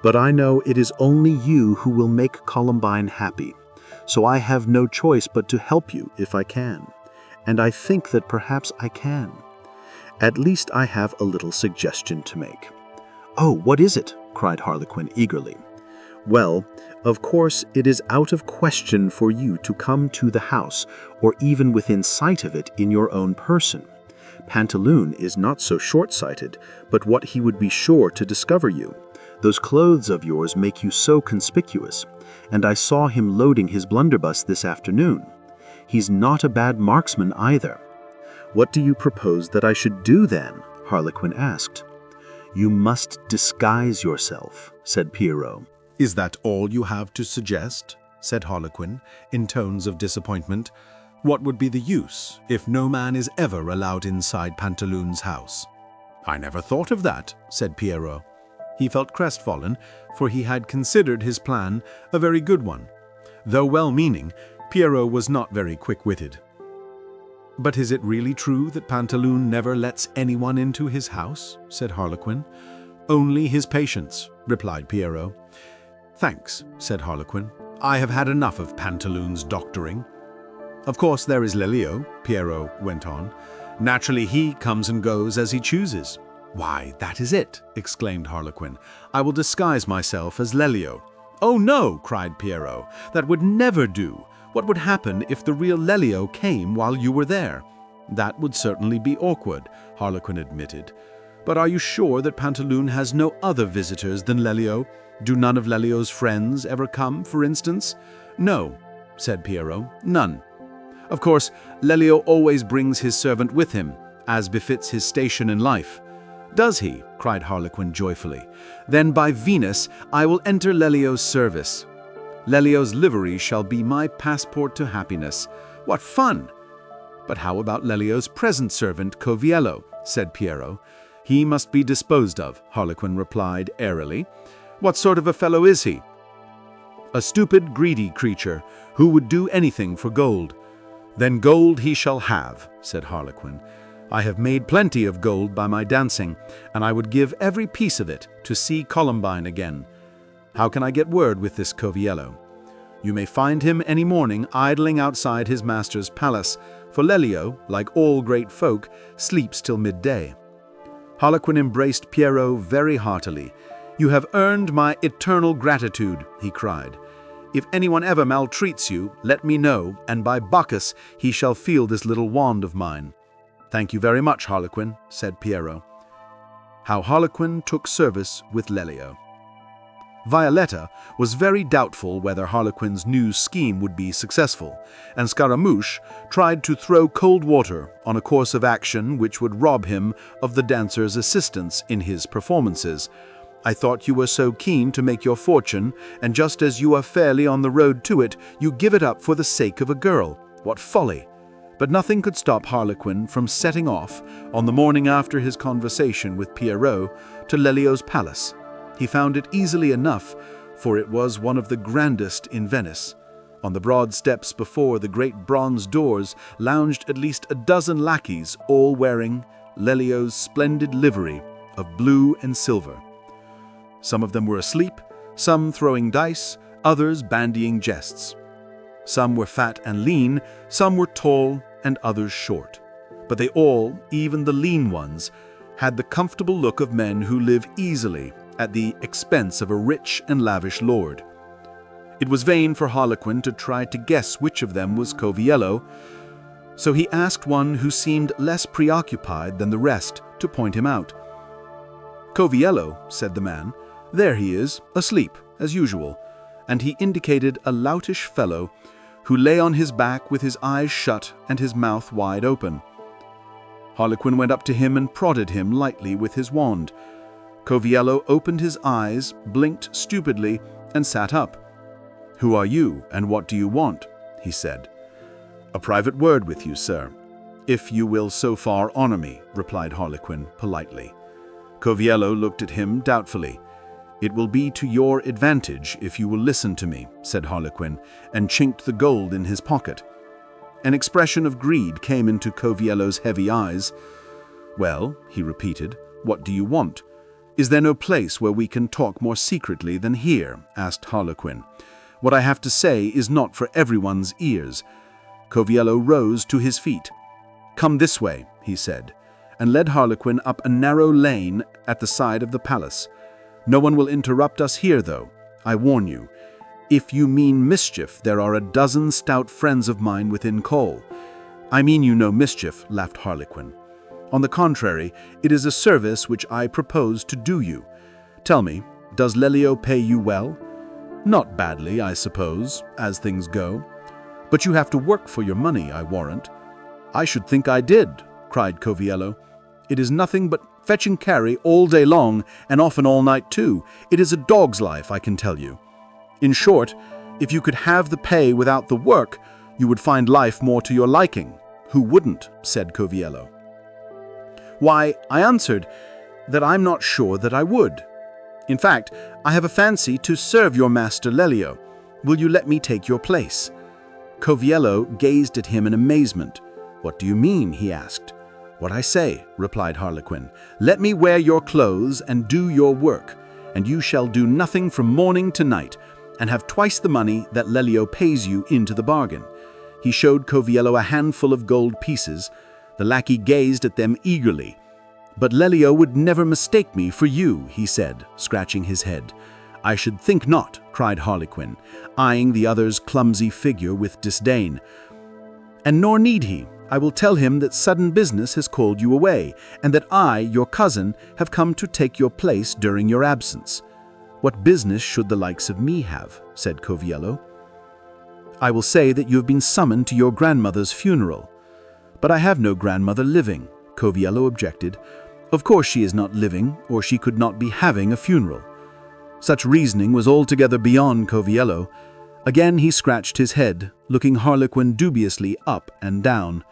"But I know it is only you who will make Columbine happy, so I have no choice but to help you if I can. And I think that perhaps I can. At least I have a little suggestion to make." "Oh, what is it?" cried Harlequin eagerly. Well, of course, it is out of question for you to come to the house, or even within sight of it in your own person. Pantaloon is not so short-sighted, but what he would be sure to discover you. Those clothes of yours make you so conspicuous, and I saw him loading his blunderbuss this afternoon. He's not a bad marksman either. What do you propose that I should do then? Harlequin asked. You must disguise yourself, said Pierrot. Is that all you have to suggest? Said Harlequin, in tones of disappointment. What would be the use if no man is ever allowed inside Pantaloon's house? I never thought of that, said Pierrot. He felt crestfallen, for he had considered his plan a very good one. Though well-meaning, Pierrot was not very quick-witted. But is it really true that Pantaloon never lets anyone into his house? Said Harlequin. Only his patients, replied Pierrot. Thanks, said Harlequin. I have had enough of Pantaloon's doctoring. Of course there is Lelio, Pierrot went on. Naturally he comes and goes as he chooses. Why, that is it, exclaimed Harlequin. I will disguise myself as Lelio. Oh no, cried Pierrot. That would never do. What would happen if the real Lelio came while you were there? That would certainly be awkward, Harlequin admitted. But are you sure that Pantaloon has no other visitors than Lelio? Do none of Lelio's friends ever come, for instance? No, said Pierrot, none. Of course, Lelio always brings his servant with him, as befits his station in life. Does he? Cried Harlequin joyfully. Then by Venus, I will enter Lelio's service. Lelio's livery shall be my passport to happiness. What fun! But how about Lelio's present servant, Coviello? Said Pierrot. He must be disposed of, Harlequin replied airily. What sort of a fellow is he? A stupid, greedy creature, who would do anything for gold. Then gold he shall have, said Harlequin. I have made plenty of gold by my dancing, and I would give every piece of it to see Columbine again. How can I get word with this Coviello? You may find him any morning idling outside his master's palace, for Lelio, like all great folk, sleeps till midday. Harlequin embraced Pierrot very heartily. You have earned my eternal gratitude, he cried. If anyone ever maltreats you, let me know, and by Bacchus he shall feel this little wand of mine. Thank you very much, Harlequin, said Pierrot. How Harlequin took service with Lelio. Violetta was very doubtful whether Harlequin's new scheme would be successful, and Scaramouche tried to throw cold water on a course of action which would rob him of the dancer's assistance in his performances. I thought you were so keen to make your fortune, and just as you are fairly on the road to it, you give it up for the sake of a girl. What folly! But nothing could stop Harlequin from setting off, on the morning after his conversation with Pierrot, to Lelio's palace. He found it easily enough, for it was one of the grandest in Venice. On the broad steps before the great bronze doors lounged at least a dozen lackeys, all wearing Lelio's splendid livery of blue and silver. Some of them were asleep, some throwing dice, others bandying jests. Some were fat and lean, some were tall, and others short. But they all, even the lean ones, had the comfortable look of men who live easily at the expense of a rich and lavish lord. It was vain for Harlequin to try to guess which of them was Coviello, so he asked one who seemed less preoccupied than the rest to point him out. Coviello, said the man, there he is, asleep, as usual, and he indicated a loutish fellow who lay on his back with his eyes shut and his mouth wide open. Harlequin went up to him and prodded him lightly with his wand. Coviello opened his eyes, blinked stupidly, and sat up. "Who are you, and what do you want?" he said. "A private word with you, sir, if you will so far honor me," replied Harlequin politely. Coviello looked at him doubtfully. "It will be to your advantage if you will listen to me," said Harlequin, and chinked the gold in his pocket. An expression of greed came into Coviello's heavy eyes. "Well," he repeated, "what do you want?" "Is there no place where we can talk more secretly than here?" asked Harlequin. "What I have to say is not for everyone's ears." Coviello rose to his feet. "Come this way," he said, and led Harlequin up a narrow lane at the side of the palace. "No one will interrupt us here, though. I warn you, if you mean mischief, there are a dozen stout friends of mine within call. I mean you no mischief, laughed Harlequin. On the contrary, it is a service which I propose to do you. Tell me, does Lelio pay you well? Not badly, I suppose, as things go. But you have to work for your money, I warrant. I should think I did, cried Coviello. It is nothing but fetch and carry all day long, and often all night too. It is a dog's life, I can tell you. In short, if you could have the pay without the work, you would find life more to your liking. Who wouldn't? Said Coviello. Why, I answered that I'm not sure that I would. In fact, I have a fancy to serve your master Lelio. Will you let me take your place? Coviello gazed at him in amazement. What do you mean? He asked. What I say, replied Harlequin. Let me wear your clothes and do your work, and you shall do nothing from morning to night, and have twice the money that Lelio pays you into the bargain. He showed Coviello a handful of gold pieces. The lackey gazed at them eagerly. But Lelio would never mistake me for you, he said, scratching his head. I should think not, cried Harlequin, eyeing the other's clumsy figure with disdain. And nor need he. I will tell him that sudden business has called you away, and that I, your cousin, have come to take your place during your absence. What business should the likes of me have? Said Coviello. I will say that you have been summoned to your grandmother's funeral. But I have no grandmother living, Coviello objected. Of course she is not living, or she could not be having a funeral. Such reasoning was altogether beyond Coviello. Again he scratched his head, looking Harlequin dubiously up and down.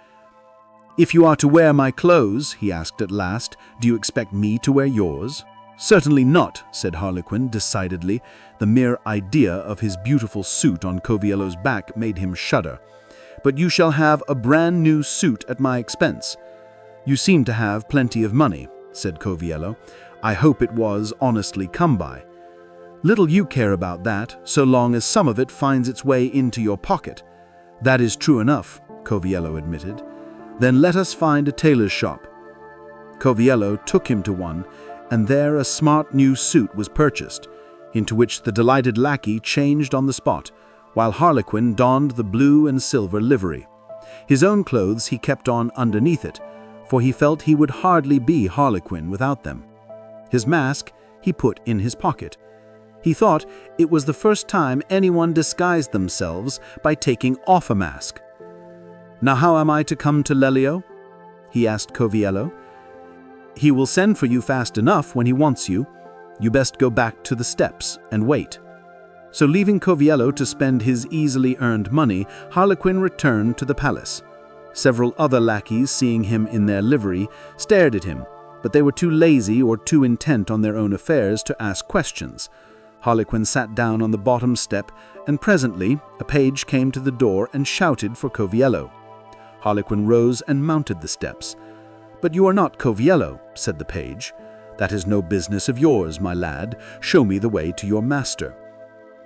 If you are to wear my clothes, he asked at last, do you expect me to wear yours? Certainly not, said Harlequin decidedly. The mere idea of his beautiful suit on Coviello's back made him shudder. But you shall have a brand new suit at my expense. You seem to have plenty of money, said Coviello. I hope it was honestly come by. Little you care about that, so long as some of it finds its way into your pocket. That is true enough, Coviello admitted. Then let us find a tailor's shop. Coviello took him to one, and there a smart new suit was purchased, into which the delighted lackey changed on the spot, while Harlequin donned the blue and silver livery. His own clothes he kept on underneath it, for he felt he would hardly be Harlequin without them. His mask he put in his pocket. He thought it was the first time anyone disguised themselves by taking off a mask. Now how am I to come to Lelio? He asked Coviello. He will send for you fast enough when he wants you. You best go back to the steps and wait. So leaving Coviello to spend his easily earned money, Harlequin returned to the palace. Several other lackeys, seeing him in their livery, stared at him, but they were too lazy or too intent on their own affairs to ask questions. Harlequin sat down on the bottom step, and presently a page came to the door and shouted for Coviello. Harlequin rose and mounted the steps. But you are not Coviello, said the page. That is no business of yours, my lad. Show me the way to your master.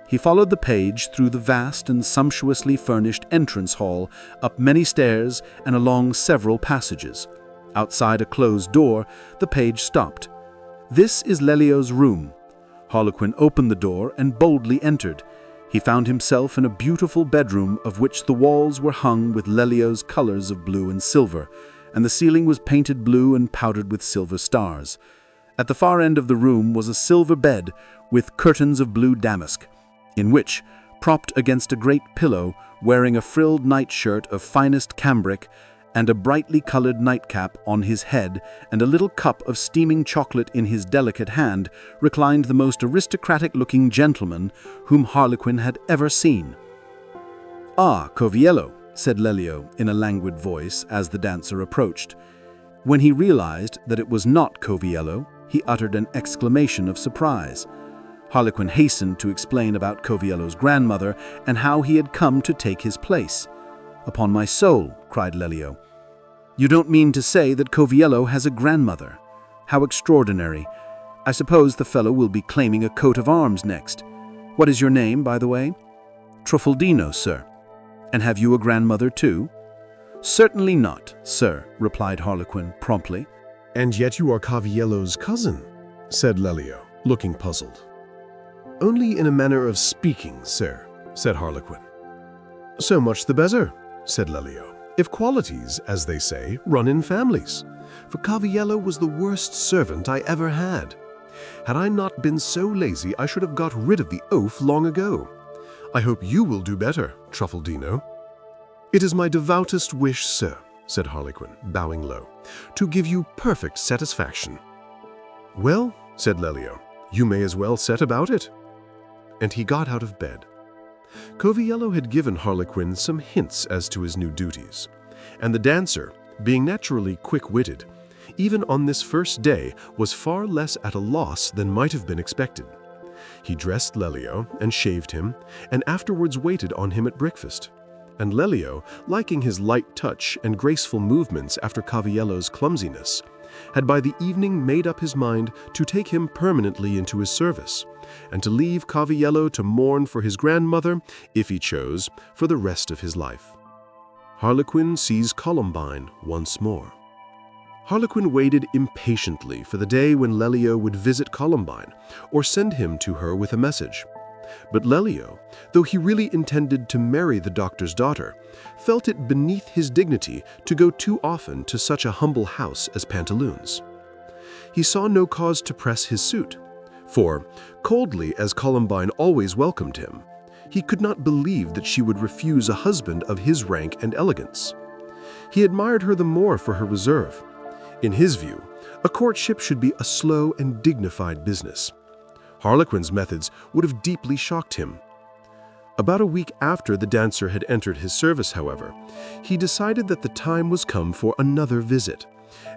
He followed the page through the vast and sumptuously furnished entrance hall, up many stairs and along several passages. Outside a closed door, the page stopped. This is Lelio's room. Harlequin opened the door and boldly entered. He found himself in a beautiful bedroom of which the walls were hung with Lelio's colors of blue and silver, and the ceiling was painted blue and powdered with silver stars. At the far end of the room was a silver bed with curtains of blue damask, in which, propped against a great pillow, wearing a frilled nightshirt of finest cambric, and a brightly colored nightcap on his head, and a little cup of steaming chocolate in his delicate hand, reclined the most aristocratic-looking gentleman whom Harlequin had ever seen. "Ah, Coviello," said Lelio in a languid voice as the dancer approached. When he realized that it was not Coviello, he uttered an exclamation of surprise. Harlequin hastened to explain about Coviello's grandmother and how he had come to take his place. "Upon my soul," cried Lelio, "you don't mean to say that Coviello has a grandmother? How extraordinary! I suppose the fellow will be claiming a coat of arms next. What is your name, by the way?" "Truffaldino, sir." "And have you a grandmother, too?" "Certainly not, sir," replied Harlequin promptly. "And yet you are Coviello's cousin," said Lelio, looking puzzled. "Only in a manner of speaking, sir," said Harlequin. "So much the better," said Lelio, "if qualities, as they say, run in families. For Caviello was the worst servant I ever had. Had I not been so lazy, I should have got rid of the oaf long ago. I hope you will do better, Truffaldino." "It is my devoutest wish, sir," said Harlequin, bowing low, "to give you perfect satisfaction." "Well," said Lelio, "you may as well set about it." And he got out of bed. Coviello had given Harlequin some hints as to his new duties, and the dancer, being naturally quick-witted, even on this first day was far less at a loss than might have been expected. He dressed Lelio and shaved him, and afterwards waited on him at breakfast. And Lelio, liking his light touch and graceful movements after Caviello's clumsiness, had by the evening made up his mind to take him permanently into his service, and to leave Caviello to mourn for his grandmother, if he chose, for the rest of his life. Harlequin sees Columbine once more. Harlequin waited impatiently for the day when Lelio would visit Columbine, or send him to her with a message. But Lelio, though he really intended to marry the doctor's daughter, felt it beneath his dignity to go too often to such a humble house as Pantaloon's. He saw no cause to press his suit, for, coldly as Columbine always welcomed him, he could not believe that she would refuse a husband of his rank and elegance. He admired her the more for her reserve. In his view, a courtship should be a slow and dignified business. Harlequin's methods would have deeply shocked him. About a week after the dancer had entered his service, however, he decided that the time was come for another visit,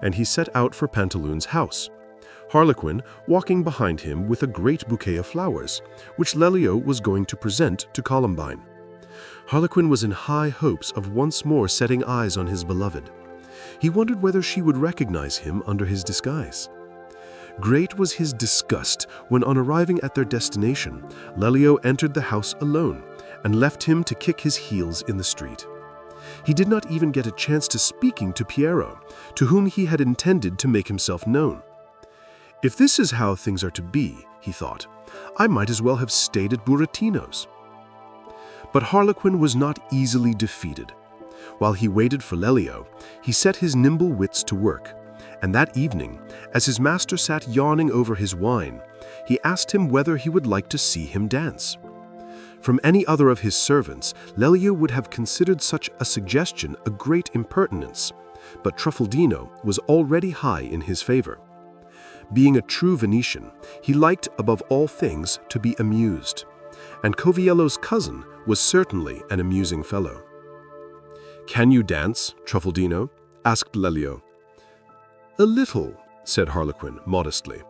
and he set out for Pantaloon's house, Harlequin walking behind him with a great bouquet of flowers, which Lelio was going to present to Columbine. Harlequin was in high hopes of once more setting eyes on his beloved. He wondered whether she would recognize him under his disguise. Great was his disgust when, on arriving at their destination, Lelio entered the house alone and left him to kick his heels in the street. He did not even get a chance to speaking to Piero, to whom he had intended to make himself known. "If this is how things are to be," he thought, "I might as well have stayed at Burattino's." But Harlequin was not easily defeated. While he waited for Lelio, he set his nimble wits to work, and that evening, as his master sat yawning over his wine, he asked him whether he would like to see him dance. From any other of his servants, Lelio would have considered such a suggestion a great impertinence, but Truffaldino was already high in his favor. Being a true Venetian, he liked above all things to be amused, and Coviello's cousin was certainly an amusing fellow. "Can you dance, Truffaldino?" asked Lelio. "A little," said Harlequin modestly.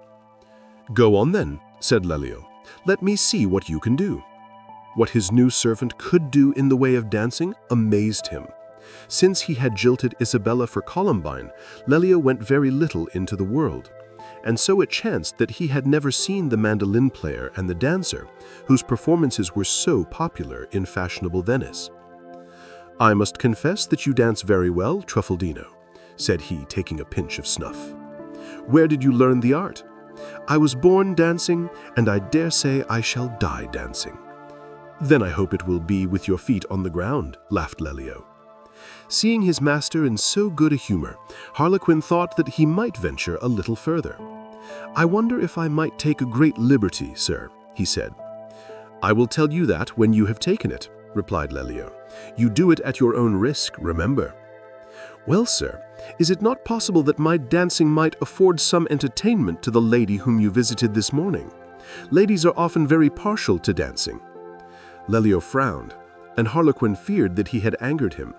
"Go on then," said Lelio. "Let me see what you can do." What his new servant could do in the way of dancing amazed him. Since he had jilted Isabella for Columbine, Lelio went very little into the world, and so it chanced that he had never seen the mandolin player and the dancer, whose performances were so popular in fashionable Venice. "I must confess that you dance very well, Truffaldino," said he, taking a pinch of snuff. "Where did you learn the art?" "I was born dancing, and I dare say I shall die dancing." "Then I hope it will be with your feet on the ground," laughed Lelio. Seeing his master in so good a humor, Harlequin thought that he might venture a little further. "I wonder if I might take a great liberty, sir," he said. "I will tell you that when you have taken it," replied Lelio. "You do it at your own risk, remember." "Well, sir, is it not possible that my dancing might afford some entertainment to the lady whom you visited this morning? Ladies are often very partial to dancing." Lelio frowned, and Harlequin feared that he had angered him.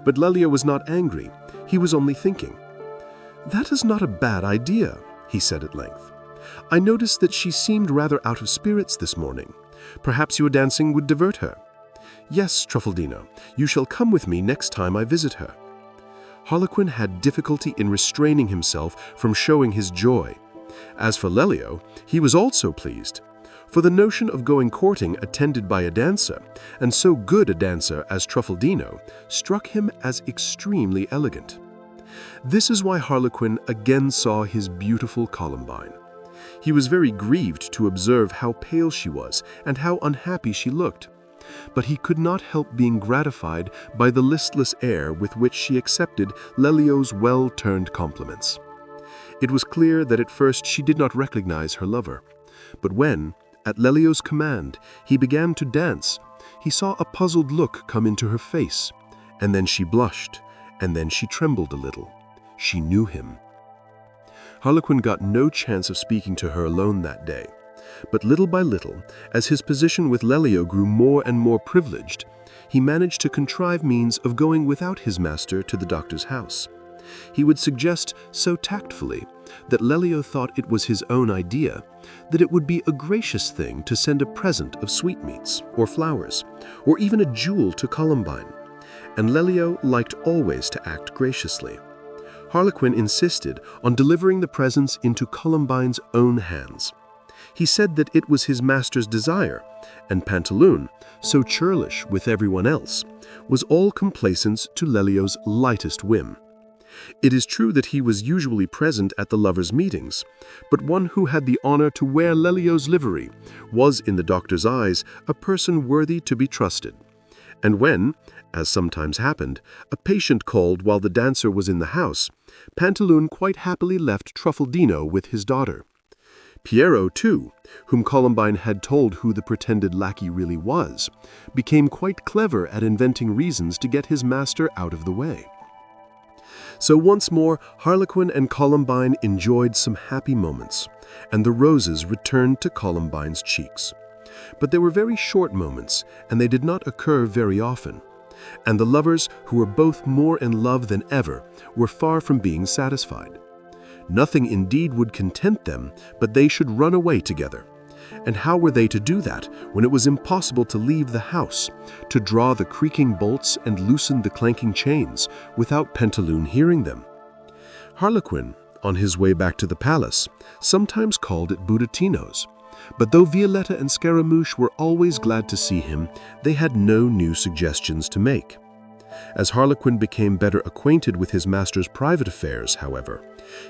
But Lelio was not angry, he was only thinking. "That is not a bad idea," he said at length. "I noticed that she seemed rather out of spirits this morning. Perhaps your dancing would divert her. Yes, Truffaldino, you shall come with me next time I visit her." Harlequin had difficulty in restraining himself from showing his joy. As for Lelio, he was also pleased, for the notion of going courting attended by a dancer, and so good a dancer as Truffaldino, struck him as extremely elegant. This is why Harlequin again saw his beautiful Columbine. He was very grieved to observe how pale she was and how unhappy she looked. But he could not help being gratified by the listless air with which she accepted Lelio's well-turned compliments. It was clear that at first she did not recognize her lover. But when, at Lelio's command, he began to dance, he saw a puzzled look come into her face, and then she blushed, and then she trembled a little. She knew him. Harlequin got no chance of speaking to her alone that day. But little by little, as his position with Lelio grew more and more privileged, he managed to contrive means of going without his master to the doctor's house. He would suggest so tactfully that Lelio thought it was his own idea, that it would be a gracious thing to send a present of sweetmeats or flowers, or even a jewel to Columbine, and Lelio liked always to act graciously. Harlequin insisted on delivering the presents into Columbine's own hands. He said that it was his master's desire, and Pantaloon, so churlish with everyone else, was all complaisance to Lelio's lightest whim. It is true that he was usually present at the lovers' meetings, but one who had the honor to wear Lelio's livery was, in the doctor's eyes, a person worthy to be trusted. And when, as sometimes happened, a patient called while the dancer was in the house, Pantaloon quite happily left Truffaldino with his daughter. Piero, too, whom Columbine had told who the pretended lackey really was, became quite clever at inventing reasons to get his master out of the way. So once more, Harlequin and Columbine enjoyed some happy moments, and the roses returned to Columbine's cheeks. But they were very short moments, and they did not occur very often. And the lovers, who were both more in love than ever, were far from being satisfied. Nothing indeed would content them, but they should run away together. And how were they to do that when it was impossible to leave the house, to draw the creaking bolts and loosen the clanking chains without Pantaloon hearing them? Harlequin, on his way back to the palace, sometimes called at Budatino's, but though Violetta and Scaramouche were always glad to see him, they had no new suggestions to make. As Harlequin became better acquainted with his master's private affairs, however,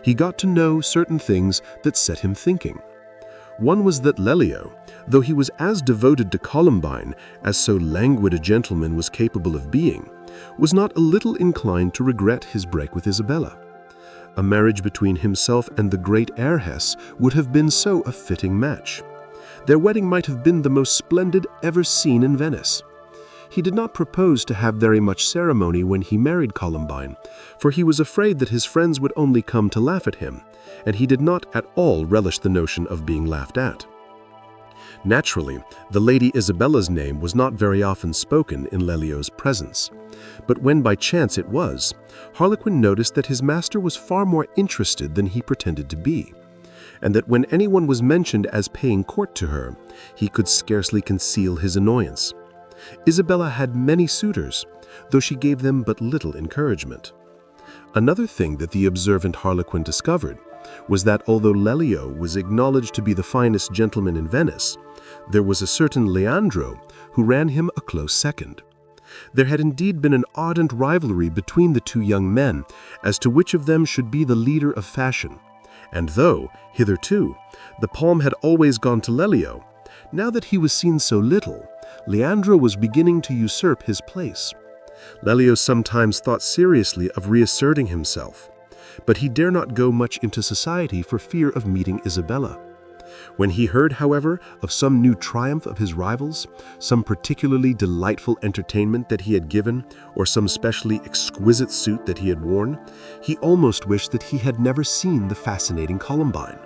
he got to know certain things that set him thinking. One was that Lelio, though he was as devoted to Columbine as so languid a gentleman was capable of being, was not a little inclined to regret his break with Isabella. A marriage between himself and the great heiress would have been so a fitting match. Their wedding might have been the most splendid ever seen in Venice. He did not propose to have very much ceremony when he married Columbine, for he was afraid that his friends would only come to laugh at him, and he did not at all relish the notion of being laughed at. Naturally, the Lady Isabella's name was not very often spoken in Lelio's presence, but when by chance it was, Harlequin noticed that his master was far more interested than he pretended to be, and that when anyone was mentioned as paying court to her, he could scarcely conceal his annoyance. Isabella had many suitors, though she gave them but little encouragement. Another thing that the observant Harlequin discovered was that although Lelio was acknowledged to be the finest gentleman in Venice, there was a certain Leandro who ran him a close second. There had indeed been an ardent rivalry between the two young men as to which of them should be the leader of fashion, and though, hitherto, the palm had always gone to Lelio, now that he was seen so little, Leandro was beginning to usurp his place. Lelio sometimes thought seriously of reasserting himself, but he dare not go much into society for fear of meeting Isabella. When he heard, however, of some new triumph of his rivals, some particularly delightful entertainment that he had given, or some specially exquisite suit that he had worn, he almost wished that he had never seen the fascinating Columbine.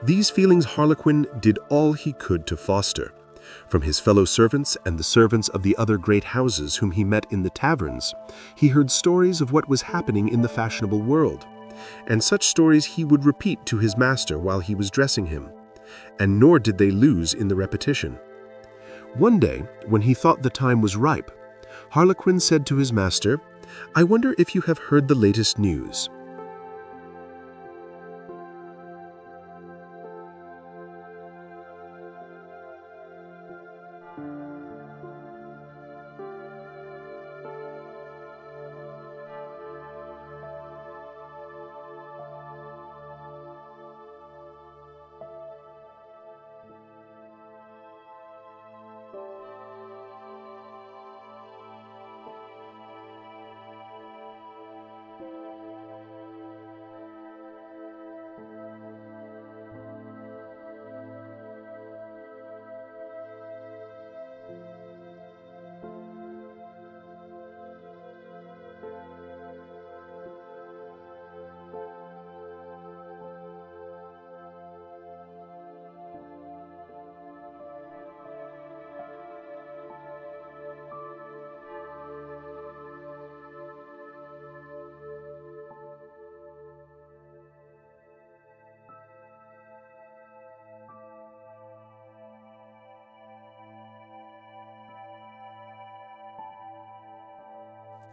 These feelings Harlequin did all he could to foster. From his fellow servants and the servants of the other great houses whom he met in the taverns, he heard stories of what was happening in the fashionable world, and such stories he would repeat to his master while he was dressing him, and nor did they lose in the repetition. One day, when he thought the time was ripe, Harlequin said to his master, "I wonder if you have heard the latest news."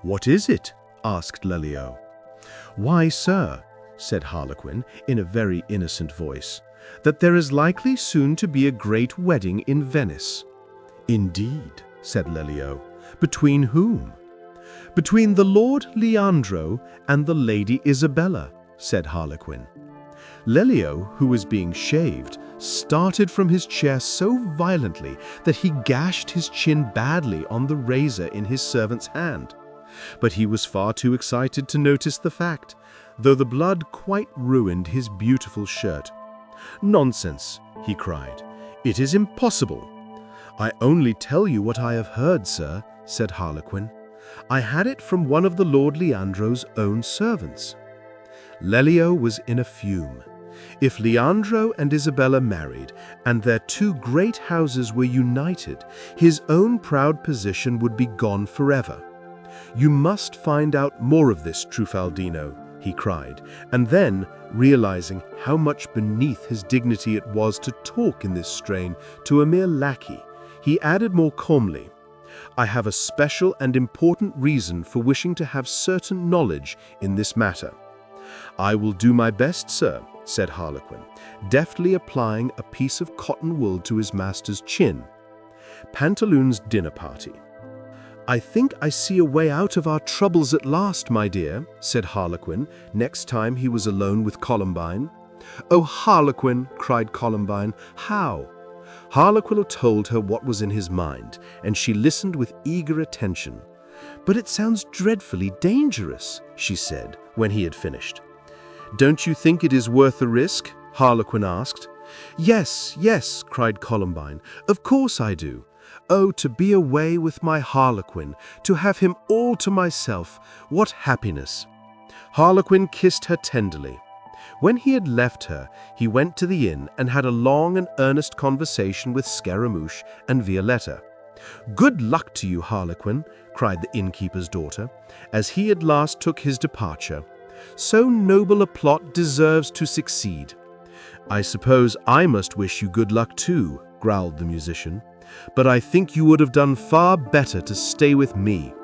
"What is it?" asked Lelio. "Why, sir," said Harlequin in a very innocent voice, "that there is likely soon to be a great wedding in Venice." "Indeed," said Lelio. "Between whom?" "Between the Lord Leandro and the Lady Isabella," said Harlequin. Lelio, who was being shaved, started from his chair so violently that he gashed his chin badly on the razor in his servant's hand. But he was far too excited to notice the fact, though the blood quite ruined his beautiful shirt. "Nonsense," he cried. "It is impossible." "I only tell you what I have heard, sir," said Harlequin. "I had it from one of the Lord Leandro's own servants." Lelio was in a fume. If Leandro and Isabella married, and their two great houses were united, his own proud position would be gone forever. "You must find out more of this, Truffaldino," he cried, and then, realizing how much beneath his dignity it was to talk in this strain to a mere lackey, he added more calmly, "I have a special and important reason for wishing to have certain knowledge in this matter." "I will do my best, sir," said Harlequin, deftly applying a piece of cotton wool to his master's chin. Pantaloon's dinner party. "I think I see a way out of our troubles at last, my dear," said Harlequin, next time he was alone with Columbine. "Oh, Harlequin," cried Columbine, "how?" Harlequin told her what was in his mind, and she listened with eager attention. "But it sounds dreadfully dangerous," she said, when he had finished. "Don't you think it is worth the risk?" Harlequin asked. "Yes, yes," cried Columbine, "of course I do. Oh, to be away with my Harlequin, to have him all to myself, what happiness!" Harlequin kissed her tenderly. When he had left her, he went to the inn and had a long and earnest conversation with Scaramouche and Violetta. "Good luck to you, Harlequin," cried the innkeeper's daughter, as he at last took his departure. "So noble a plot deserves to succeed." "I suppose I must wish you good luck too," growled the musician, "but I think you would have done far better to stay with me."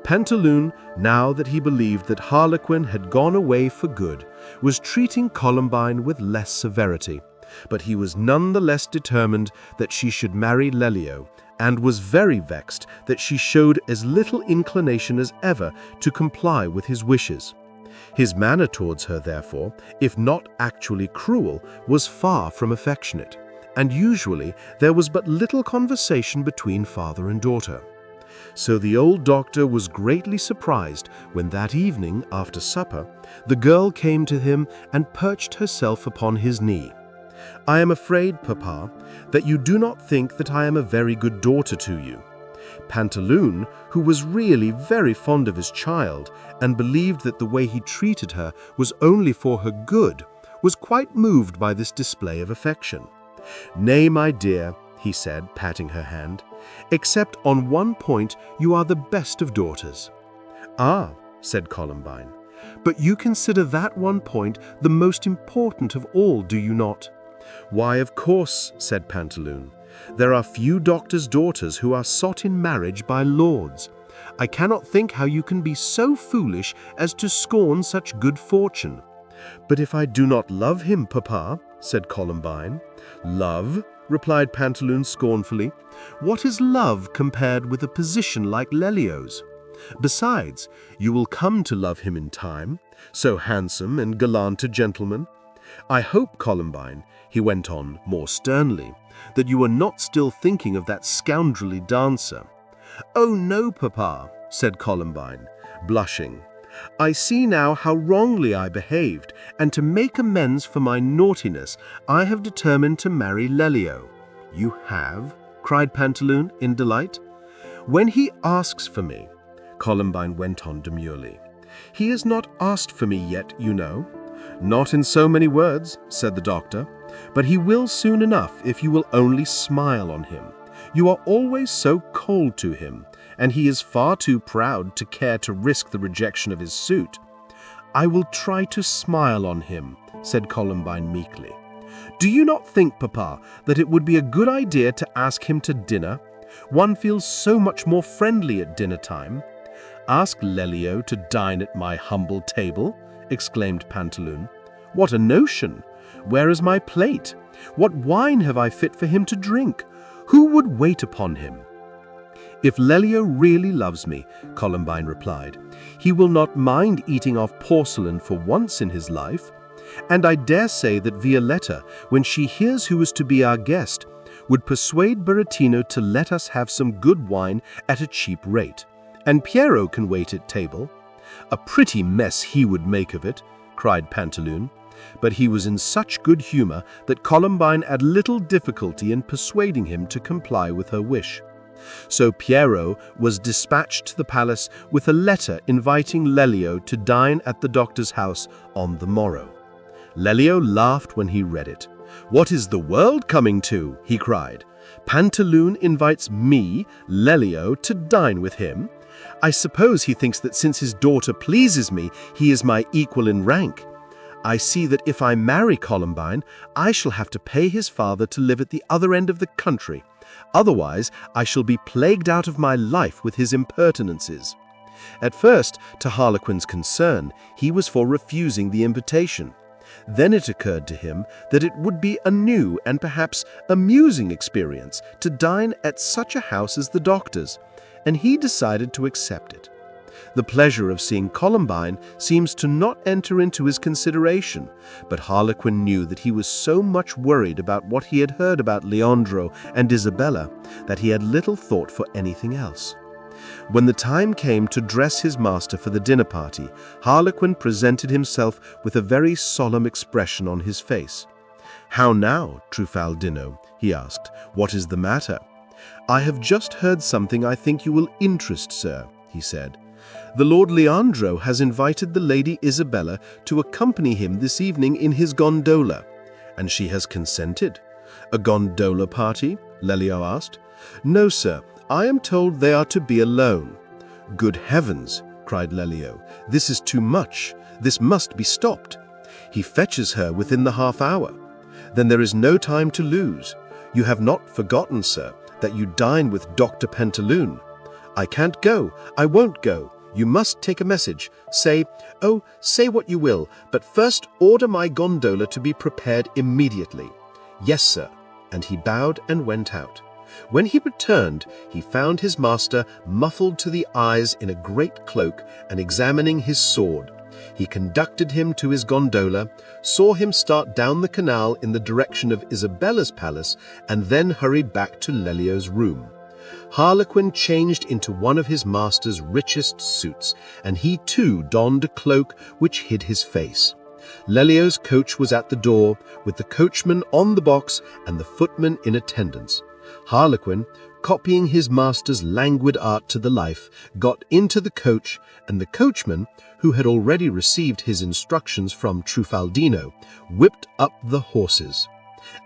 Pantaloon, now that he believed that Harlequin had gone away for good, was treating Columbine with less severity, but he was none the less determined that she should marry Lelio, and was very vexed that she showed as little inclination as ever to comply with his wishes. His manner towards her, therefore, if not actually cruel, was far from affectionate, and usually there was but little conversation between father and daughter. So the old doctor was greatly surprised when that evening, after supper, the girl came to him and perched herself upon his knee. "I am afraid, Papa, that you do not think that I am a very good daughter to you." Pantaloon, who was really very fond of his child and believed that the way he treated her was only for her good, was quite moved by this display of affection. "Nay, my dear," he said, patting her hand, "except on one point you are the best of daughters." "Ah," said Columbine, "but you consider that one point the most important of all, do you not?" "Why, of course," said Pantaloon. "There are few doctors' daughters who are sought in marriage by lords. I cannot think how you can be so foolish as to scorn such good fortune." "But if I do not love him, Papa," said Columbine. "Love?" replied Pantaloon scornfully. "What is love compared with a position like Lelio's? Besides, you will come to love him in time, so handsome and gallant a gentleman. I hope, Columbine," he went on more sternly, "that you are not still thinking of that scoundrelly dancer." "Oh, no, Papa," said Columbine, blushing. "I see now how wrongly I behaved, and to make amends for my naughtiness, I have determined to marry Lelio." "You have?" cried Pantaloon in delight. "When he asks for me," Columbine went on demurely. "He has not asked for me yet, you know." "Not in so many words," said the doctor, "but he will soon enough if you will only smile on him. You are always so cold to him, and he is far too proud to care to risk the rejection of his suit." "I will try to smile on him," said Columbine meekly. "Do you not think, Papa, that it would be a good idea to ask him to dinner? One feels so much more friendly at dinner time." ask Lelio to dine at my humble table?" exclaimed Pantaloon. "What a notion! Where is my plate? What wine have I fit for him to drink? Who would wait upon him?" "If Lelio really loves me," Columbine replied, "he will not mind eating off porcelain for once in his life. And I dare say that Violetta, when she hears who is to be our guest, would persuade Burattino to let us have some good wine at a cheap rate. And Piero can wait at table." "A pretty mess he would make of it," cried Pantaloon. But he was in such good humor that Columbine had little difficulty in persuading him to comply with her wish. So Piero was dispatched to the palace with a letter inviting Lelio to dine at the doctor's house on the morrow. Lelio laughed when he read it. "What is the world coming to?" he cried. "Pantaloon invites me, Lelio, to dine with him? I suppose he thinks that since his daughter pleases me, he is my equal in rank. I see that if I marry Columbine, I shall have to pay his father to live at the other end of the country. Otherwise, I shall be plagued out of my life with his impertinences." At first, to Harlequin's concern, he was for refusing the invitation. Then it occurred to him that it would be a new and perhaps amusing experience to dine at such a house as the doctor's, and he decided to accept it. The pleasure of seeing Columbine seems to not enter into his consideration, but Harlequin knew that he was so much worried about what he had heard about Leandro and Isabella that he had little thought for anything else. When the time came to dress his master for the dinner party, Harlequin presented himself with a very solemn expression on his face. "How now, Truffaldino?" he asked. "What is the matter?" "I have just heard something I think you will interest, sir," he said. "The Lord Leandro has invited the Lady Isabella to accompany him this evening in his gondola." "And she has consented?" "A gondola party?" Lelio asked. "No, sir. I am told they are to be alone." "Good heavens!" cried Lelio. "This is too much. This must be stopped. He fetches her within the half hour. Then there is no time to lose. You have not forgotten, sir, that you dine with Dr. Pantaloon." "I can't go. I won't go. You must take a message. Say what you will, but first order my gondola to be prepared immediately." "Yes, sir." And he bowed and went out. When he returned, he found his master muffled to the eyes in a great cloak and examining his sword. He conducted him to his gondola, saw him start down the canal in the direction of Isabella's palace, and then hurried back to Lelio's room. Harlequin changed into one of his master's richest suits, and he too donned a cloak which hid his face. Lelio's coach was at the door, with the coachman on the box and the footman in attendance. Harlequin, copying his master's languid art to the life, got into the coach, and the coachman, who had already received his instructions from Truffaldino, whipped up the horses.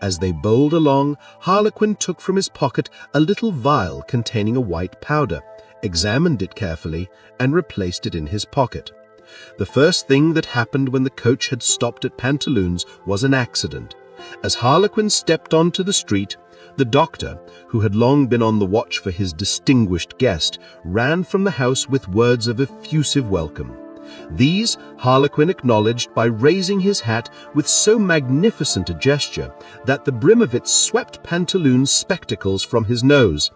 As they bowled along, Harlequin took from his pocket a little vial containing a white powder, examined it carefully, and replaced it in his pocket. The first thing that happened when the coach had stopped at Pantaloon's was an accident. As Harlequin stepped onto the street, the doctor, who had long been on the watch for his distinguished guest, ran from the house with words of effusive welcome. These Harlequin acknowledged by raising his hat with so magnificent a gesture that the brim of it swept Pantaloon's spectacles from his nose.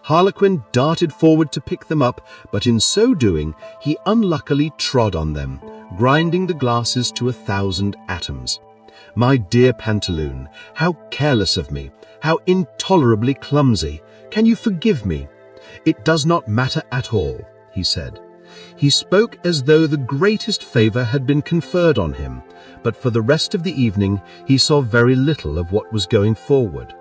Harlequin darted forward to pick them up, but in so doing he unluckily trod on them, grinding the glasses to 1,000 atoms. "My dear Pantaloon, how careless of me, how intolerably clumsy. Can you forgive me?" "It does not matter at all," he said. He spoke as though the greatest favor had been conferred on him, but for the rest of the evening he saw very little of what was going forward.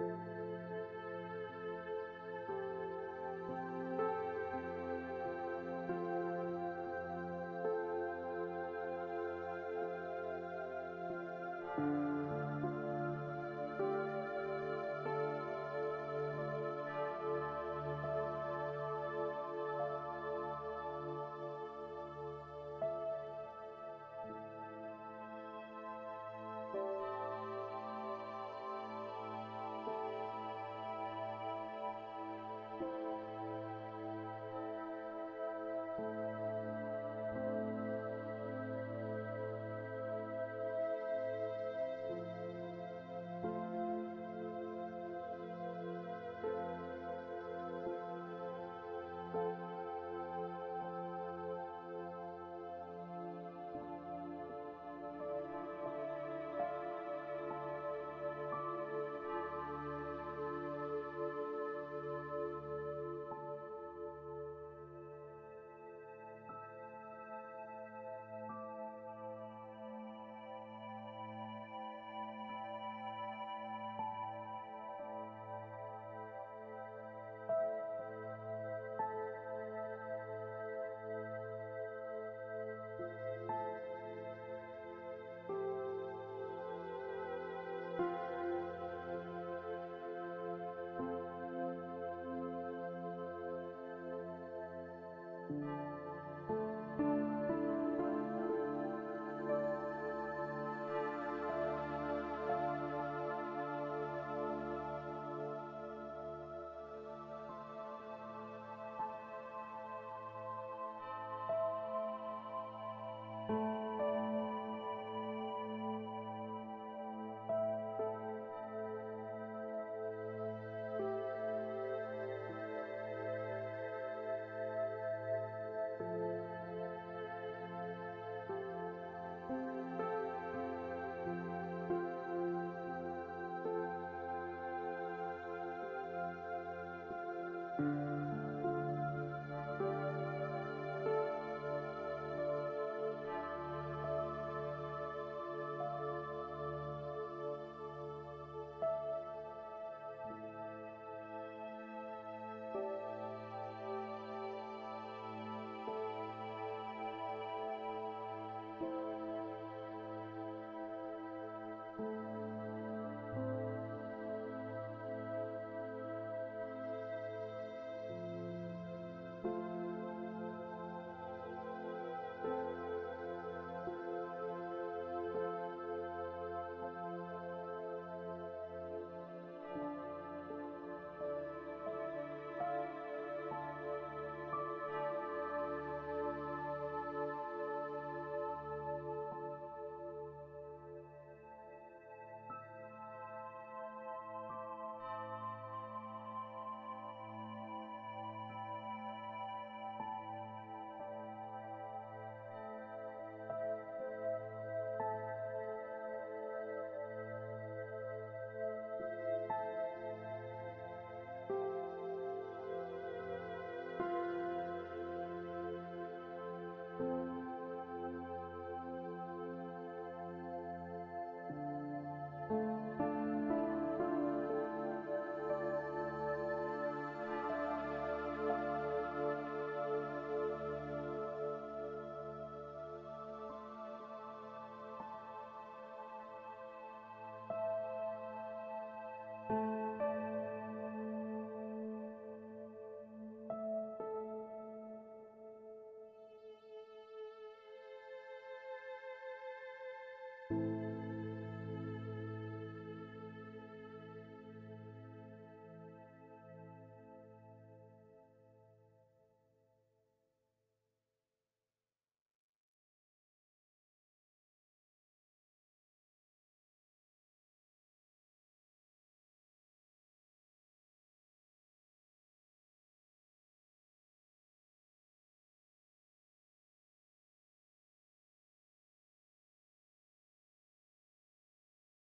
you.